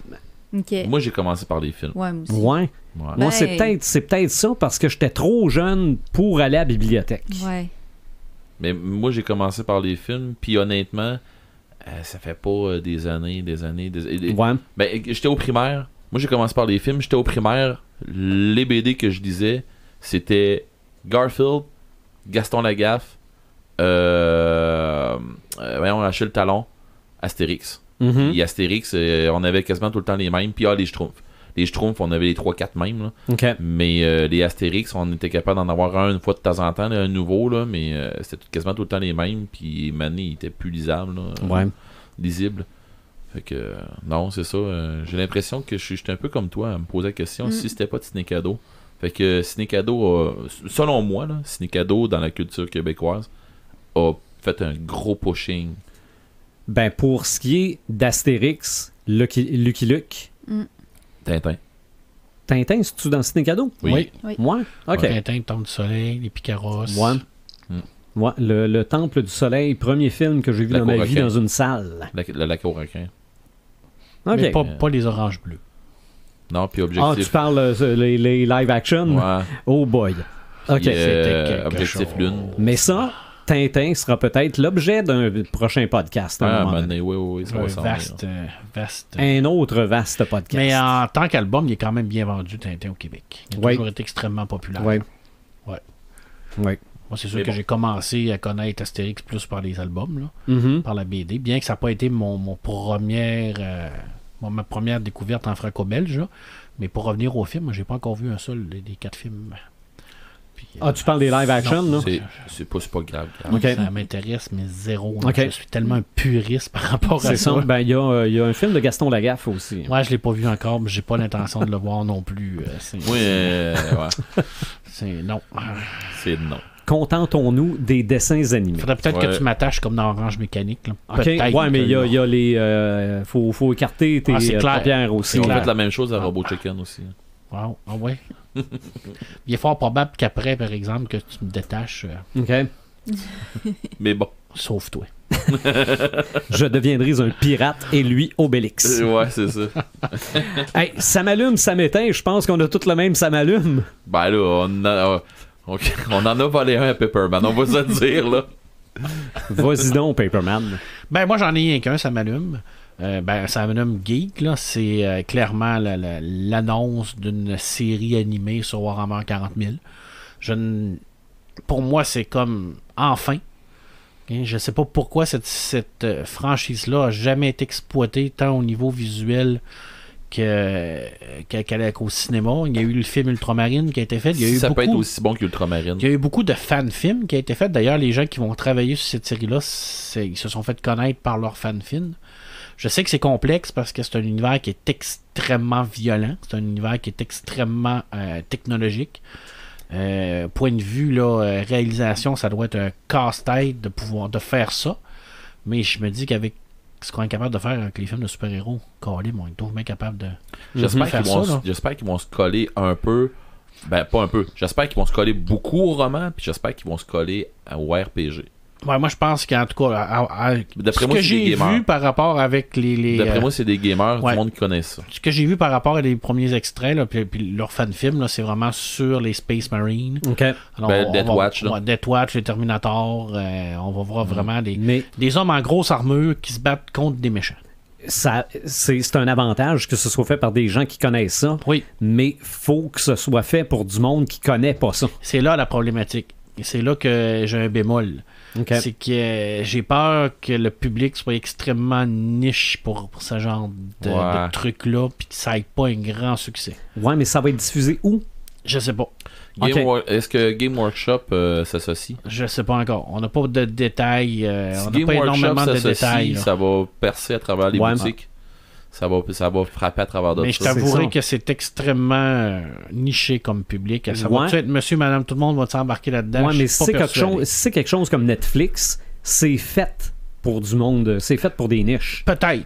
OK. Moi, j'ai commencé par les films. Ouais, moi aussi. Ouais. Ouais. Moi, Ben- c'est peut-être ça parce que j'étais trop jeune pour aller à la bibliothèque. Ouais. Mais moi, j'ai commencé par les films, puis honnêtement, ça fait pas des années. Ouais. Ben, j'étais au primaire. Moi, j'ai commencé par les films. J'étais au primaire. Les BD que je lisais, c'était Garfield, Gaston Lagaffe, voyons, Achille Talon, Astérix. Mhm. Et Astérix, on avait quasiment tout le temps les mêmes. Puis les Schtroumpfs. Les Schtroumpfs, on avait les 3-4 mêmes. Là. OK. Mais les Astérix, on était capable d'en avoir un une fois de temps en temps, là, un nouveau, là, mais c'était quasiment tout le temps les mêmes. Puis Mané, il était plus lisable. Là, Ouais. lisible. Fait que, non, c'est ça. J'ai l'impression que j'étais un peu comme toi à me poser la question si c'était pas de Ciné-Cadeau. Fait que Ciné-Cadeau, selon moi, là, Ciné-Cadeau dans la culture québécoise a fait un gros pushing. Ben, pour ce qui est d'Astérix, Lucky Luke, Tintin. Tintin, c'est-tu dans Ciné-Cadeau? Oui. Ouais. OK. Tintin, le Temple du Soleil, les Picaros. Ouais. Ouais, le Temple du Soleil, premier film que j'ai vu La dans ma Cour vie requin. dans une salle. Le lac au requin. OK. Mais pas les oranges bleus. Non, puis Ah, Objectif. tu parles les live action? Ouais. Oh boy. OK. Puis, C'était quelque Objectif chose. Lune. Mais ça, Tintin sera peut-être l'objet d'un prochain podcast. à un Ah, moment ben, donné. oui, ça va Un s'en venir. vaste. Un autre vaste podcast. Mais en tant qu'album, il est quand même bien vendu, Tintin, au Québec. Il a Ouais. toujours été extrêmement populaire. Ouais. Ouais. Ouais. Moi, c'est sûr Mais que bon. j'ai commencé à connaître Astérix plus par les albums, là, Mhm. par la BD, bien que ça n'a pas été ma première découverte en franco-belge. Là. Mais pour revenir au film, moi, j'ai pas encore vu un seul des 4 films. Puis, Ah, tu parles des live action, non, là? C'est pas grave. Ok. Ça m'intéresse, mais zéro. là. Ok. Je suis tellement un puriste par rapport à C'est ça. ça. Ben, il y a un film de Gaston Lagaffe aussi. Ouais, je l'ai pas vu encore, mais j'ai pas l'intention de le voir non plus. Oui, ouais. Non. C'est non. Contentons-nous des dessins animés. Faudrait peut-être Ouais. que tu m'attaches comme dans Orange Mécanique. Là. OK. Peut-être Ouais, mais que il y a non. les. Faut écarter tes c'est clair. paupières aussi. Ils ont clair. fait la même chose à Robot Chicken aussi. Wow. Ah ouais. Il est fort probable qu'après, par exemple, que tu me détaches, OK. Mais bon. sauf toi. Je deviendrai un pirate et lui Obélix. Ouais, c'est ça. Hey, ça m'allume, ça m'éteint. Je pense qu'on a tous le même ça m'allume. Ben là, on en a volé un à Pepperman, on va se dire, là. Vas-y donc, Paperman. Ben, moi, j'en ai rien qu'un, ça m'allume. Ça m'allume Geek, là. C'est clairement l'annonce d'une série animée sur Warhammer 40 000. Pour moi, c'est comme enfin. Je sais pas pourquoi cette franchise-là a jamais été exploitée tant au niveau visuel qu'au cinéma. Il y a eu le film Ultramarine qui a été fait. Ça peut être aussi bon qu'Ultramarine. Il y a eu beaucoup de fan-films qui a été fait. D'ailleurs, les gens qui vont travailler sur cette série-là, ils se sont fait connaître par leur fan-film. Je sais que c'est complexe parce que c'est un univers qui est extrêmement violent. C'est un univers qui est extrêmement technologique. Point de vue là, réalisation, ça doit être un casse-tête de faire ça. Mais je me dis qu'avec ce qu'on est capable de faire avec les films de super-héros, on est toujours bien capable de J'espère qu'ils vont se coller un peu. Ben, pas un peu. J'espère qu'ils vont se coller beaucoup au roman, puis j'espère qu'ils vont se coller au RPG. Ouais, moi je pense qu'en tout cas, d'après ce moi, que j'ai vu par rapport avec les d'après moi, c'est des gamers, du monde qui connaissent ça. Ce que j'ai vu par rapport à les premiers extraits, là, puis leur fan-film, là, c'est vraiment sur les Space Marines. OK. Alors, Death Watch, là. Death Watch, les Terminators, on va voir vraiment des hommes en grosse armure qui se battent contre des méchants. C'est un avantage que ce soit fait par des gens qui connaissent ça. Oui. Mais faut que ce soit fait pour du monde qui connaît pas ça. C'est là la problématique. Et c'est là que j'ai un bémol. Okay. C'est que j'ai peur que le public soit extrêmement niche pour ce genre de truc-là, puis que ça ait pas un grand succès. Ouais, mais ça va être diffusé où? Je sais pas. Est-ce que Game Workshop s'associe? Je sais pas encore. On n'a pas de détails. Si on n'a pas énormément de détails. Ça va percer à travers les boutiques. Ça va frapper à travers d'autres choses. Mais je t'avouerai que c'est extrêmement niché comme public. Ça va être monsieur, madame, tout le monde va s'embarquer là-dedans. Ouais, mais c'est quelque chose comme Netflix, c'est fait pour du monde, c'est fait pour des niches. Peut-être.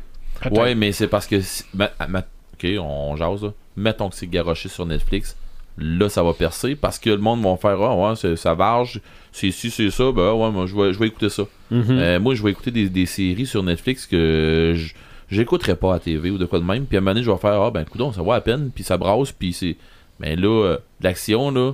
Ouais, mais c'est parce que... OK, on jase, là. Mettons que c'est garoché sur Netflix. Là, ça va percer parce que le monde va faire « Ah, ouais, ça varge, c'est ci, c'est ça. » Ben ouais, moi, je vais écouter ça. Moi, je vais écouter des séries sur Netflix que... j'écouterai pas à la TV ou de quoi de même, puis à un moment donné je vais faire ah ben coudonc, ça va à peine, puis ça brasse, puis c'est mais là l'action là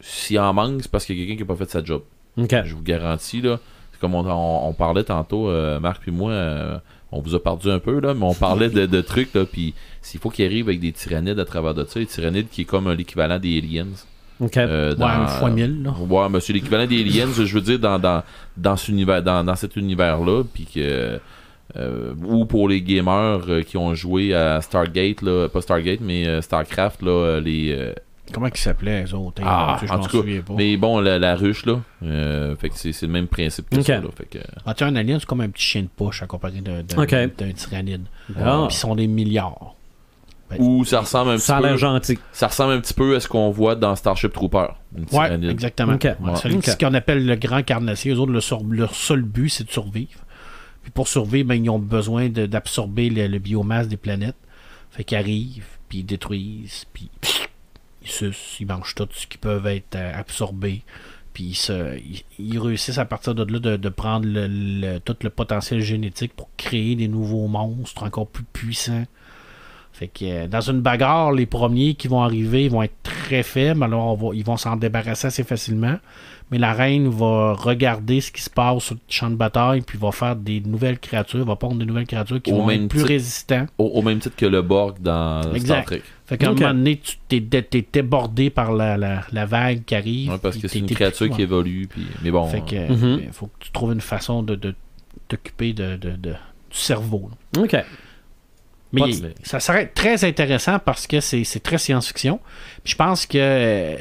s'il en manque c'est parce qu'il y a quelqu'un qui a pas fait sa job. Okay. Je vous garantis là, c'est comme on parlait tantôt Marc puis moi on vous a perdu un peu là, mais on parlait de trucs là, puis s'il faut qu'il arrive avec des tyrannides à travers de ça, les tyrannides qui est comme l'équivalent des aliens. Okay. Une fois 1000 là. Ouais, mais c'est l'équivalent des aliens, je veux dire dans cet univers, dans cet univers là, puis que ou pour les gamers qui ont joué à Stargate là, pas Stargate mais Starcraft là, les comment ils s'appelaient les autres en tout cas pas. Mais bon la ruche là fait que c'est le même principe que ça là, fait que tu as un alien, c'est comme un petit chien de poche à comparer d'un tyrannide. Puis ils sont des milliards. Ou ça ressemble un petit peu. Ça a l'air gentil. Ça ressemble un petit peu à ce qu'on voit dans Starship Trooper. Ouais, exactement. Ce qu'on appelle le grand carnassier, eux autres leur seul but c'est de survivre. Puis pour survivre, ils ont besoin d'absorber le biomasse des planètes. Fait qu'ils arrivent, puis ils détruisent, puis ils sucent, ils mangent tout ce qui peut être absorbé. Puis ils réussissent à partir de là de prendre tout le potentiel génétique pour créer des nouveaux monstres encore plus puissants. Fait que dans une bagarre, les premiers qui vont arriver ils vont être très faibles, alors ils vont s'en débarrasser assez facilement. Mais la reine va regarder ce qui se passe sur le champ de bataille, puis va faire des nouvelles créatures, va pondre des nouvelles créatures qui vont être plus résistantes. Au même titre que le Borg dans Star Trek. Fait qu'à un moment donné, t'es débordé par la vague qui arrive. Ouais, parce que c'est une créature qui évolue. Puis... Mais bon. Fait que faut que tu trouves une façon de t'occuper du cerveau. Là. OK. Mais ça serait très intéressant parce que c'est très science-fiction. Puis je pense que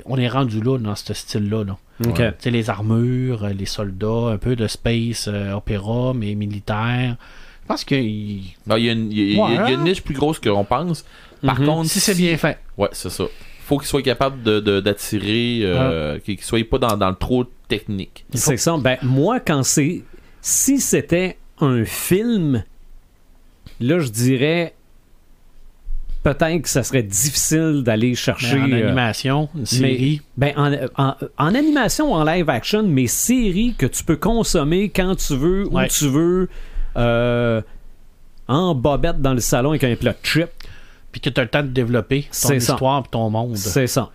on est rendu là dans ce style-là. Là. Okay. Les armures, les soldats, un peu de space opéra, mais militaire. Je pense qu'il y a une niche plus grosse qu'on pense. Par contre, si c'est bien fait. Ouais, c'est ça. Faut qu'il soit capable d'attirer, qu'il soit pas dans le trop technique. C'est ça. Ben, moi, si c'était un film, là, je dirais peut-être que ça serait difficile d'aller chercher... En animation, une série. En animation, en live action, mais séries que tu peux consommer quand tu veux, où tu veux, en bobette dans le salon avec un plat de chips. Puis que tu as le temps de développer ton histoire et ton monde. C'est ça.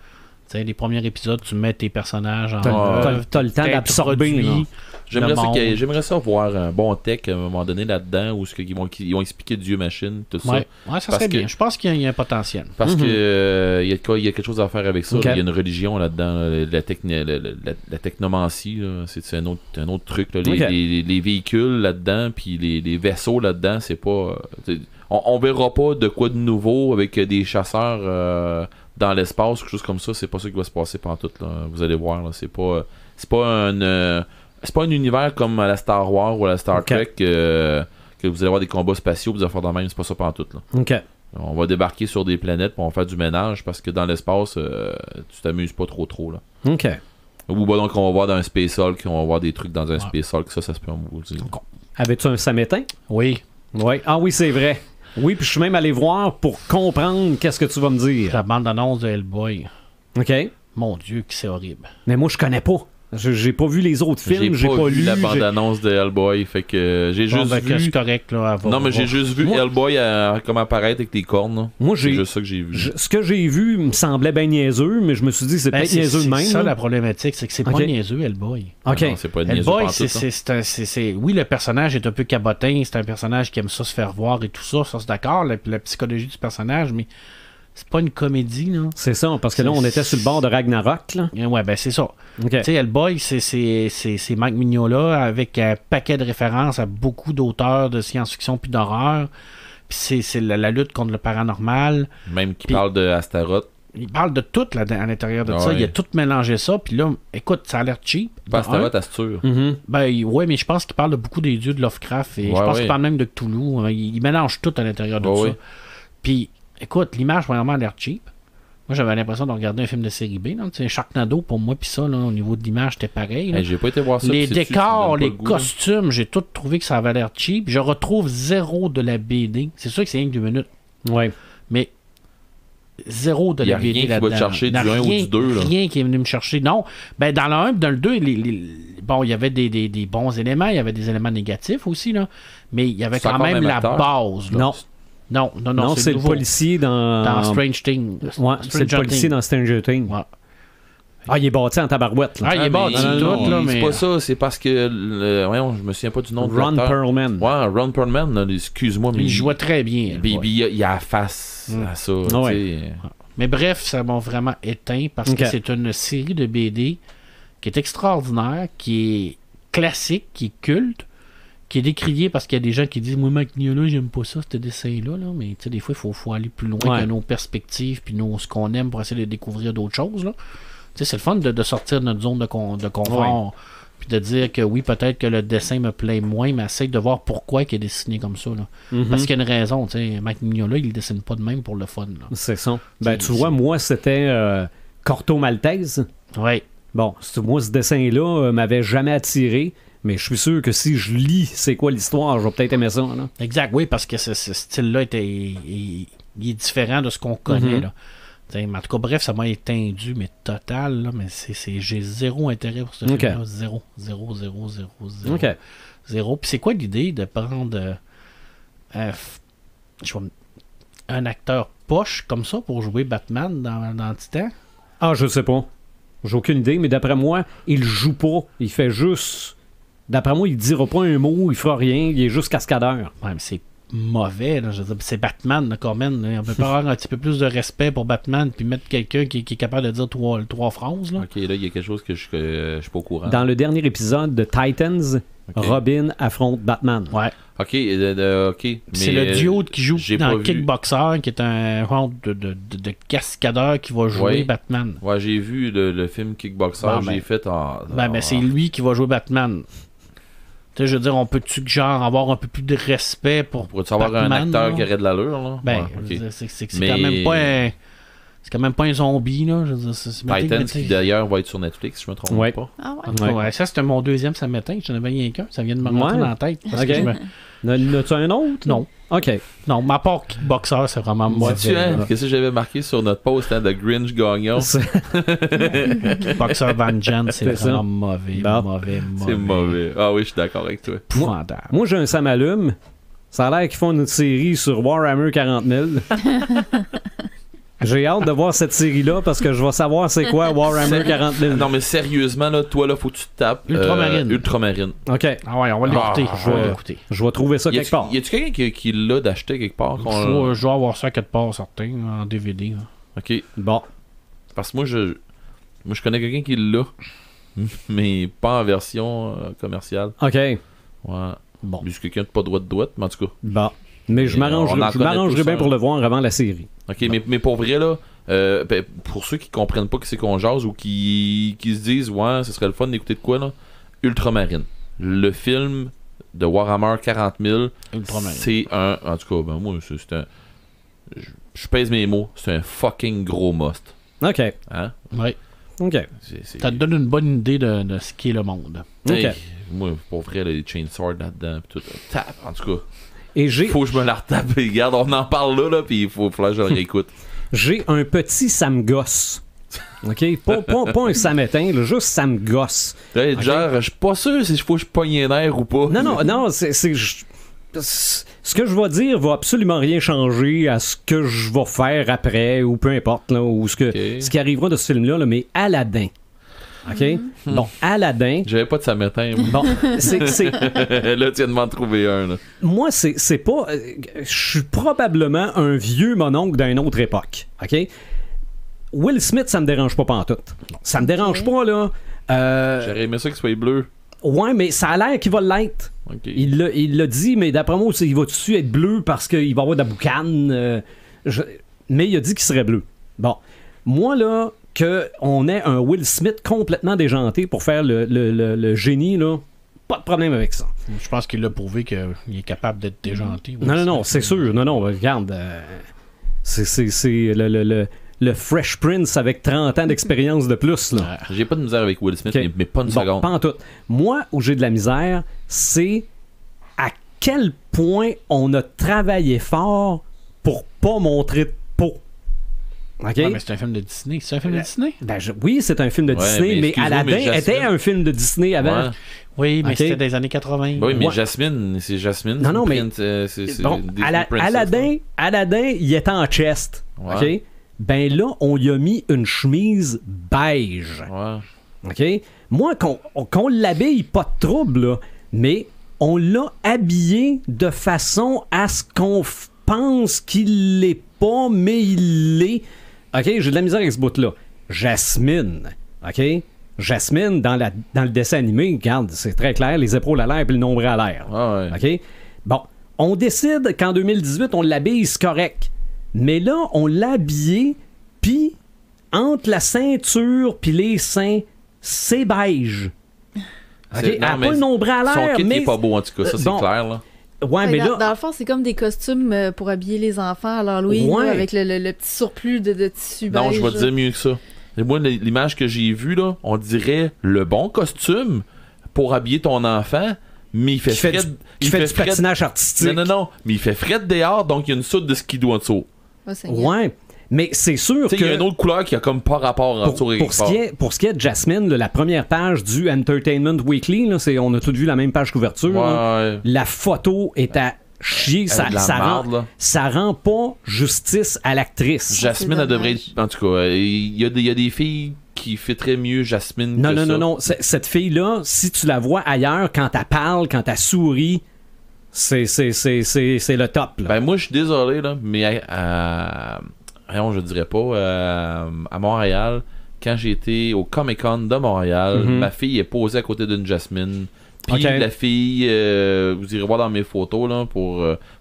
Tu sais, les premiers épisodes, tu mets tes personnages en t'as le temps d'absorber. J'aimerais ça voir un bon tech à un moment donné là-dedans où ils vont expliquer Dieu machine, tout ça. Ouais, ça serait bien. Je pense qu'il y a un potentiel. Parce que il y a quelque chose à faire avec ça. Il y a une religion là-dedans. La technomancie, c'est un autre truc. Là. Les véhicules là-dedans, puis les vaisseaux là-dedans, c'est pas... On verra pas de quoi de nouveau avec des chasseurs... dans l'espace, quelque chose comme ça, c'est pas ça qui va se passer pantoute, là. Vous allez voir, là. C'est pas un univers comme à la Star Wars ou à la Star Trek que vous allez avoir des combats spatiaux, vous allez faire de même, c'est pas ça pantoute, là. OK. On va débarquer sur des planètes pour on va faire du ménage parce que dans l'espace, tu t'amuses pas trop là. OK. Ou donc on va voir dans un Space Hulk, on va voir des trucs dans un Space Hulk, ça se peut vous dire. Avais-tu un samétain? Oui. Ah oui, c'est vrai. Oui, puis je suis même allé voir pour comprendre qu'est-ce que tu vas me dire. La bande-annonce de Hellboy. OK. Mon Dieu, que c'est horrible. Mais moi, je connais pas. J'ai pas vu les autres films, j'ai pas lu la bande-annonce de Hellboy, fait que j'ai juste vu... c'est correct, là. Non, mais j'ai juste vu Hellboy comme apparaître avec des cornes. Là. Moi, c'est juste ça que j'ai vu. Ce que j'ai vu me semblait bien niaiseux, mais je me suis dit c'est peut-être niaiseux de même. C'est ça la problématique, c'est que c'est pas niaiseux, Hellboy. OK. Non, c'est pas niaiseux Hellboy, oui, le personnage est un peu cabotin, c'est un personnage qui aime ça se faire voir et tout ça, c'est d'accord, la psychologie du personnage, mais c'est pas une comédie, là. C'est ça, parce que là, on était sur le bord de Ragnarok, là. Ouais, ben c'est ça. Okay. Tu sais, Hellboy, c'est Mike Mignola avec un paquet de références à beaucoup d'auteurs de science-fiction puis d'horreur. Puis c'est la lutte contre le paranormal. Même qui parle de Astaroth. Il parle de tout là, à l'intérieur de ça. Il a tout mélangé ça. Puis là, écoute, ça a l'air cheap. Pas Astaroth, Astur. Ben ouais, mais je pense qu'il parle de beaucoup des dieux de Lovecraft. Et je pense qu'il parle même de Cthulhu. Il mélange tout à l'intérieur de ça. Puis... Écoute, l'image vraiment a l'air cheap. Moi, j'avais l'impression de regarder un film de série B. Sharknado, pour moi, puis ça, là, au niveau de l'image, c'était pareil. J'ai pas été voir ça. Les décors, les costumes, j'ai tout trouvé que ça avait l'air cheap. Je retrouve zéro de la BD. C'est sûr que c'est rien que 2 minutes. Ouais. Mais zéro de la BD là-dedans. Il y a rien qui va te chercher du 1 ou du 2. Là. Rien qui est venu me chercher. Non. Ben, dans le 1 et dans le 2, bon, il y avait des bons éléments. Il y avait des éléments négatifs aussi, là. Mais il y avait quand même la base. Là. Non, c'est le policier dans Strange Things. Ouais, c'est le policier dans Stranger Things. Ouais. Ah, il est bâti en tabarouette. Là. Ah, il est bâti tout, là, mais... C'est pas ça, c'est parce que... Voyons, je me souviens pas du nom de Ron Perlman. Ouais, Ron Perlman, là, excuse-moi, mais... Il jouait très bien. Il a face à ça, Mais bref, ça m'a vraiment éteint parce que c'est une série de BD qui est extraordinaire, qui est classique, qui est culte, qui est décrié parce qu'il y a des gens qui disent « Moi, Mike Mignola, j'aime pas ça, ce dessin-là. » Mais des fois, il faut aller plus loin que nos perspectives puis ce qu'on aime pour essayer de découvrir d'autres choses. Là. C'est le fun de sortir de notre zone de confort puis de dire que oui, peut-être que le dessin me plaît moins, mais essaye de voir pourquoi il est dessiné comme ça. Là. Parce qu'il y a une raison. Mike Mignola, il ne dessine pas de même pour le fun. Là. C'est ça. Ben, tu vois, moi, c'était Corto Maltese. Oui. Bon, moi, ce dessin-là m'avait jamais attiré. Mais je suis sûr que si je lis c'est quoi l'histoire, je vais peut-être aimer ça. Là. Exact, oui, parce que ce style-là il est différent de ce qu'on connaît. Là. Mais en tout cas, bref, ça m'a étendu, mais total. Là, mais j'ai zéro intérêt pour ce film-là. Zéro. OK. Zéro. Puis c'est quoi l'idée de prendre un acteur poche comme ça pour jouer Batman dans Titan? Ah, je sais pas. J'ai aucune idée, mais d'après moi, il joue pas. Il fait juste... D'après moi, il dira pas un mot, il fera rien, il est juste cascadeur. Ouais, mais c'est mauvais, là. Je veux dire, c'est Batman, là, quand même. On peut pas avoir un petit peu plus de respect pour Batman puis mettre quelqu'un qui est capable de dire trois phrases, là. Ok, là, il y a quelque chose que je suis pas au courant. Dans le dernier épisode de Titans, Robin affronte Batman. Ouais. Ok, ok. C'est le duo qui joue dans Kickboxer, qui est un genre de cascadeur qui va jouer Batman. Ouais, j'ai vu le film Kickboxer, j'ai fait c'est lui qui va jouer Batman. Tu sais, je veux dire, on peut-tu genre avoir un peu plus de respect pour pourrais-tu avoir un acteur qui aurait de l'allure, là? Ben, c'est quand même pas un... C'est quand même pas un zombie, là. Je veux dire, Titans, qui d'ailleurs va être sur Netflix, je me trompe pas. Ah ouais? Ouais, ça, c'était mon deuxième samedi. J'en avais rien qu'un. Ça vient de me rentrer dans la tête. Parce que N'as-tu un autre? Non. OK. Non, ma part Kickboxer, c'est vraiment mauvais. Qu'est-ce que j'avais marqué sur notre post, hein, de Grinch gagnant? Kickboxer Vengeance, c'est vraiment mauvais. C'est mauvais. Ah oui, je suis d'accord avec toi. Moi, j'ai un ça m'allume. Ça a l'air qu'ils font une série sur Warhammer 40 000. J'ai hâte de voir cette série-là parce que je vais savoir c'est quoi Warhammer 40 000. Non, mais sérieusement, là, toi, là, faut que tu te tapes Ultramarine. OK. Ah ouais, on va l'écouter. Je vais trouver ça quelque part. Y a-tu quelqu'un qui l'a d'acheter quelque part? Je dois avoir ça quelque part, certain, en DVD. Là. OK. Bon. Parce que moi, je connais quelqu'un qui l'a, mais pas en version commerciale. OK. Ouais. Bon. C'est quelqu'un de pas droit de droite, mais en tout cas. Bon. Mais je m'arrangerai bien pour le voir avant la série. OK, mais pour vrai, là, pour ceux qui comprennent pas que c'est qu'on jase ou qui se disent, ouais, ce serait le fun d'écouter de quoi, là, Ultramarine. Le film de Warhammer 40 000, c'est un... En tout cas, ben moi, c'est un... Je pèse mes mots, c'est un fucking gros must. OK. Hein? Ouais. OK. Ça te donne une bonne idée de ce qu'est le monde. Hey, moi, pour vrai, les Chainsword là-dedans, pis tout, tape, en tout cas. Et faut que je me la retape. Regarde, on en parle là puis il faut que je le réécoute. J'ai un petit Sam Goss. OK? Pas un Sam éteint, là, juste Sam Goss. Hey, okay? Genre, je suis pas sûr si faut que je pogne un air ou pas. Non, c'est ce que je vais dire va absolument rien changer à ce que je vais faire après, ou peu importe, là, ou ce qui arrivera de ce film-là, là, mais Aladdin. OK? Bon, Aladdin. J'avais pas de samétain. Bon, c'est... Là, tu viens de m'en trouver un. Là. Moi, c'est pas... Je suis probablement un vieux mononcle d'une autre époque. OK? Will Smith, ça me dérange pas pantoute. Ça me dérange pas, là. J'aurais aimé ça qu'il soit bleu. Ouais, mais ça a l'air qu'il va l'être. Okay. Il l'a dit, mais d'après moi, il va dessus être bleu parce qu'il va avoir de la boucane. Mais il a dit qu'il serait bleu. Bon. Moi, là... qu'on ait un Will Smith complètement déjanté pour faire le génie, là, pas de problème avec ça. Je pense qu'il a prouvé qu'il est capable d'être déjanté. Non, c'est sûr. Non, regarde. C'est le Fresh Prince avec 30 ans d'expérience de plus. Là. J'ai pas de misère avec Will Smith, mais pas une seconde. Pas en tout. Moi, où j'ai de la misère, c'est à quel point on a travaillé fort pour pas montrer de peau. Okay. Ouais, mais c'est un film de Disney. C'est un film de Disney? Oui, c'est un film de Disney, mais Aladdin était un film de Disney avant. Ouais. Oui, mais c'était des années 80. Oui, mais Jasmine, c'est Jasmine. Non, mais... c'est bon, Aladdin, il était en chest. OK? Ben là, on lui a mis une chemise beige. Ouais. OK? Moi, qu'on l'habille, pas de trouble, là, mais on l'a habillé de façon à ce qu'on pense qu'il l'est pas, mais il l'est. OK, j'ai de la misère avec ce bout-là. Jasmine, OK? Jasmine, dans le dessin animé, regarde, c'est très clair, les épaules à l'air et le nombril à l'air. Ah ouais. OK? Bon, on décide qu'en 2018, on l'habille, c'est correct. Mais là, on l'a habillé, puis entre la ceinture puis les seins, c'est beige. OK? Elle n'a pas le nombril à l'air, son kit mais... n'est pas beau, en tout cas, ça, c'est clair, là. Ouais, mais là... Dans le fond, c'est comme des costumes pour habiller les enfants à l'Halloween, là, avec le petit surplus de tissu beige. Non, je vais te dire mieux que ça. Et moi, l'image que j'ai vue, là, on dirait le bon costume pour habiller ton enfant, mais il fait il fait du patinage artistique. Non, mais il fait fret dehors, donc il y a une soude de skidoo en dessous. Ouais, mais c'est sûr que... Il y a une autre couleur qui a comme pas rapport en dessous. Pour ce qui est de Jasmine, là, la première page du Entertainment Weekly, là, on a tous vu la même page couverture. Ouais. La photo est à chier. Ça rend pas justice à l'actrice. Jasmine, elle devrait être... En tout cas, il y a des filles qui fitteraient mieux Jasmine que ça. Non. Cette fille-là, si tu la vois ailleurs, quand elle parle, quand elle sourit, c'est le top. Là. Ben moi, je suis désolé, là, mais je dirais pas, à Montréal, quand j'ai été au Comic-Con de Montréal, ma fille est posée à côté d'une Jasmine. Puis la fille, vous irez voir dans mes photos, là,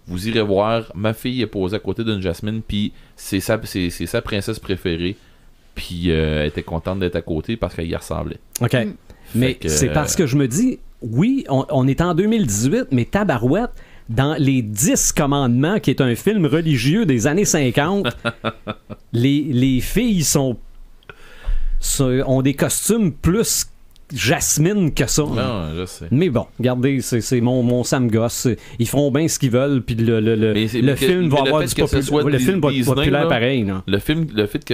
vous irez voir, ma fille est posée à côté d'une Jasmine, puis c'est sa princesse préférée. Puis elle était contente d'être à côté parce qu'elle y ressemblait. OK. Mais c'est parce que je me dis, oui, on est en 2018, mais tabarouette, dans les 10 commandements, qui est un film religieux des années 50, les filles ont des costumes plus jasmine que ça. Non, je sais. Mais bon, regardez, c'est mon Sam Goss. Ils font bien ce qu'ils veulent, puis le film va avoir du le film va être populaire là, pareil. Non? Le fait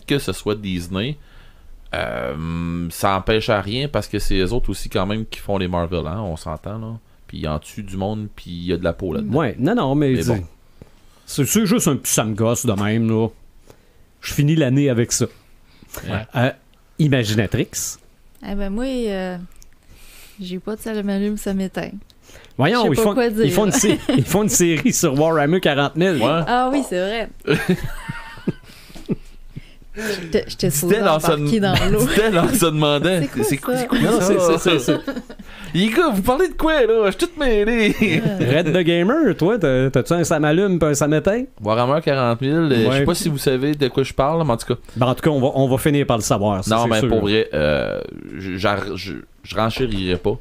que ce soit Disney, ça empêche à rien parce que c'est eux autres aussi quand même qui font les Marvel, hein, on s'entend là. Puis il en tue du monde, puis il y a de la peau là-dedans. Ouais, non, mais bon. C'est juste un petit Sam Goss de même là. Je finis l'année avec ça. Ouais. Imaginatrix. Eh ben moi, j'ai pas de ça m'allume, ça m'éteint. Voyons, ils font une série sur Warhammer 40 000. Ouais. Ah oui, c'est vrai. J'étais supposé embarquer dans l'eau. Dit-elle en se demandant. C'est quoi ça? Non, c'est Les gars, vous parlez de quoi, là? Je suis tout mêlé. Red the Gamer, toi, t'as-tu un Sam allume et un Sam éteint? Warhammer 40 000, je sais pas si vous savez de quoi je parle, mais en tout cas... Ben, en tout cas, on va finir par le savoir. Ça, non, mais sûr. pour vrai, je renchérirais pas.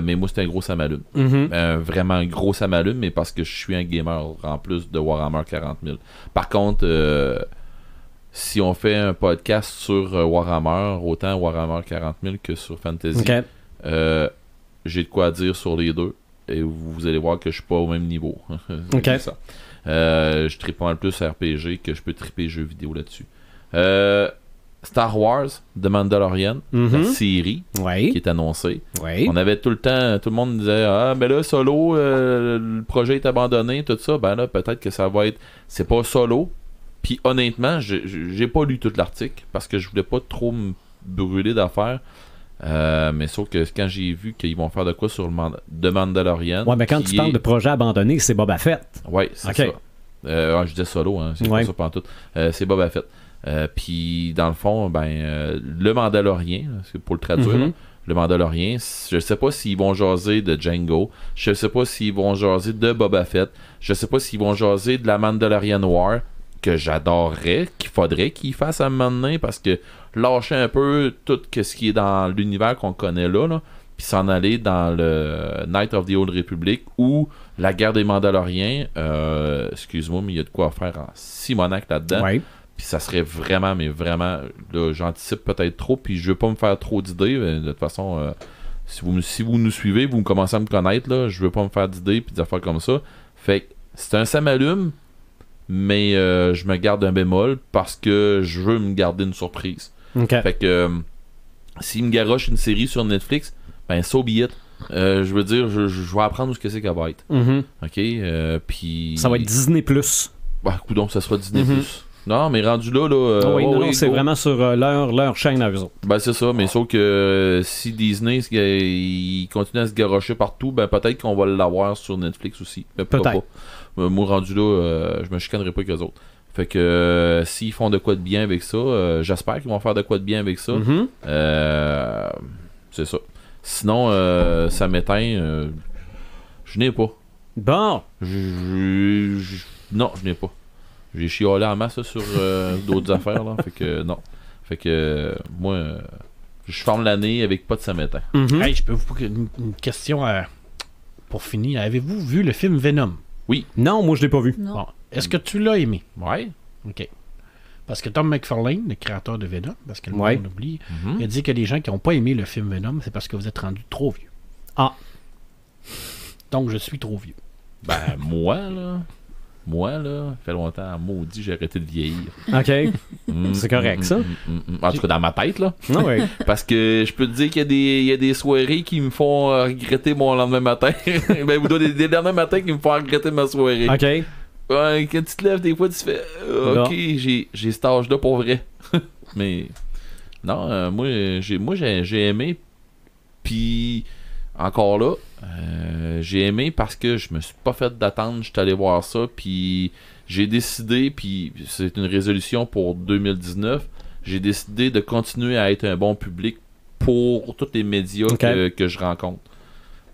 Mais moi, c'est un gros Sam allume. Vraiment un gros Sam allume, mais parce que je suis un gamer en plus de Warhammer 40 000. Par contre... si on fait un podcast sur Warhammer, autant Warhammer 40 000 que sur Fantasy, okay. J'ai de quoi dire sur les deux. Et vous allez voir que je suis pas au même niveau. Okay. Ça. Je tripe pas mal plus RPG que je peux triper jeux vidéo là-dessus. Star Wars, The Mandalorian, la série qui est annoncée. Oui. On avait tout le monde disait mais là Solo, le projet est abandonné, tout ça. Ben là peut-être que ça va être, c'est pas Solo. Puis honnêtement, j'ai pas lu tout l'article parce que je voulais pas trop me brûler d'affaires. Mais sauf que quand j'ai vu qu'ils vont faire de quoi sur The Mandalorian. Ouais, mais quand tu parles de projet abandonné, c'est Boba Fett. Ouais, c'est ça. Je disais Solo, hein, c'est pas ça pantoute. C'est Boba Fett. Puis dans le fond, le Mandalorien, pour le traduire, là, le Mandalorien, je sais pas s'ils vont jaser de Django, je sais pas s'ils vont jaser de Boba Fett, je sais pas s'ils vont jaser de la Mandalorian War, que j'adorerais, qu'il faudrait qu'ils fassent à un moment donné, parce que lâcher un peu tout ce qui est dans l'univers qu'on connaît là, puis s'en aller dans le Night of the Old Republic ou la guerre des Mandaloriens, excuse-moi, mais il y a de quoi faire en Simonac là-dedans. Ouais. Puis ça serait vraiment, mais vraiment, là, j'anticipe peut-être trop, puis je veux pas me faire trop d'idées. De toute façon, si vous nous suivez, vous commencez à me connaître, là, je veux pas me faire d'idées puis des affaires comme ça. Fait que c'est un Sam allume, mais je me garde un bémol parce que je veux me garder une surprise. Okay. Fait que s'il me garoche une série sur Netflix, ben so be it. Je veux dire, je vais apprendre où c'est qu'elle va être. Ok, puis ça va être Disney+. Bah, coudonc, ça sera Disney+. Non, mais rendu là, c'est vraiment sur leur chaîne à eux autres. Ben c'est ça, mais sauf que si Disney il continue à se garocher partout, ben peut-être qu'on va l'avoir sur Netflix aussi. Peut-être pas. Moi rendu là, je me chicanerai pas qu'eux autres. Fait que s'ils font de quoi de bien avec ça, j'espère qu'ils vont faire de quoi de bien avec ça. C'est ça. Sinon, ça m'éteint. Je n'ai pas. Bon. Non, je n'ai pas. J'ai chiolé en masse sur d'autres affaires là. Fait que non. Fait que moi, je ferme l'année avec pas de ça m'éteint. Hey, je peux vous poser une question pour finir. Avez-vous vu le film Venom? Oui. Non, moi je l'ai pas vu. Bon. Est-ce que tu l'as aimé? Ouais. OK. Parce que Tom McFarlane, le créateur de Venom, parce que le monde oublie, il a dit que les gens qui n'ont pas aimé le film Venom, c'est parce que vous êtes rendus trop vieux. Ah. Donc je suis trop vieux. Ben moi là, fait longtemps, maudit, j'ai arrêté de vieillir. OK. C'est correct, ça. En tout cas, dans ma tête, là. Ah ouais. Parce que je peux te dire qu'il y a des soirées qui me font regretter mon lendemain matin. Ben, vous donnez des lendemains matins qui me font regretter ma soirée. OK. Ouais, quand tu te lèves, des fois, tu fais OK, j'ai cet âge-là pour vrai. Mais non, moi, j'ai aimé. Puis, encore là, j'ai aimé parce que je me suis pas fait d'attendre, je suis allé voir ça, puis j'ai décidé, puis c'est une résolution pour 2019, j'ai décidé de continuer à être un bon public pour tous les médias que je rencontre.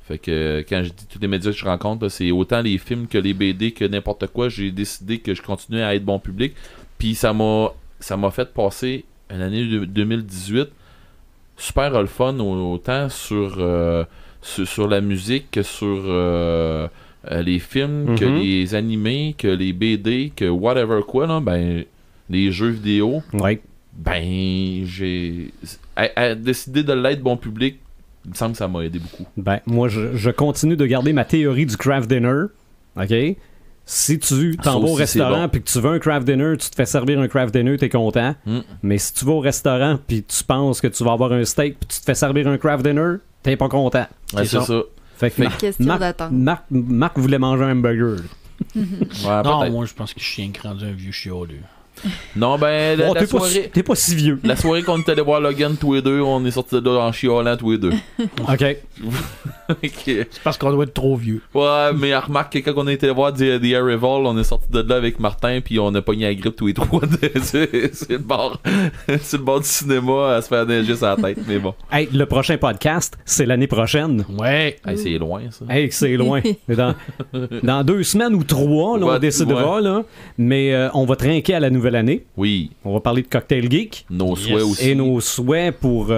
Fait que quand je dis tous les médias que je rencontre, là, c'est autant les films que les BD que n'importe quoi, j'ai décidé que je continuais à être bon public, puis ça m'a fait passer une année 2018 super le fun, autant sur la musique que sur les films, que les animés, que les BD, que whatever quoi, là, ben, les jeux vidéo. Ouais. Ben, j'ai... À décider de l'être bon public, il me semble que ça m'a aidé beaucoup. Ben, moi, je continue de garder ma théorie du craft dinner. OK? Si tu t'en vas au restaurant puis que tu veux un craft dinner, tu te fais servir un craft dinner, t'es content. Mais si tu vas au restaurant puis tu penses que tu vas avoir un steak puis tu te fais servir un craft dinner, t'es pas content. Ouais, c'est ça. Fait que Marc voulait manger un hamburger. Ouais, non, moi je pense que je suis rendu un vieux chioleux. Non, ben, la soirée... T'es pas si vieux. La soirée qu'on est allé voir Logan tous les deux, on est sortis de là en chiolant tous les deux. OK. C'est parce qu'on doit être trop vieux. Ouais, mais remarque que quand on a été voir The Air Revolve, on est sortis de là avec Martin, puis on a pogné la grippe tous les trois. C'est le bord du cinéma à se faire neiger sur la tête, mais bon. Hey, le prochain podcast, c'est l'année prochaine. Ouais. Hey, c'est loin, ça. Hey, c'est loin. Dans 2 semaines ou 3, là, on décidera, là. Mais on va trinquer à la nouvelle année. Oui. On va parler de Cocktail Geek. Nos souhaits aussi. Et nos souhaits pour...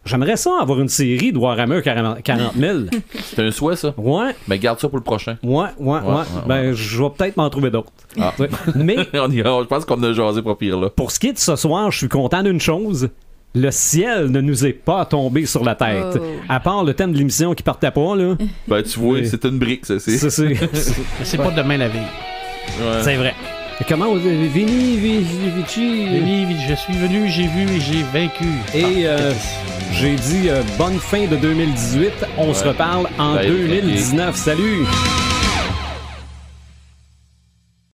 J'aimerais ça avoir une série de Warhammer 40 000. C'est un souhait, ça? Ouais. Mais garde ça pour le prochain. Ouais. Ben, je vais peut-être m'en trouver d'autres. Ah. Mais... je pense qu'on a jasé pour pire, là. Pour ce qui est de ce soir, je suis content d'une chose. Le ciel ne nous est pas tombé sur la tête. Oh. À part le thème de l'émission qui partait pas, là. Ben, tu vois, c'est une brique, ça. C'est pas demain la veille. Ouais. C'est vrai. Comment Vini, Vici. Je suis venu, j'ai vu et j'ai vaincu. Et j'ai dit bonne fin de 2018. On se reparle en 2019. Salut!